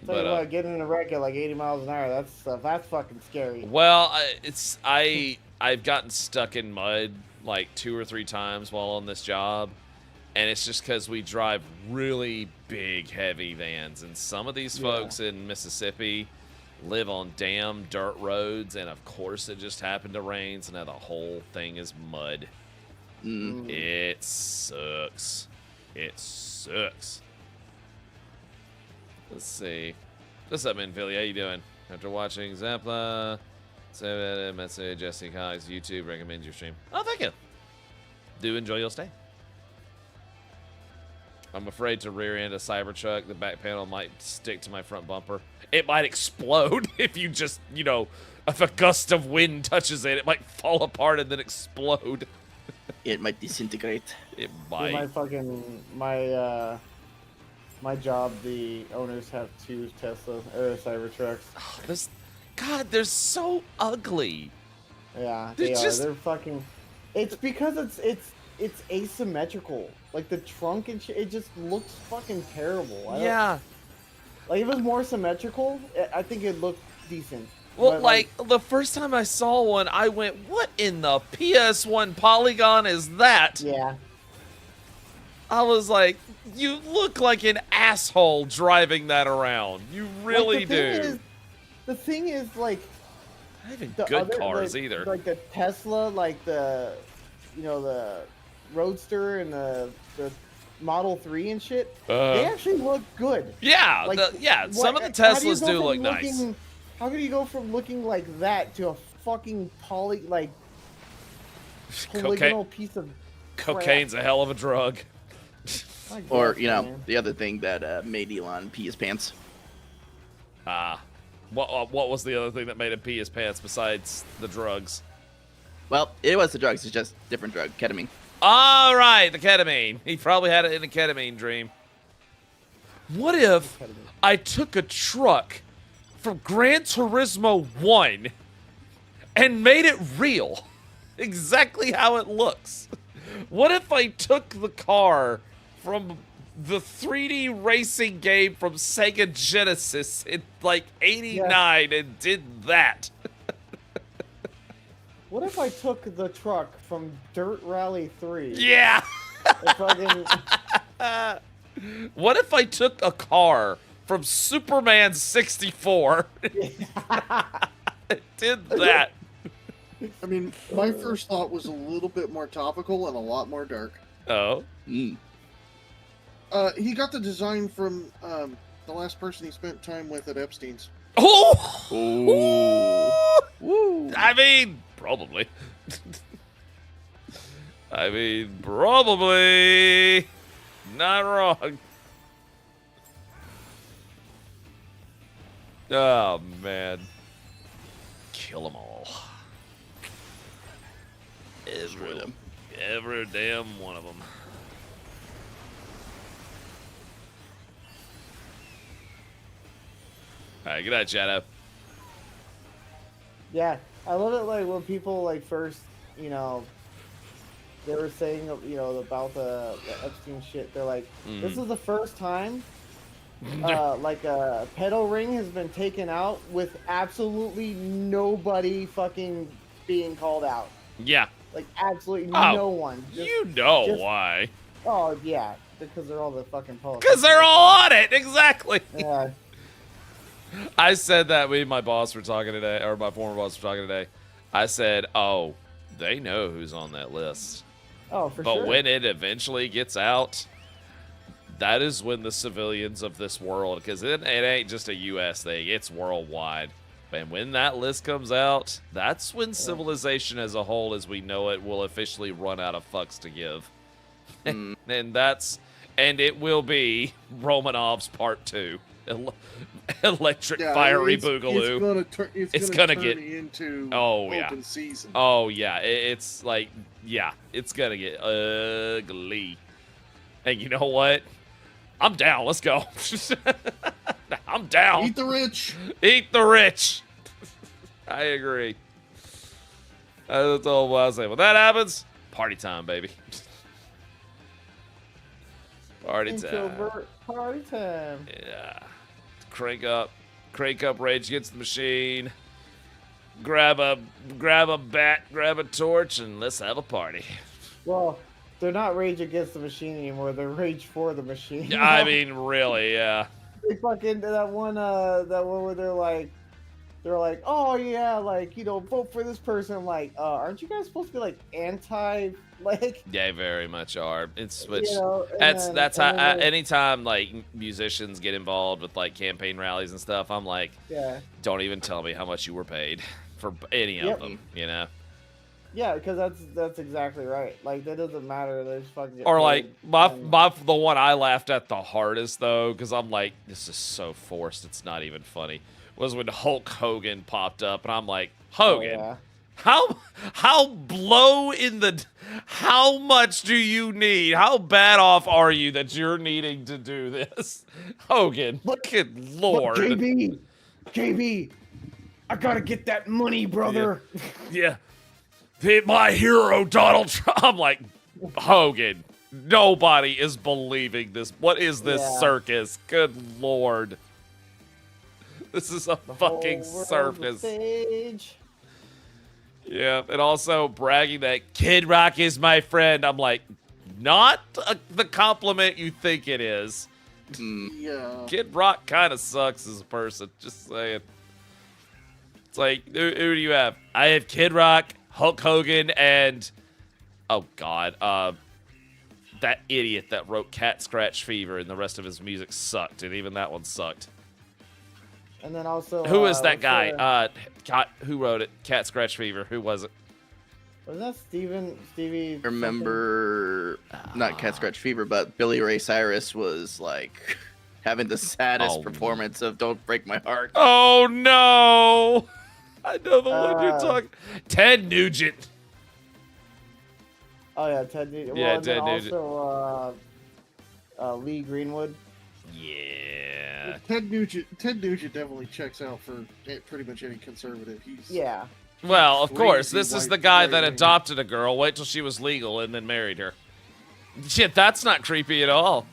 [SPEAKER 3] tell you what, getting in a wreck at like 80 miles an hour, that's fucking scary.
[SPEAKER 1] Well, I've gotten stuck in mud like 2 or 3 times while on this job, and it's just because we drive really big, heavy vans, and some of these folks in Mississippi live on damn dirt roads, and of course it just happened to rain, so now the whole thing is mud. It sucks. It sucks. Let's see. What's up, man, Philly? How you doing? After watching Zapla, message Jesse Cox, YouTube recommends your stream. Oh, thank you. Do enjoy your stay. I'm afraid to rear end a Cybertruck. The back panel might stick to my front bumper. It might explode if you just, if a gust of wind touches it, it might fall apart and then explode.
[SPEAKER 4] It might disintegrate.
[SPEAKER 1] It
[SPEAKER 3] Dude,
[SPEAKER 1] might.
[SPEAKER 3] My job, the owners have 2 Tesla or Cybertrucks.
[SPEAKER 1] Oh, they're so ugly.
[SPEAKER 3] Yeah,
[SPEAKER 1] They're
[SPEAKER 3] they
[SPEAKER 1] just-
[SPEAKER 3] are. They're fucking. It's because it's asymmetrical. Like the trunk and shit, it just looks fucking terrible.
[SPEAKER 1] Yeah.
[SPEAKER 3] Like if it was more symmetrical, I think it'd look decent.
[SPEAKER 1] Well,
[SPEAKER 3] But,
[SPEAKER 1] like, the first time I saw one, I went, what in the PS1 polygon is that?
[SPEAKER 3] yeah.
[SPEAKER 1] I was like, you look like an asshole driving that around. You really do.
[SPEAKER 3] The thing is, like,
[SPEAKER 1] Not even
[SPEAKER 3] the
[SPEAKER 1] good
[SPEAKER 3] other,
[SPEAKER 1] cars
[SPEAKER 3] like,
[SPEAKER 1] either.
[SPEAKER 3] Like the Tesla, like the Roadster and the Model 3 and shit. They actually look good.
[SPEAKER 1] Yeah,
[SPEAKER 3] Like,
[SPEAKER 1] some of the
[SPEAKER 3] how do you
[SPEAKER 1] Teslas
[SPEAKER 3] go
[SPEAKER 1] do
[SPEAKER 3] from
[SPEAKER 1] look nice.
[SPEAKER 3] looking- How can you go from looking like that to a fucking polygonal piece of
[SPEAKER 1] Cocaine's a hell of a drug.
[SPEAKER 3] crap?
[SPEAKER 4] Or,
[SPEAKER 3] I guess, man.
[SPEAKER 4] the other thing that made Elon pee his pants.
[SPEAKER 1] What was the other thing that made him pee his pants besides the drugs?
[SPEAKER 4] Well, it was the drugs. It's just different drug, ketamine.
[SPEAKER 1] All right, the ketamine. He probably had it in a ketamine dream. What if I took a truck from Gran Turismo 1 and made it real? Exactly how it looks. What if I took the car from the 3D racing game from Sega Genesis in like 89 and did that?
[SPEAKER 3] What if I took the truck from Dirt Rally 3?
[SPEAKER 1] Yeah.
[SPEAKER 3] and fucking,
[SPEAKER 1] What if I took a car from Superman 64 and did that?
[SPEAKER 5] I mean, my first thought was a little bit more topical and a lot more dark.
[SPEAKER 1] Oh.
[SPEAKER 4] Mm.
[SPEAKER 5] He got the design from the last person he spent time with at Epstein's.
[SPEAKER 1] Oh!
[SPEAKER 4] Woo.
[SPEAKER 1] I mean, probably. Probably. Not wrong. Oh, man. Kill them all. Every damn one of them. All right, good night, Shadow.
[SPEAKER 3] yeah, I love it. Like when people like first, they were saying, about the Epstein shit. They're like, this is the first time, like a pedal ring has been taken out with absolutely nobody fucking being called out.
[SPEAKER 1] Yeah.
[SPEAKER 3] Like absolutely
[SPEAKER 1] Oh,
[SPEAKER 3] no one.
[SPEAKER 1] You know
[SPEAKER 3] just-
[SPEAKER 1] why.
[SPEAKER 3] Oh yeah, because they're all the fucking politics.
[SPEAKER 1] Because they're all on it, exactly.
[SPEAKER 3] Yeah.
[SPEAKER 1] I said that me and my boss were talking today, or my former boss were talking today. I said, oh, they know who's on that list.
[SPEAKER 3] Oh, for
[SPEAKER 1] But
[SPEAKER 3] sure.
[SPEAKER 1] when it eventually gets out, that is when the civilians of this world, because it ain't just a U.S. thing, it's worldwide. And when that list comes out, that's when civilization as a whole, as we know it, will officially run out of fucks to give. And it will be Romanov's Part 2. Electric fiery boogaloo.
[SPEAKER 5] It's
[SPEAKER 1] gonna
[SPEAKER 5] turn
[SPEAKER 1] get
[SPEAKER 5] into
[SPEAKER 1] yeah.
[SPEAKER 5] open season.
[SPEAKER 1] Oh yeah, it's like it's gonna get ugly. And you know what? I'm down. Let's go. I'm down.
[SPEAKER 5] Eat the rich.
[SPEAKER 1] Eat the rich. I agree. That's all I'll say. When that happens, party time, baby. Party time.
[SPEAKER 3] Introvert party time.
[SPEAKER 1] Yeah. Crank up Rage Against the Machine. Grab a bat, grab a torch, and let's have a party.
[SPEAKER 3] Well, they're not Rage Against the Machine anymore. They're Rage for the Machine.
[SPEAKER 1] I mean, really, yeah.
[SPEAKER 3] They fucking that one where they're like, oh yeah, like vote for this person. I'm like, aren't you guys supposed to be like anti, like?
[SPEAKER 1] Yeah, very much are. It's which
[SPEAKER 3] and
[SPEAKER 1] that's how
[SPEAKER 3] then,
[SPEAKER 1] anytime like musicians get involved with like campaign rallies and stuff, I'm like,
[SPEAKER 3] yeah,
[SPEAKER 1] don't even tell me how much you were paid for any of them,
[SPEAKER 3] yeah, because that's exactly right. Like that doesn't matter. They just fucking get
[SPEAKER 1] Or
[SPEAKER 3] paid.
[SPEAKER 1] like the one I laughed at the hardest though, because I'm like, this is so forced. It's not even funny. Was when Hulk Hogan popped up, and I'm like, Hogan,
[SPEAKER 3] yeah.
[SPEAKER 1] how blow in the, how much do you need? How bad off are you that you're needing to do this, Hogan? Good lord.
[SPEAKER 3] Look, JB, I gotta get that money, brother.
[SPEAKER 1] Yeah. Hit my hero, Donald Trump. I'm like, Hogan, nobody is believing this. What is this circus? Good lord. This is a fucking circus.
[SPEAKER 3] Stage.
[SPEAKER 1] Yeah, and also bragging that Kid Rock is my friend. I'm like, not the compliment you think it is.
[SPEAKER 5] Yeah.
[SPEAKER 1] Kid Rock kind of sucks as a person. Just saying. It's like, who do you have? I have Kid Rock, Hulk Hogan, and oh god, that idiot that wrote Cat Scratch Fever, and the rest of his music sucked, and even that one sucked.
[SPEAKER 3] And then also,
[SPEAKER 1] Who is that
[SPEAKER 3] what's
[SPEAKER 1] guy? God, who wrote it? Cat Scratch Fever. Who was it?
[SPEAKER 3] Was that Stevie?
[SPEAKER 4] Remember, not Cat Scratch Fever, but Billy Ray Cyrus was like having the saddest performance of "Don't Break My Heart."
[SPEAKER 1] Oh no! I know the one you're talking. Ted Nugent.
[SPEAKER 3] Oh yeah, Ted Nugent.
[SPEAKER 1] Yeah,
[SPEAKER 3] Well, and
[SPEAKER 1] Ted
[SPEAKER 3] then
[SPEAKER 1] Nugent.
[SPEAKER 3] Also, Lee Greenwood.
[SPEAKER 1] Yeah.
[SPEAKER 5] Ted Nugent definitely checks out for pretty much any conservative. He's
[SPEAKER 3] Yeah.
[SPEAKER 1] Well, of course,
[SPEAKER 5] Crazy
[SPEAKER 1] this is
[SPEAKER 5] white
[SPEAKER 1] the guy that
[SPEAKER 5] right-wing.
[SPEAKER 1] adopted a girl, wait till she was legal, and then married her. Shit, that's not creepy at all.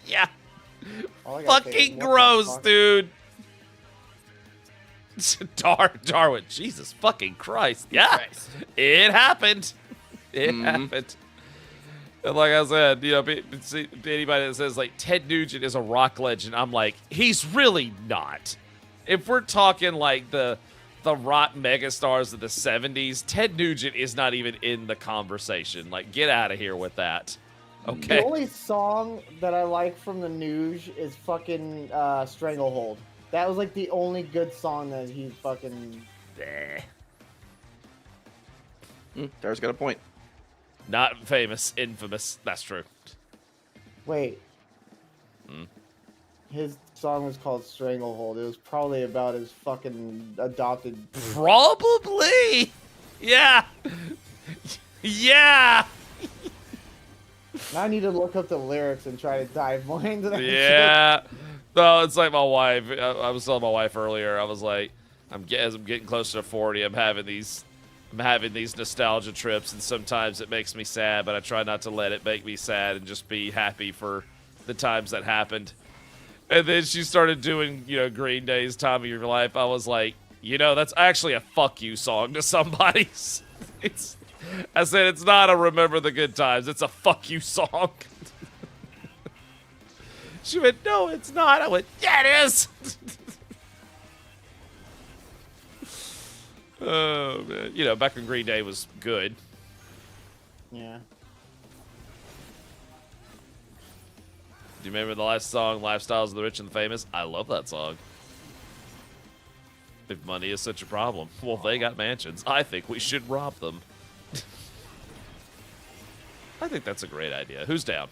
[SPEAKER 1] Yeah.
[SPEAKER 3] All I gotta say is,
[SPEAKER 1] Fucking
[SPEAKER 3] what the
[SPEAKER 1] gross,
[SPEAKER 3] fuck?
[SPEAKER 1] dude. Darwin, Jesus fucking Christ. Yeah,
[SPEAKER 4] Christ.
[SPEAKER 1] it happened. It
[SPEAKER 4] Mhm.
[SPEAKER 1] happened. And like I said, you know, anybody that says, like, Ted Nugent is a rock legend, I'm like, he's really not. If we're talking, like, the rock megastars of the 70s, Ted Nugent is not even in the conversation. Like, get out of here with that.
[SPEAKER 3] The
[SPEAKER 1] Okay?
[SPEAKER 3] only song that I like from the Nuge is fucking Stranglehold. That was like the only good song that he fucking.
[SPEAKER 4] Dar's got a point.
[SPEAKER 1] Not famous, infamous. That's true.
[SPEAKER 3] Wait. His song was called Stranglehold. It was probably about his fucking adopted.
[SPEAKER 1] Probably. Yeah. Yeah.
[SPEAKER 3] Now I need to look up the lyrics and try to dive more into that.
[SPEAKER 1] Yeah. No, it's like my wife. I was telling my wife earlier. I was like, as I'm getting closer to 40, I'm having these nostalgia trips, and sometimes it makes me sad, but I try not to let it make me sad and just be happy for the times that happened. And then she started doing, you know, Green Day's "Time of Your Life." I was like, you know, that's actually a fuck you song to somebody. I said it's not a remember the good times. It's a fuck you song. She went, no, it's not. I went, yeah, it is. Oh, man. You know, back when Green Day was good.
[SPEAKER 3] Yeah.
[SPEAKER 1] Do you remember the last song, Lifestyles of the Rich and the Famous? I love that song. If money is such a problem, well, they got mansions. I think we should rob them. I think that's a great idea. Who's down?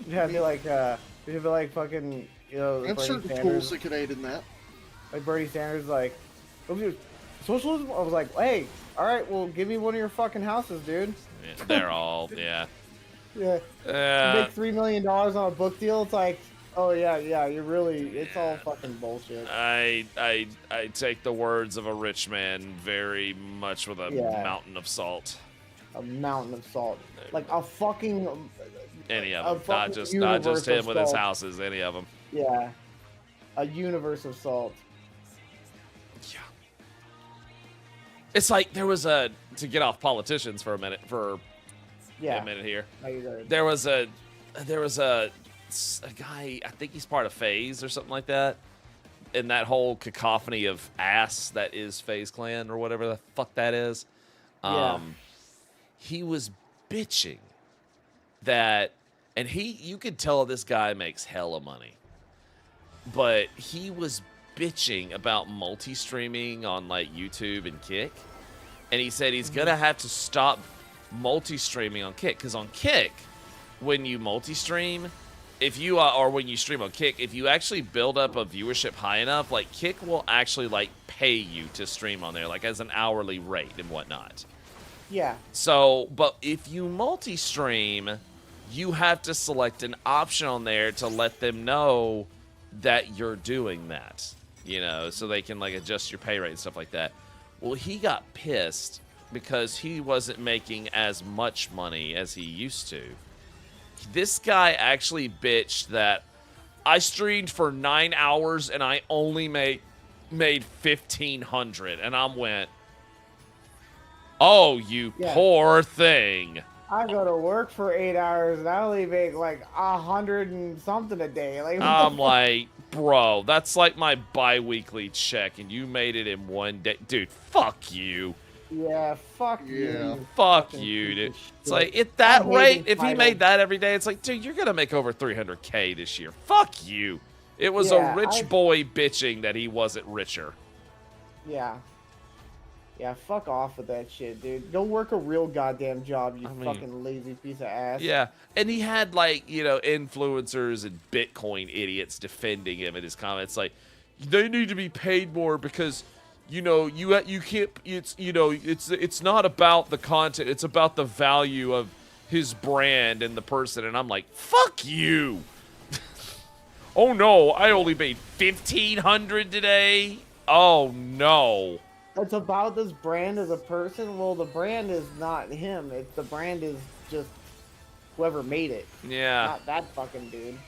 [SPEAKER 3] Yeah, it'd be like fucking, you know,
[SPEAKER 5] and
[SPEAKER 3] Bernie
[SPEAKER 5] certain
[SPEAKER 3] Sanders.
[SPEAKER 5] tools that could aid in that.
[SPEAKER 3] Like Bernie Sanders, like, socialism. I was like, hey, all right, well, give me one of your fucking houses, dude.
[SPEAKER 1] Yeah, they're all, yeah.
[SPEAKER 3] Yeah. Make $3 million on a book deal. It's like, oh yeah, you're really. It's all fucking bullshit.
[SPEAKER 1] I take the words of a rich man very much with a
[SPEAKER 3] Yeah.
[SPEAKER 1] mountain of salt.
[SPEAKER 3] A mountain of salt, like a fucking.
[SPEAKER 1] Any
[SPEAKER 3] A
[SPEAKER 1] of them, not
[SPEAKER 3] fucking
[SPEAKER 1] just
[SPEAKER 3] universe
[SPEAKER 1] him
[SPEAKER 3] of
[SPEAKER 1] with his
[SPEAKER 3] salt.
[SPEAKER 1] houses. Any of them.
[SPEAKER 3] Yeah. A universe of salt.
[SPEAKER 1] Yeah. It's like there was to get off politicians for a minute
[SPEAKER 3] Yeah.
[SPEAKER 1] a minute here.
[SPEAKER 3] Now you're good.
[SPEAKER 1] There was a guy, I think he's part of FaZe or something like that, in that whole cacophony of ass that is FaZe Clan or whatever the fuck that is.
[SPEAKER 3] Yeah.
[SPEAKER 1] He was bitching that, and you could tell this guy makes hella money, but he was bitching about multi-streaming on like YouTube and Kick, and he said he's gonna have to stop multi-streaming on Kick, because on Kick, when you multi-stream, if you or when you stream on Kick, if you actually build up a viewership high enough, like Kick will actually like pay you to stream on there, like as an hourly rate and whatnot.
[SPEAKER 3] Yeah.
[SPEAKER 1] So, but if you multi-stream, you have to select an option on there to let them know that you're doing that, you know, so they can like adjust your pay rate and stuff like that. Well, he got pissed because he wasn't making as much money as he used to. This guy actually bitched that I streamed for 9 hours and I only make made 1,500, and I went, oh, you
[SPEAKER 3] Yeah.
[SPEAKER 1] poor thing.
[SPEAKER 3] I go to work for 8 hours and I only make like 100 and something a day. Like, what the
[SPEAKER 1] I'm
[SPEAKER 3] fuck?
[SPEAKER 1] like, bro, that's like my bi-weekly check, and you made it in one day. Dude, fuck you.
[SPEAKER 3] Yeah, fuck
[SPEAKER 5] Yeah.
[SPEAKER 3] you.
[SPEAKER 1] Fuck
[SPEAKER 3] fucking
[SPEAKER 1] you,
[SPEAKER 3] piece
[SPEAKER 1] dude.
[SPEAKER 3] of
[SPEAKER 1] It's
[SPEAKER 3] shit.
[SPEAKER 1] like, at that
[SPEAKER 3] I hate
[SPEAKER 1] rate, if he
[SPEAKER 3] entitled.
[SPEAKER 1] made that every day, it's like, dude, you're going to make over 300K this year. Fuck you. It was
[SPEAKER 3] Yeah,
[SPEAKER 1] a rich boy bitching that he wasn't richer.
[SPEAKER 3] Yeah. Yeah, fuck off with that shit, dude. Go work a real goddamn job, you
[SPEAKER 1] I mean,
[SPEAKER 3] fucking lazy piece of ass.
[SPEAKER 1] Yeah, and he had, like, you know, influencers and Bitcoin idiots defending him in his comments. Like, they need to be paid more because, you know, you can't. It's, you know, it's not about the content. It's about the value of his brand and the person. And I'm like, fuck you. Oh no, I only made 1,500 today. Oh no.
[SPEAKER 3] It's about this brand as a person. Well, the brand is not him. It's the brand is just whoever made it.
[SPEAKER 1] Yeah.
[SPEAKER 3] Not that fucking dude.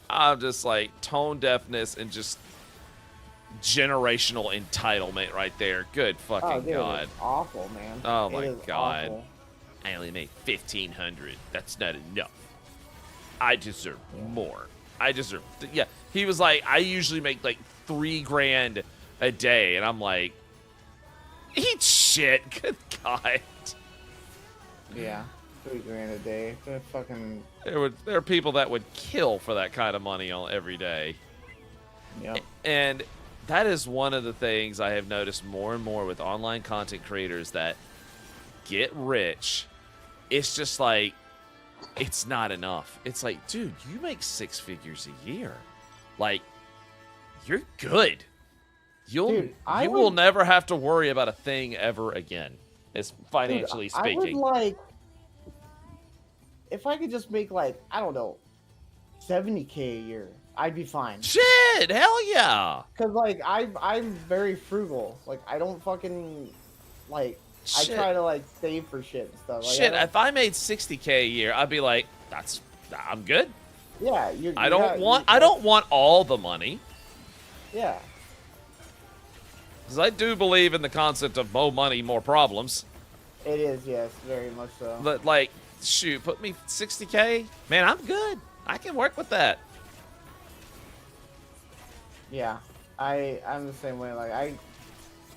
[SPEAKER 1] I'm just like tone deafness and just generational entitlement right there. Good fucking
[SPEAKER 3] Oh, dude,
[SPEAKER 1] God.
[SPEAKER 3] it's awful, man.
[SPEAKER 1] Oh
[SPEAKER 3] It
[SPEAKER 1] my
[SPEAKER 3] is
[SPEAKER 1] God.
[SPEAKER 3] awful.
[SPEAKER 1] I only made 1,500. That's not enough. I deserve more. I deserve. Yeah. He was like, I usually make like $3,000 a day, and I'm like, eat shit. Good God.
[SPEAKER 3] Yeah, $3,000 a day. They're fucking.
[SPEAKER 1] There are people that would kill for that kind of money every day.
[SPEAKER 3] Yeah.
[SPEAKER 1] And that is one of the things I have noticed more and more with online content creators that get rich. It's just like, it's not enough. It's like, dude, you make 6 figures a year. Like, you're good. You will never have to worry about a thing ever again, as financially
[SPEAKER 3] Dude, I would
[SPEAKER 1] speaking.
[SPEAKER 3] like, if I could just make like, I don't know, 70K a year, I'd be fine.
[SPEAKER 1] Shit, hell yeah.
[SPEAKER 3] Cause like I'm very frugal. Like I don't fucking like.
[SPEAKER 1] Shit.
[SPEAKER 3] I try to like save for shit and stuff. Like,
[SPEAKER 1] Shit,
[SPEAKER 3] I don't-
[SPEAKER 1] if I made 60K a year, I'd be like, I'm good.
[SPEAKER 3] yeah,
[SPEAKER 1] I don't want all the money.
[SPEAKER 3] Yeah,
[SPEAKER 1] Because I do believe in the concept of more money, more problems.
[SPEAKER 3] it is. Yes, very much so.
[SPEAKER 1] But, like, shoot, put me 60K? Man, I'm good. I can work with that.
[SPEAKER 3] Yeah, I'm the same way. Like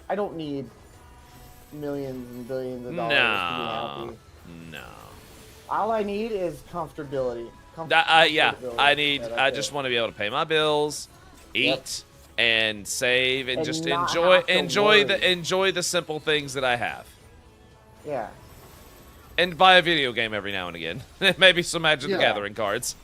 [SPEAKER 3] I don't need millions and billions of dollars to be happy.
[SPEAKER 1] No.
[SPEAKER 3] All I need is comfortability.
[SPEAKER 1] Yeah,
[SPEAKER 3] Comfortability.
[SPEAKER 1] I just want to be able to pay my bills, eat,
[SPEAKER 3] Yep.
[SPEAKER 1] and save, and
[SPEAKER 3] And
[SPEAKER 1] just
[SPEAKER 3] not
[SPEAKER 1] enjoy
[SPEAKER 3] have to worry.
[SPEAKER 1] enjoy the simple things that I have.
[SPEAKER 3] Yeah.
[SPEAKER 1] And buy a video game every now and again. Maybe some Magic the
[SPEAKER 5] Yeah.
[SPEAKER 1] Gathering cards.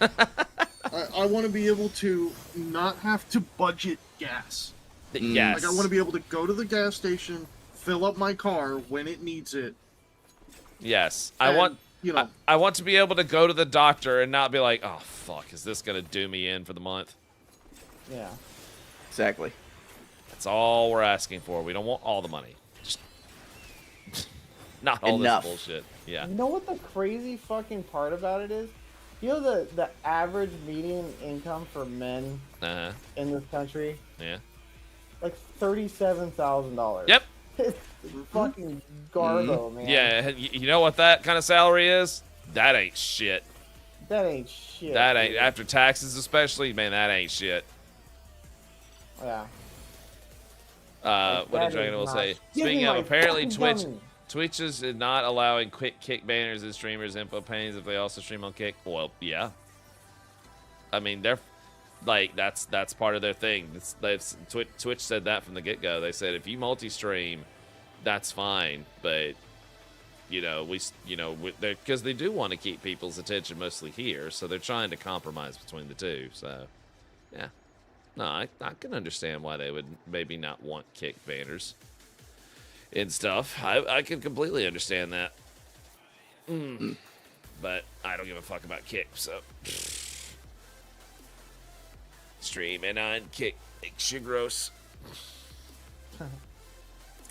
[SPEAKER 5] I want to be able to not have to budget gas.
[SPEAKER 1] Yes.
[SPEAKER 5] Like I want to be able to go to the gas station, fill up my car when it needs it.
[SPEAKER 1] Yes.
[SPEAKER 5] and, you know,
[SPEAKER 1] I want to be able to go to the doctor and not be like, oh fuck, is this gonna do me in for the month?
[SPEAKER 3] Yeah.
[SPEAKER 4] Exactly.
[SPEAKER 1] That's all we're asking for. We don't want all the money. Just not all
[SPEAKER 4] Enough.
[SPEAKER 1] this bullshit. Yeah.
[SPEAKER 3] You know what the crazy fucking part about it is? You know the average median income for men
[SPEAKER 1] Uh-huh.
[SPEAKER 3] in this country?
[SPEAKER 1] Yeah.
[SPEAKER 3] Like $37,000.
[SPEAKER 1] Yep.
[SPEAKER 3] It's fucking garbo, man.
[SPEAKER 1] Yeah. You know what that kind of salary is? That ain't shit.
[SPEAKER 3] That ain't shit.
[SPEAKER 1] That ain't,
[SPEAKER 3] dude.
[SPEAKER 1] after taxes especially, man, that ain't shit.
[SPEAKER 3] Yeah.
[SPEAKER 1] What
[SPEAKER 3] That
[SPEAKER 1] did Dragon
[SPEAKER 3] is
[SPEAKER 1] will
[SPEAKER 3] not-
[SPEAKER 1] say?
[SPEAKER 3] Give
[SPEAKER 1] Speaking
[SPEAKER 3] me
[SPEAKER 1] of,
[SPEAKER 3] my
[SPEAKER 1] apparently
[SPEAKER 3] fucking
[SPEAKER 1] Twitch is not allowing quick kick banners and streamers info panes if they also stream on Kick. Well, yeah. I mean, they're like that's part of their thing. Twitch said that from the get-go. They said if you multi-stream, that's fine, but you know because they do want to keep people's attention mostly here, so they're trying to compromise between the two. So, yeah. No, I can understand why they would maybe not want kick banners and stuff. I can completely understand that. But I don't give a fuck about kick, so. Streaming on Kick makes you gross.
[SPEAKER 4] All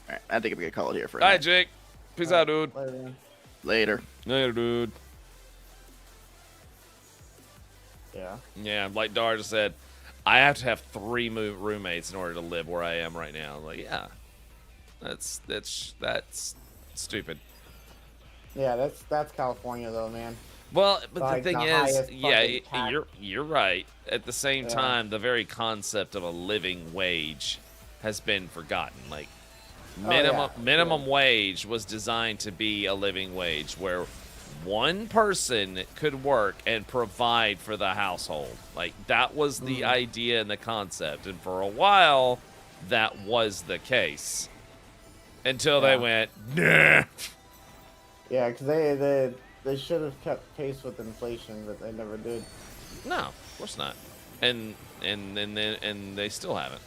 [SPEAKER 4] right, I think I'm gonna call it here for
[SPEAKER 1] All
[SPEAKER 4] now.
[SPEAKER 1] right, Jake. Peace out, dude.
[SPEAKER 3] Later, man.
[SPEAKER 4] Later.
[SPEAKER 1] Later, dude.
[SPEAKER 3] Yeah.
[SPEAKER 1] Yeah, like Dar just said, I have to have 3 roommates in order to live where I am right now. Like, yeah, that's stupid.
[SPEAKER 3] Yeah, that's California though, man.
[SPEAKER 1] Well, but
[SPEAKER 3] Like,
[SPEAKER 1] the thing
[SPEAKER 3] the
[SPEAKER 1] is,
[SPEAKER 3] highest
[SPEAKER 1] yeah,
[SPEAKER 3] fucking tax.
[SPEAKER 1] you're right. At the same
[SPEAKER 3] Yeah.
[SPEAKER 1] time, the very concept of a living wage has been forgotten. Like
[SPEAKER 3] Oh, yeah,
[SPEAKER 1] minimum wage was designed to be a living wage where one person could work and provide for the household. Like that was the idea and the concept, and for a while, that was the case until they
[SPEAKER 3] Yeah.
[SPEAKER 1] went nah.
[SPEAKER 3] Yeah, because they should have kept pace with inflation, but they never did.
[SPEAKER 1] No, of course not. And they still haven't.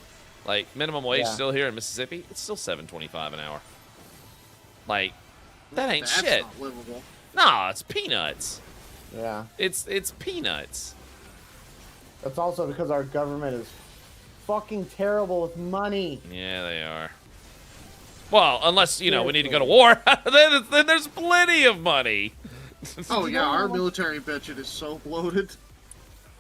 [SPEAKER 1] Like minimum wage
[SPEAKER 3] Yeah.
[SPEAKER 1] still here in Mississippi, it's still $7.25 an hour. Like that ain't
[SPEAKER 5] That's
[SPEAKER 1] shit.
[SPEAKER 5] not livable.
[SPEAKER 1] Nah, it's peanuts.
[SPEAKER 3] Yeah,
[SPEAKER 1] It's peanuts.
[SPEAKER 3] that's also because our government is fucking terrible with money.
[SPEAKER 1] Yeah, they are. Well, unless we need to go to war, then there's plenty of money.
[SPEAKER 5] Oh yeah, our military budget is so bloated.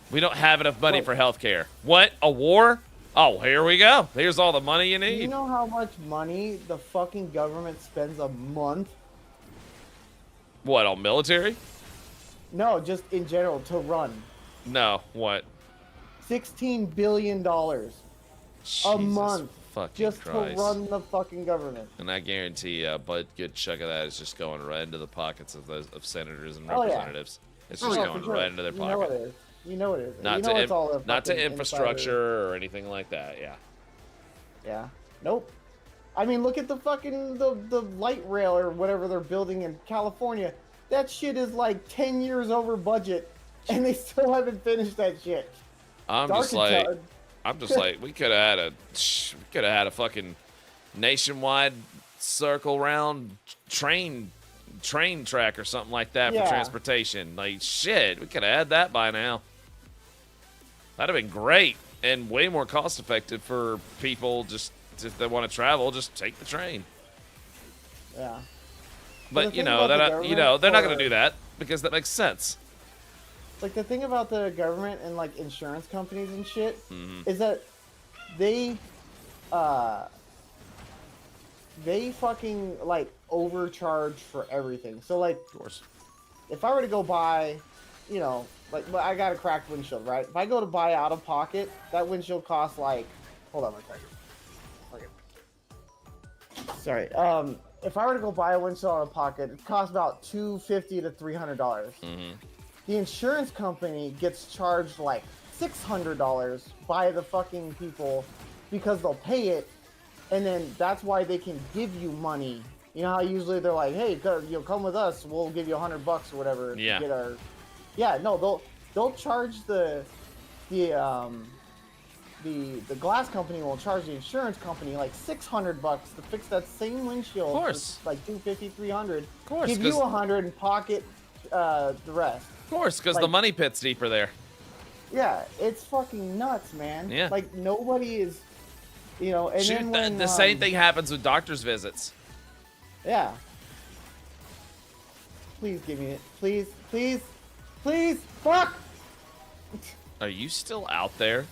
[SPEAKER 1] We don't have enough money
[SPEAKER 3] Wait.
[SPEAKER 1] for healthcare. What? A war? Oh, here we go. Here's all the money you
[SPEAKER 3] Do
[SPEAKER 1] need.
[SPEAKER 3] you know how much money the fucking government spends a month?
[SPEAKER 1] What, on military?
[SPEAKER 3] No, just in general to run.
[SPEAKER 1] No, what?
[SPEAKER 3] $16 billion
[SPEAKER 1] Jesus
[SPEAKER 3] month
[SPEAKER 1] fucking
[SPEAKER 3] just
[SPEAKER 1] Christ.
[SPEAKER 3] to run the fucking government.
[SPEAKER 1] And I guarantee a good chunk of that is just going right into the pockets of senators and
[SPEAKER 3] Oh, yeah.
[SPEAKER 1] representatives. It's
[SPEAKER 5] Oh,
[SPEAKER 1] just
[SPEAKER 5] yeah,
[SPEAKER 1] going
[SPEAKER 3] for sure.
[SPEAKER 1] right into their
[SPEAKER 3] You know
[SPEAKER 1] pocket.
[SPEAKER 3] it is. You know it is.
[SPEAKER 1] Not
[SPEAKER 3] you
[SPEAKER 1] to
[SPEAKER 3] know it's all the
[SPEAKER 1] not to
[SPEAKER 3] fucking
[SPEAKER 1] infrastructure or anything like that. Yeah.
[SPEAKER 3] Yeah. Nope. I mean, look at the fucking the light rail or whatever they're building in California. That shit is like 10 years over budget, and they still haven't finished that shit.
[SPEAKER 1] I'm just like we could have had a fucking nationwide circle round train track or something like that
[SPEAKER 3] Yeah.
[SPEAKER 1] for transportation. Like shit, we could have had that by now. That'd have been great and way more cost effective for people. Just if they want to travel, just take the train.
[SPEAKER 3] Yeah.
[SPEAKER 1] But
[SPEAKER 3] the thing about the
[SPEAKER 1] they're not going
[SPEAKER 3] government
[SPEAKER 1] to do that because that makes sense.
[SPEAKER 3] Like the thing about the government and like insurance companies and shit
[SPEAKER 1] Mhm.
[SPEAKER 3] is that they fucking like overcharge for everything. So like
[SPEAKER 1] Of course.
[SPEAKER 3] if I were to go buy, like I got a cracked windshield, right? If I go to buy out of pocket, that windshield costs like, hold on one second. Okay. Sorry. If I were to go buy a windshield out of pocket, it costs about $250 to $300.
[SPEAKER 1] Mhm.
[SPEAKER 3] The insurance company gets charged like $600 by the fucking people because they'll pay it, and then that's why they can give you money. You know how usually they're like, "Hey, come with us. We'll give you $100 or whatever."
[SPEAKER 1] Yeah.
[SPEAKER 3] To get our... Yeah. No, they'll charge the glass company will charge the insurance company like $600 to fix that same windshield.
[SPEAKER 1] Of course.
[SPEAKER 3] For like $250, $300.
[SPEAKER 1] Of course.
[SPEAKER 3] Give you $100 and pocket the rest.
[SPEAKER 1] Of course, because the
[SPEAKER 3] like-
[SPEAKER 1] money pit's deeper there.
[SPEAKER 3] Yeah, it's fucking nuts, man.
[SPEAKER 1] Yeah.
[SPEAKER 3] Like nobody is, and
[SPEAKER 1] Shoot,
[SPEAKER 3] then when
[SPEAKER 1] the same thing happens with doctor's visits.
[SPEAKER 3] Yeah. Please give me it. Please. Fuck.
[SPEAKER 1] Are you still out there?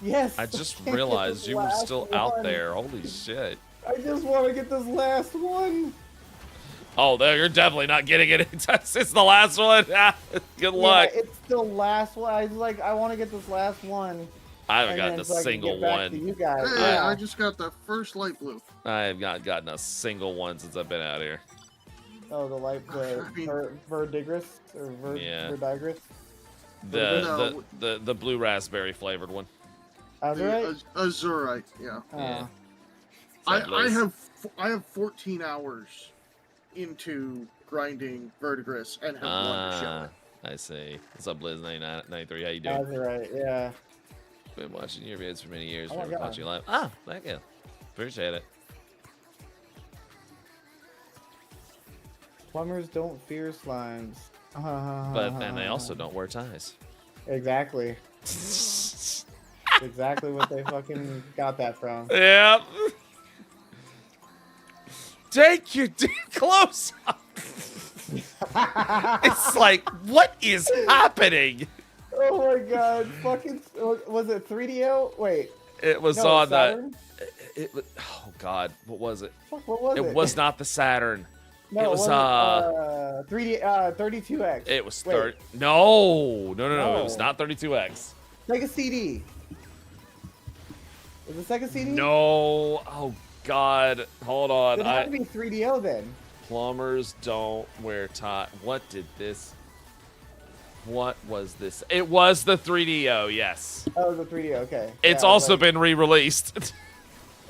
[SPEAKER 3] Yes.
[SPEAKER 1] I just
[SPEAKER 3] can't get
[SPEAKER 1] realized
[SPEAKER 3] this
[SPEAKER 1] you were
[SPEAKER 3] last
[SPEAKER 1] still out
[SPEAKER 3] one.
[SPEAKER 1] there. Holy shit.
[SPEAKER 3] I just want to get this last one.
[SPEAKER 1] Oh, you're definitely not getting it. It's the last one. Good luck.
[SPEAKER 3] Yeah, it's the last one. I want to get this last one.
[SPEAKER 1] I haven't
[SPEAKER 3] and
[SPEAKER 1] gotten
[SPEAKER 3] then
[SPEAKER 1] a
[SPEAKER 3] so I can
[SPEAKER 1] single
[SPEAKER 3] get back to
[SPEAKER 1] one.
[SPEAKER 3] you guys.
[SPEAKER 5] Hey,
[SPEAKER 3] Yeah.
[SPEAKER 5] I just got the first light blue.
[SPEAKER 1] I have not gotten a single one since I've been out here.
[SPEAKER 3] Oh, the
[SPEAKER 5] I mean-
[SPEAKER 3] verdigris or
[SPEAKER 1] Yeah.
[SPEAKER 3] verdigris.
[SPEAKER 1] The blue raspberry flavored one.
[SPEAKER 3] That's
[SPEAKER 5] The
[SPEAKER 3] right.
[SPEAKER 5] Azurite, yeah.
[SPEAKER 1] Yeah.
[SPEAKER 5] I have 14 hours into grinding verdigris and have one to show it.
[SPEAKER 1] I see. What's up, Liz 93? How you doing?
[SPEAKER 3] That's right. Yeah.
[SPEAKER 1] Been watching your vids for many years.
[SPEAKER 3] Oh my
[SPEAKER 1] Never
[SPEAKER 3] God.
[SPEAKER 1] caught you live. Ah, thank you. Appreciate it.
[SPEAKER 3] Plumbers don't fear slimes.
[SPEAKER 1] And they also don't wear ties.
[SPEAKER 3] Exactly. Exactly what they fucking got that from.
[SPEAKER 1] Yep. Take your dick close up. It's like, what is happening?
[SPEAKER 3] Oh my god! Fucking was it 3DO? Wait,
[SPEAKER 1] It was
[SPEAKER 3] no,
[SPEAKER 1] on the.
[SPEAKER 3] Saturn?
[SPEAKER 1] Oh God, what was it?
[SPEAKER 3] Fuck, what was it?
[SPEAKER 1] It was not the Saturn.
[SPEAKER 3] No,
[SPEAKER 1] it was
[SPEAKER 3] 3D 32X.
[SPEAKER 1] It was
[SPEAKER 3] Wait,
[SPEAKER 1] 30. No. It was
[SPEAKER 3] No.
[SPEAKER 1] not 32X.
[SPEAKER 3] Sega CD. Was it Sega CD?
[SPEAKER 1] No. Oh God. Hold on.
[SPEAKER 3] It had to be 3DO then.
[SPEAKER 1] Plumbers don't wear tie. What did this? What was this? It was the 3DO. Yes.
[SPEAKER 3] Oh, the 3DO. Okay.
[SPEAKER 1] It's
[SPEAKER 3] Yeah, I was
[SPEAKER 1] also
[SPEAKER 3] like,
[SPEAKER 1] been re-released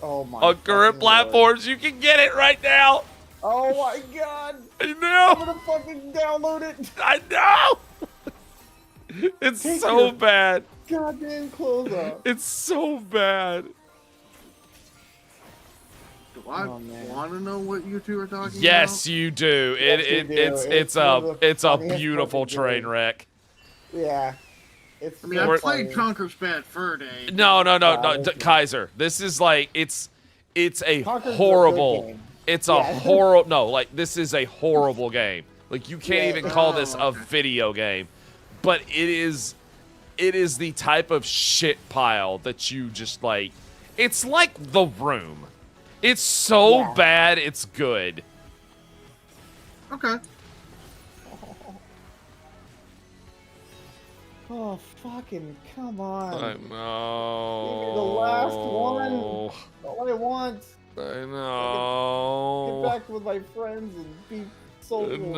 [SPEAKER 3] Oh my.
[SPEAKER 1] on current
[SPEAKER 3] fucking Lord.
[SPEAKER 1] platforms. You can get it right now.
[SPEAKER 3] Oh my god!
[SPEAKER 1] I
[SPEAKER 3] I'm
[SPEAKER 1] know.
[SPEAKER 3] gonna fucking download it.
[SPEAKER 1] I know. It's
[SPEAKER 3] Take
[SPEAKER 1] so
[SPEAKER 3] your-
[SPEAKER 1] bad.
[SPEAKER 3] Goddamn close up.
[SPEAKER 1] It's so bad.
[SPEAKER 5] Do I
[SPEAKER 3] Oh, man.
[SPEAKER 5] want to know what you two are talking
[SPEAKER 1] Yes, you do.
[SPEAKER 3] Yes, you do.
[SPEAKER 1] It's
[SPEAKER 3] It's one of the
[SPEAKER 1] it's a
[SPEAKER 3] funniest
[SPEAKER 1] beautiful
[SPEAKER 3] fucking
[SPEAKER 1] train
[SPEAKER 3] games.
[SPEAKER 1] wreck.
[SPEAKER 3] Yeah. It's.
[SPEAKER 5] about? I mean,
[SPEAKER 3] so
[SPEAKER 5] I played
[SPEAKER 3] funny.
[SPEAKER 5] Conker's Bad Fur Day.
[SPEAKER 1] No,
[SPEAKER 3] it's-
[SPEAKER 1] Kaiser. This is like it's a
[SPEAKER 3] Conker's a good
[SPEAKER 1] horrible.
[SPEAKER 3] game.
[SPEAKER 1] It's a
[SPEAKER 3] Yeah.
[SPEAKER 1] horrible. No, like this is a horrible game. Like you can't
[SPEAKER 3] Yeah.
[SPEAKER 1] even call this a
[SPEAKER 5] Oh, okay.
[SPEAKER 1] video game, but it is the type of shit pile that you just like. It's like The Room. It's so
[SPEAKER 3] Yeah.
[SPEAKER 1] bad, it's good.
[SPEAKER 5] Okay.
[SPEAKER 3] Oh fucking come on!
[SPEAKER 1] I know.
[SPEAKER 3] Give me the last one. All I want.
[SPEAKER 1] I know.
[SPEAKER 3] Get back with my friends and be social. and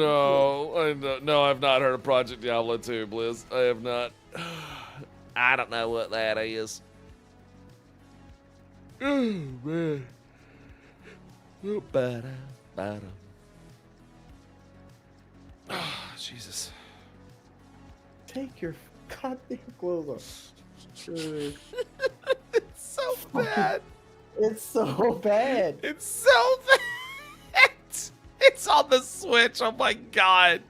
[SPEAKER 1] No, I've not heard of Project Diablo 2, Blizz. I have not. I don't know what that is. Oh, man. Oh, bada. Oh, Jesus.
[SPEAKER 3] shit. Take your goddamn clothes off. Dude,
[SPEAKER 1] It's so bad.
[SPEAKER 3] it's so bad.
[SPEAKER 1] It's so bad. It's on the Switch. Oh, my God.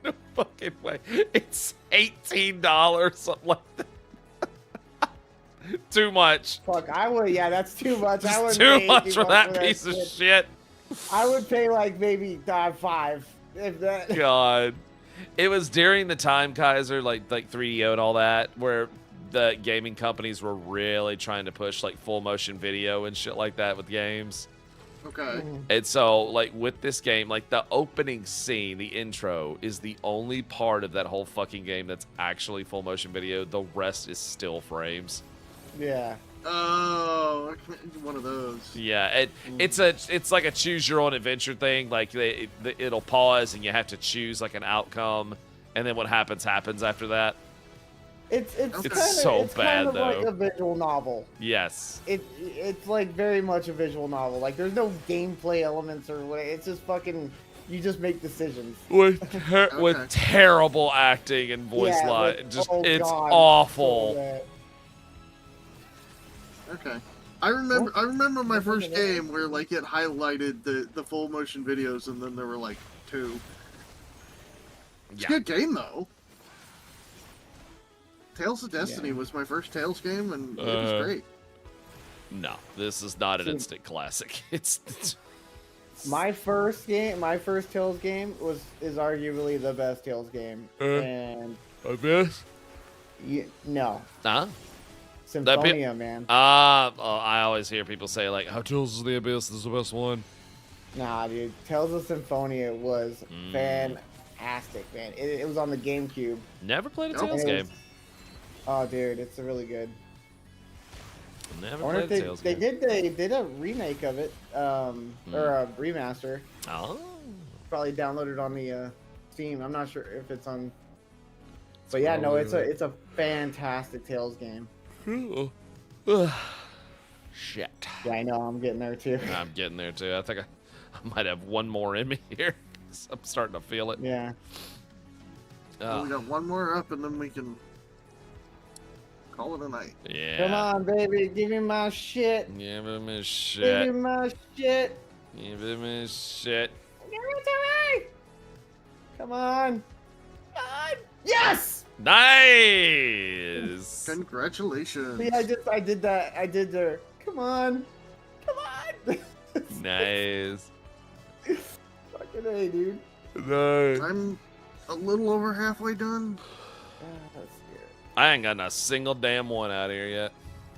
[SPEAKER 1] No fucking way. It's $18, something like that. Too much.
[SPEAKER 3] Fuck, I would. Yeah, that's too much. I would.
[SPEAKER 1] It's too much for that piece of shit.
[SPEAKER 3] I would pay like maybe $5 if that.
[SPEAKER 1] God. It was during the time, Kaiser, like 3DO and all that, where the gaming companies were really trying to push like full motion video and shit like that with games.
[SPEAKER 5] Okay.
[SPEAKER 1] And so, like, with this game, like, the opening scene, the intro, is the only part of that whole fucking game that's actually full motion video. The rest is still frames.
[SPEAKER 3] Yeah.
[SPEAKER 5] Oh, one of those.
[SPEAKER 1] Yeah, it's like a choose your own adventure thing. Like, it'll pause and you have to choose, like, an outcome. And then what happens after that.
[SPEAKER 3] It's
[SPEAKER 5] It's
[SPEAKER 3] kinda,
[SPEAKER 1] so
[SPEAKER 3] it's
[SPEAKER 1] bad,
[SPEAKER 3] kind of like
[SPEAKER 1] though.
[SPEAKER 3] a visual novel.
[SPEAKER 1] Yes.
[SPEAKER 3] It's like very much a visual novel. Like there's no gameplay elements or what. It's just fucking. You just make decisions.
[SPEAKER 1] With
[SPEAKER 5] Okay.
[SPEAKER 1] terrible acting and voice
[SPEAKER 3] Yeah,
[SPEAKER 1] line.
[SPEAKER 3] like,
[SPEAKER 1] Just,
[SPEAKER 3] oh
[SPEAKER 1] it's
[SPEAKER 3] God,
[SPEAKER 1] awful.
[SPEAKER 3] so bad.
[SPEAKER 5] Okay. I remember my
[SPEAKER 3] What's in
[SPEAKER 5] first
[SPEAKER 3] the name?
[SPEAKER 5] game where like it highlighted the full motion videos and then there were like 2. It's
[SPEAKER 1] Yeah.
[SPEAKER 5] a good game though. Tales of Destiny
[SPEAKER 3] Yeah.
[SPEAKER 5] was my first Tales game and it was great.
[SPEAKER 1] No, this is not an
[SPEAKER 3] See-
[SPEAKER 1] instant classic. It's
[SPEAKER 3] My first Tales game is arguably the best Tales game. And
[SPEAKER 1] I guess.
[SPEAKER 3] no,
[SPEAKER 1] Huh?
[SPEAKER 3] Symphonia, man.
[SPEAKER 1] I always hear people say like, "Oh, Tales of the Abyss this is the best one."
[SPEAKER 3] Nah, dude, Tales of Symphonia was fantastic, man. It was on the GameCube.
[SPEAKER 1] Never played a
[SPEAKER 5] Nope.
[SPEAKER 1] Tales
[SPEAKER 3] And it
[SPEAKER 1] game.
[SPEAKER 3] was- Oh, dude, it's really good.
[SPEAKER 1] Never
[SPEAKER 3] I wonder
[SPEAKER 1] played
[SPEAKER 3] if
[SPEAKER 1] a Tales
[SPEAKER 3] they
[SPEAKER 1] game.
[SPEAKER 3] did a remake of it, or a remaster.
[SPEAKER 1] Oh.
[SPEAKER 3] Probably downloaded on the Steam. I'm not sure if it's on. But yeah, no, it's a fantastic Tales game.
[SPEAKER 1] Shit.
[SPEAKER 3] Yeah, I know. I'm getting there too.
[SPEAKER 1] I'm getting there too. I think I might have one more in me here. I'm starting to feel it.
[SPEAKER 3] Yeah.
[SPEAKER 5] Well, we got one more up and then we can call it a night.
[SPEAKER 1] Yeah.
[SPEAKER 3] Come on, baby, give me my shit.
[SPEAKER 1] Give him his
[SPEAKER 3] Give me
[SPEAKER 1] shit.
[SPEAKER 3] my shit.
[SPEAKER 1] Give him his shit.
[SPEAKER 3] Give it to me. Come on. Come on. Yes.
[SPEAKER 1] Nice.
[SPEAKER 5] Congratulations.
[SPEAKER 3] See, I did that. I did the. Come on. Come on.
[SPEAKER 1] Nice.
[SPEAKER 3] Fucking A, dude.
[SPEAKER 1] Nice.
[SPEAKER 5] I'm a little over halfway done.
[SPEAKER 3] Let's see it.
[SPEAKER 1] I ain't got a single damn one out here yet.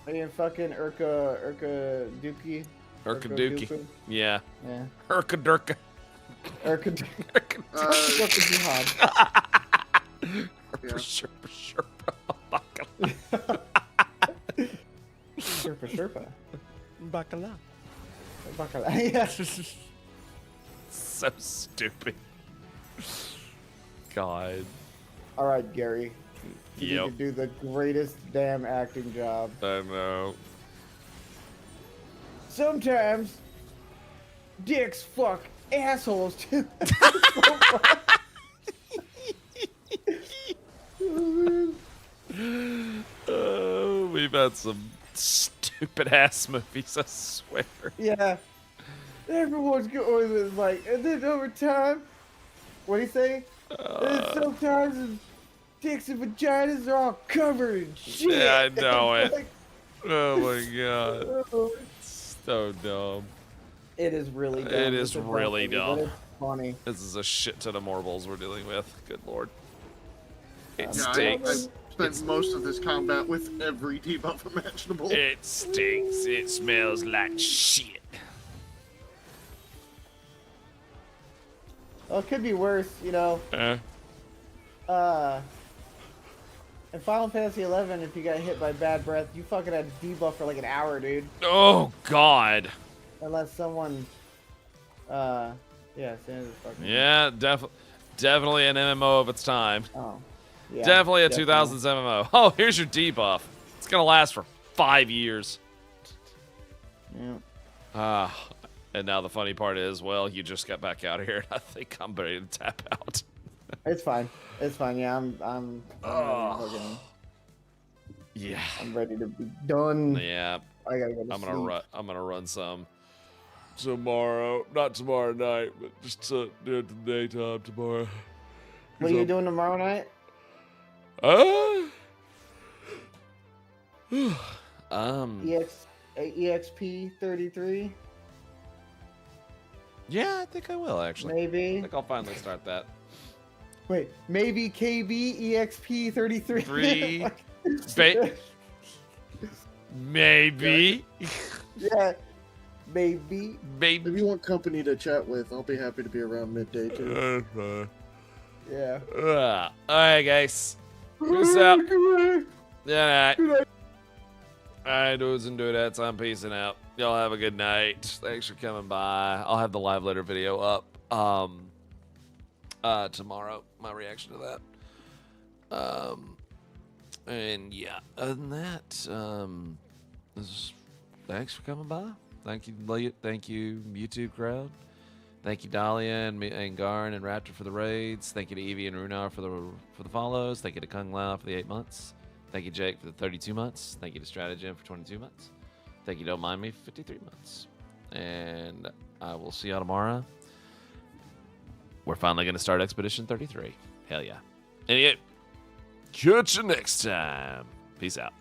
[SPEAKER 3] Are you in fucking Urka Dookie?
[SPEAKER 1] Urkaduki. Yeah.
[SPEAKER 3] Yeah.
[SPEAKER 1] Urkadurka.
[SPEAKER 3] Urka Jihad.
[SPEAKER 1] Sherpa.
[SPEAKER 3] Sherpa.
[SPEAKER 1] Bacala.
[SPEAKER 3] Bacala. Yeah.
[SPEAKER 1] So stupid. God.
[SPEAKER 3] All right, Gary. You
[SPEAKER 1] Yep.
[SPEAKER 3] need to do the greatest damn acting job.
[SPEAKER 1] I know.
[SPEAKER 3] Sometimes dicks fuck assholes too.
[SPEAKER 1] Oh, we've had some stupid ass movies, I swear.
[SPEAKER 3] Yeah. Everyone's going with like, and then over time, what do you say? And sometimes the dicks and vaginas are all covered in shit.
[SPEAKER 1] Yeah, I know it.
[SPEAKER 3] Like,
[SPEAKER 1] Oh my god.
[SPEAKER 3] oh,
[SPEAKER 1] So dumb.
[SPEAKER 3] it is really dumb.
[SPEAKER 1] It is
[SPEAKER 3] It's a
[SPEAKER 1] really
[SPEAKER 3] movie,
[SPEAKER 1] dumb.
[SPEAKER 3] but it's funny.
[SPEAKER 1] This is a shit ton of marbles we're dealing with. Good lord. It
[SPEAKER 5] Yeah, I
[SPEAKER 1] stinks.
[SPEAKER 5] spent most of this combat with every debuff imaginable.
[SPEAKER 1] It stinks. It smells like shit.
[SPEAKER 3] Well, it could be worse, you know. In Final Fantasy XI, if you got hit by bad breath, you fucking had to debuff for like an hour, dude.
[SPEAKER 1] Oh god.
[SPEAKER 3] Unless someone, yeah, Santa's fucking.
[SPEAKER 1] Yeah, definitely an MMO of its time.
[SPEAKER 3] Oh. Yeah,
[SPEAKER 1] Definitely a 2000s MMO. Oh, here's your debuff. It's gonna last for 5 years.
[SPEAKER 3] Yeah.
[SPEAKER 1] And now the funny part is, well, you just got back out of here, and I think I'm ready to tap out.
[SPEAKER 3] It's fine. It's fine. Yeah, I'm
[SPEAKER 1] Yeah.
[SPEAKER 3] I'm ready to be done.
[SPEAKER 1] Yeah.
[SPEAKER 3] I gotta go to
[SPEAKER 1] I'm
[SPEAKER 3] sleep.
[SPEAKER 1] gonna run some tomorrow. Not tomorrow night, but just do it in the daytime tomorrow.
[SPEAKER 3] What are you doing tomorrow night? EXP 33?
[SPEAKER 1] Yeah, I think I will actually. I
[SPEAKER 3] Maybe.
[SPEAKER 1] think I'll finally start that.
[SPEAKER 3] Wait, maybe KB EXP 33?
[SPEAKER 1] 3. Maybe.
[SPEAKER 3] Yeah. Maybe.
[SPEAKER 5] If you want company to chat with, I'll be happy to be around midday too.
[SPEAKER 3] Yeah.
[SPEAKER 1] Alright, guys. Peace out. Yeah. Alright, dudes and dudettes, I'm peacing out. Y'all have a good night. Thanks for coming by. I'll have the live letter video up tomorrow. My reaction to that. And yeah, other than that, thanks for coming by. Thank you, YouTube crowd. Thank you, Dahlia and Garn and Raptor for the raids. Thank you to Evie and Runar for the follows. Thank you to Kung Lao for the 8 months. Thank you, Jake, for the 32 months. Thank you to Stratagem for 22 months. Thank you, Don't Mind Me, for 53 months. And I will see y'all tomorrow. We're finally going to start Expedition 33. Hell yeah. And yet, catch you next time. Peace out.